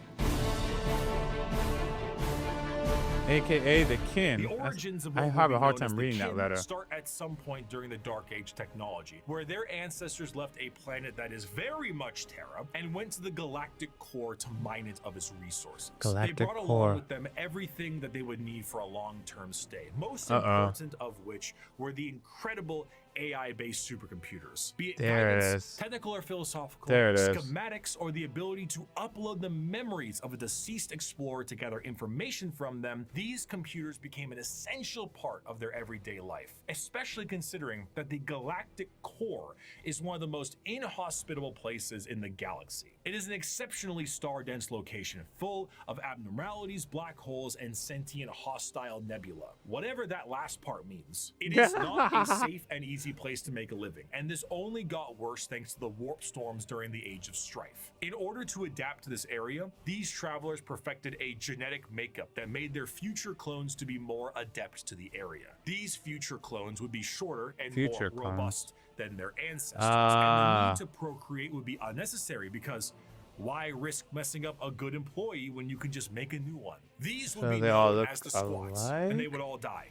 AKA the kin. The origins of I have a hard time reading that letter. Start at some point during the Dark Age technology, where their ancestors left a planet that is very much Terra and went to the galactic core to mine it of its resources. They brought along with them everything that they would need for a long-term stay, most important of which were the incredible AI-based supercomputers, be it guidance, technical or philosophical, schematics, or the ability to upload the memories of a deceased explorer to gather information from them. These computers became an essential part of their everyday life, especially considering that the galactic core is one of the most inhospitable places in the galaxy. It is an exceptionally star-dense location, full of abnormalities, black holes, and sentient hostile nebula. Whatever that last part means, it is not a safe and easy place to make a living, and this only got worse thanks to the warp storms during the Age of Strife. In order to adapt to this area, these travelers perfected a genetic makeup that made their future clones to be more adept to the area. These future clones would be shorter and more robust than their ancestors, and the need to procreate would be unnecessary because why risk messing up a good employee when you can just make a new one? These would be known as the squats, and they would all die,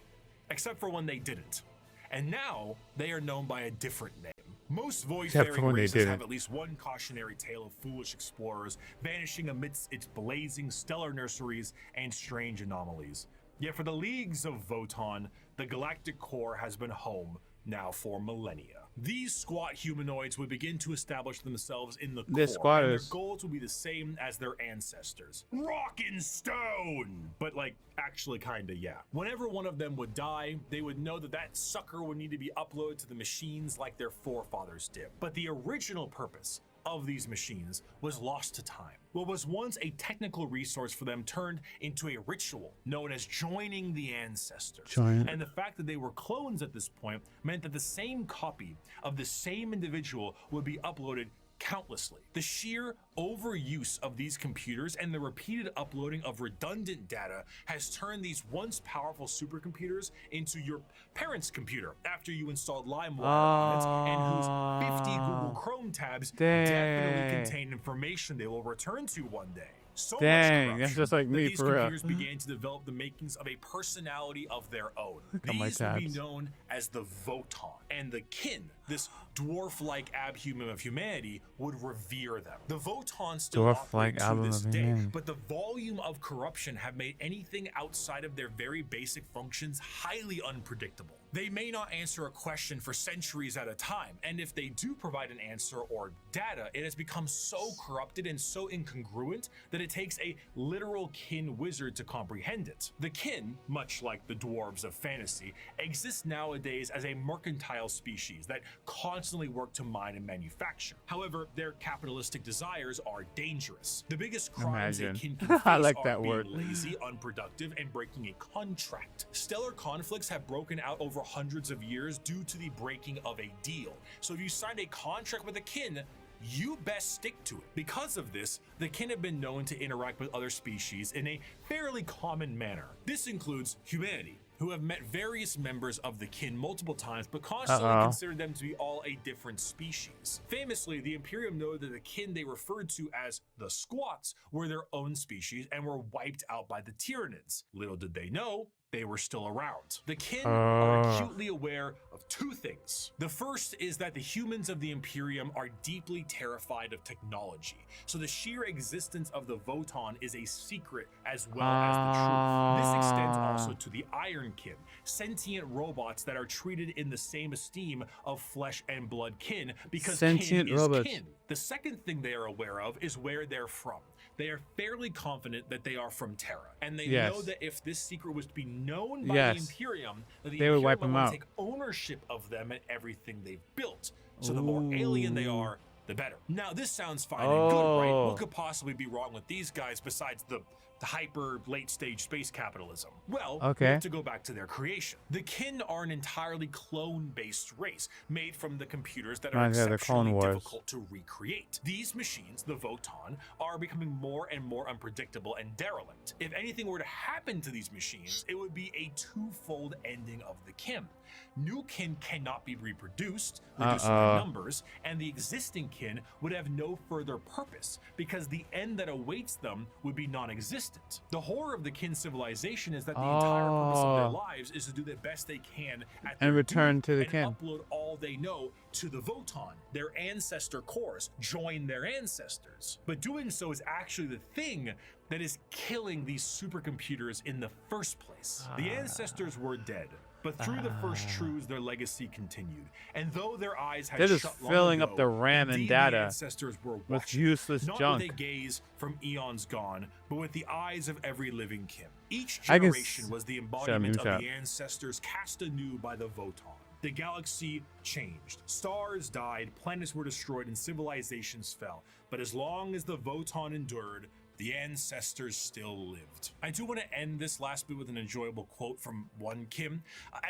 except for when they didn't. And now they are known by a different name. Most voice-bearing races have at least one cautionary tale of foolish explorers vanishing amidst its blazing stellar nurseries and strange anomalies. Yet for the Leagues of Votann, the galactic core has been home now for millennia. These squat humanoids would begin to establish themselves in the They're core, and their squatters. goals would be the same as their ancestors. Rock and stone! But like, actually kinda, yeah. Whenever one of them would die, they would know that that sucker would need to be uploaded to the machines like their forefathers did. But the original purpose of these machines was lost to time. What was once a technical resource for them turned into a ritual known as joining the ancestors. And the fact that they were clones at this point meant that the same copy of the same individual would be uploaded countlessly. The sheer overuse of these computers and the repeated uploading of redundant data has turned these once powerful supercomputers into your parents' computer after you installed LimeWire on it, and whose 50 Google Chrome tabs definitely contain information they will return to one day. So much corruption that's just like that me these for real. computers began to develop the makings of a personality of their own. These would be known as the Votann, and the kin, this dwarf-like abhuman of humanity, would revere them. The Votann still operate to this day, but the volume of corruption have made anything outside of their very basic functions highly unpredictable. They may not answer a question for centuries at a time, and if they do provide an answer or data, it has become so corrupted and so incongruent that it takes a literal kin wizard to comprehend it. The kin, much like the dwarves of fantasy, exist nowadays as a mercantile species that constantly work to mine and manufacture. However, their capitalistic desires are dangerous. The biggest crimes a kin can face I like are that being word. lazy, unproductive, and breaking a contract. Stellar conflicts have broken out over hundreds of years due to the breaking of a deal. So if you signed a contract with a kin, you best stick to it. Because of this, the kin have been known to interact with other species in a fairly common manner. This includes humanity, who have met various members of the kin multiple times, but constantly considered them to be all a different species. Famously, the Imperium noted that the kin they referred to as the Squats were their own species and were wiped out by the Tyranids. Little did they know, they were still around. The kin are acutely aware of two things. The first is that the humans of the Imperium are deeply terrified of technology, so the sheer existence of the Votann is a secret as well as the truth. This extends also to the Iron Kin, sentient robots that are treated in the same esteem of flesh and blood kin, because kin is kin. The second thing they are aware of is where they're from. They are fairly confident that they are from Terra, and they know that if this secret was to be known by the Imperium, that the Imperium would want to take ownership of them and everything they've built. So the more alien they are, the better. Now, this sounds fine and good, right? What could possibly be wrong with these guys besides the hyper late stage space capitalism? Well, we have to go back to their creation. The kin are an entirely clone based race made from the computers that are exceptionally difficult to recreate. These machines, the Votann, are becoming more and more unpredictable and derelict. If anything were to happen to these machines, it would be a twofold ending of the kin. New kin cannot be reproduced, reducing their numbers, and the existing kin would have no further purpose because the end that awaits them would be non-existent. The horror of the kin civilization is that the entire purpose of their lives is to do the best they can at their return to the and kin. upload all they know to the Votann, their ancestor cores, join their ancestors. But doing so is actually the thing that is killing these supercomputers in the first place. The ancestors were dead, but through the first truths, their legacy continued. And though their eyes had They're just shut filling long up ago, the RAM and data the ancestors were with watching, useless not junk. with a gaze from eons gone, but with the eyes of every living kin. Each generation was the embodiment of the ancestors cast anew by the Votann. The galaxy changed. Stars died, planets were destroyed, and civilizations fell. But as long as the Votann endured, the ancestors still lived. I do want to end this last bit with an enjoyable quote from one Kim.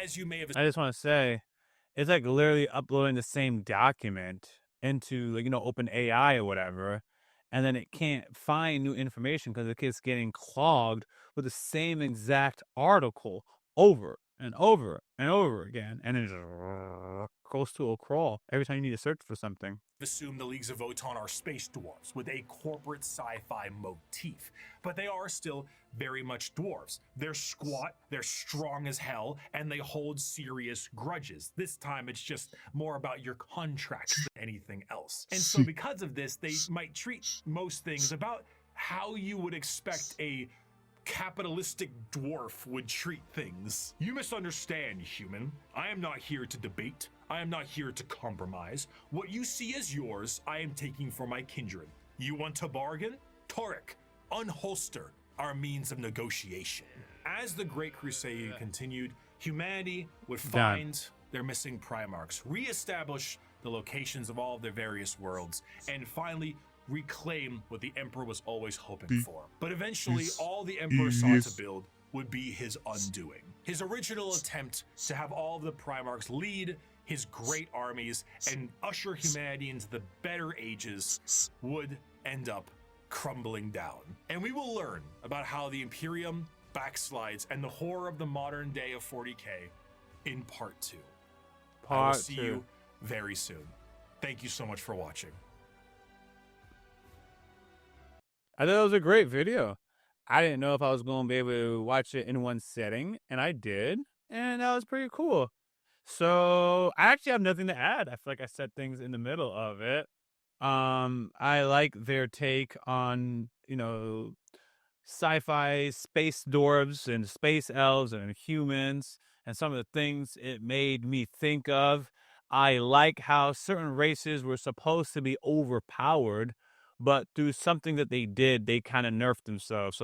As you may have... I just want to say, it's like literally uploading the same document into, like, open AI or whatever, and then it can't find new information because it keeps getting clogged with the same exact article over and over and over again, and it just goes to a crawl every time you need to search for something. Assume the Leagues of Votann are space dwarves with a corporate sci-fi motif, but they are still very much dwarves. They're squat, they're strong as hell, and they hold serious grudges. This time it's just more about your contracts than anything else. And so because of this, they might treat most things about how you would expect a capitalistic dwarf would treat things. You misunderstand, human. I am not here to debate. I am not here to compromise. What you see as yours, I am taking for my kindred. You want to bargain? Tariq, unholster our means of negotiation. As the Great Crusade continued, humanity would find their missing Primarchs, reestablish the locations of all of their various worlds, and finally reclaim what the Emperor was always hoping for. But eventually, all the Emperor sought to build would be his undoing. His original attempt to have all of the Primarchs lead his great armies and usher humanity into the better ages would end up crumbling down. And we will learn about how the Imperium backslides and the horror of the modern day of 40k in part 2. I will see you very soon. Thank you so much for watching. I thought it was a great video. I didn't know if I was going to be able to watch it in one setting, and I did, and that was pretty cool. So I actually have nothing to add. I feel like I said things in the middle of it. I like their take on, you know, sci-fi space dwarves and space elves and humans and some of the things it made me think of. I like how certain races were supposed to be overpowered, but through something that they did, they kind of nerfed themselves.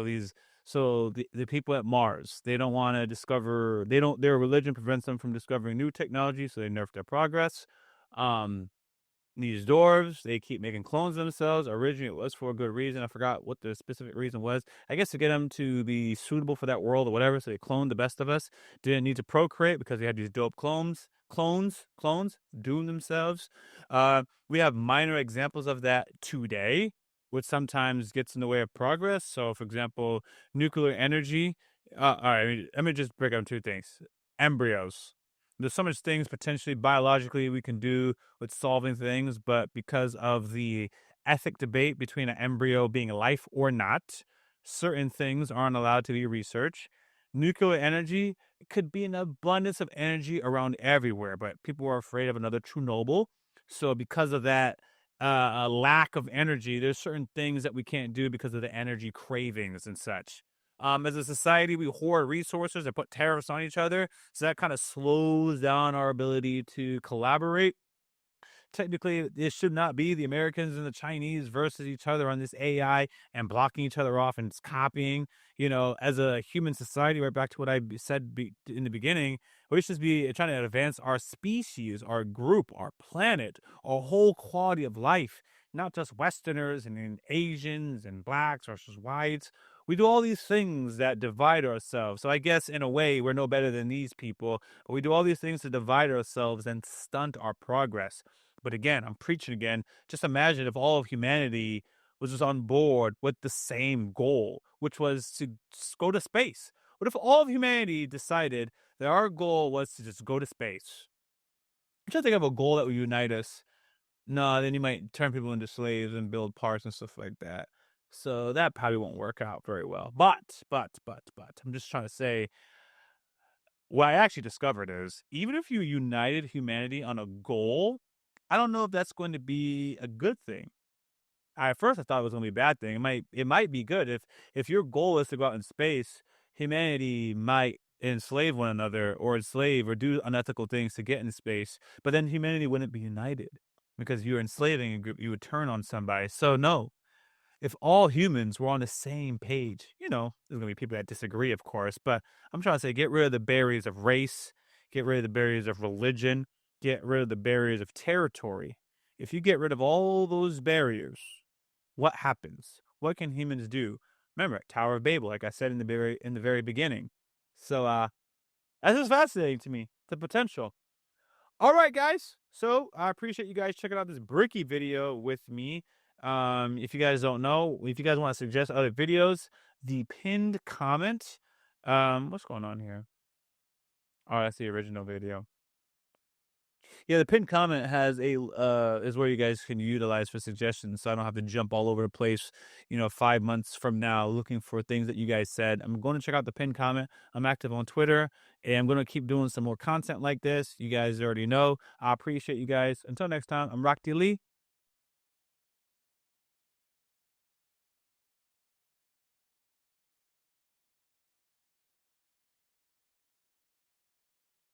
So the people at Mars, they don't want to discover, their religion prevents them from discovering new technology, so they nerf their progress. These dwarves, they keep making clones of themselves. Originally, it was for a good reason. I forgot what the specific reason was. I guess to get them to be suitable for that world or whatever, so they cloned the best of us. Didn't need to procreate because they had these dope clones, doom themselves. We have minor examples of that today, which sometimes gets in the way of progress. So, for example, nuclear energy. All right, let me just break down two things. Embryos. There's so much things potentially biologically we can do with solving things, but because of the ethic debate between an embryo being life or not, certain things aren't allowed to be researched. Nuclear energy, it could be an abundance of energy around everywhere, but people are afraid of another Chernobyl. So because of that lack of energy, there's certain things that we can't do because of the energy cravings and such. As a society, we hoard resources and put tariffs on each other, so that kind of slows down our ability to collaborate. Technically, it should not be the Americans and the Chinese versus each other on this AI and blocking each other off and it's copying. You know, as a human society, right back to what I said in the beginning, we should be trying to advance our species, our group, our planet, our whole quality of life, not just Westerners and Asians and blacks versus whites. We do all these things that divide ourselves. So I guess in a way, we're no better than these people, but we do all these things to divide ourselves and stunt our progress. But again, I'm preaching again. Just imagine if all of humanity was just on board with the same goal, which was to go to space. What if all of humanity decided that our goal was to just go to space? I'm trying to think of a goal that would unite us. No, then you might turn people into slaves and build parts and stuff like that. So that probably won't work out very well. But, I'm just trying to say, what I actually discovered is, even if you united humanity on a goal, I don't know if that's going to be a good thing. At first, I thought it was going to be a bad thing. It might be good. If your goal is to go out in space, humanity might enslave one another or enslave or do unethical things to get in space. But then humanity wouldn't be united because you're enslaving a group. You would turn on somebody. So no. If all humans were on the same page, you know, there's going to be people that disagree, of course, but I'm trying to say get rid of the barriers of race, get rid of the barriers of religion, get rid of the barriers of territory. If you get rid of all those barriers, what happens? What can humans do? Remember, Tower of Babel, like I said in the very beginning. So that's just fascinating to me, the potential. All right, guys. So I appreciate you guys checking out this Bricky video with me. If you guys don't know, if you guys want to suggest other videos, the pinned comment, what's going on here? Oh, that's the original video. Yeah, the pinned comment has is where you guys can utilize for suggestions, so I don't have to jump all over the place, 5 months from now looking for things that you guys said. I'm going to check out the pinned comment. I'm active on Twitter, and I'm going to keep doing some more content like this. You guys already know. I appreciate you guys. Until next time, I'm Yaboyrocklee.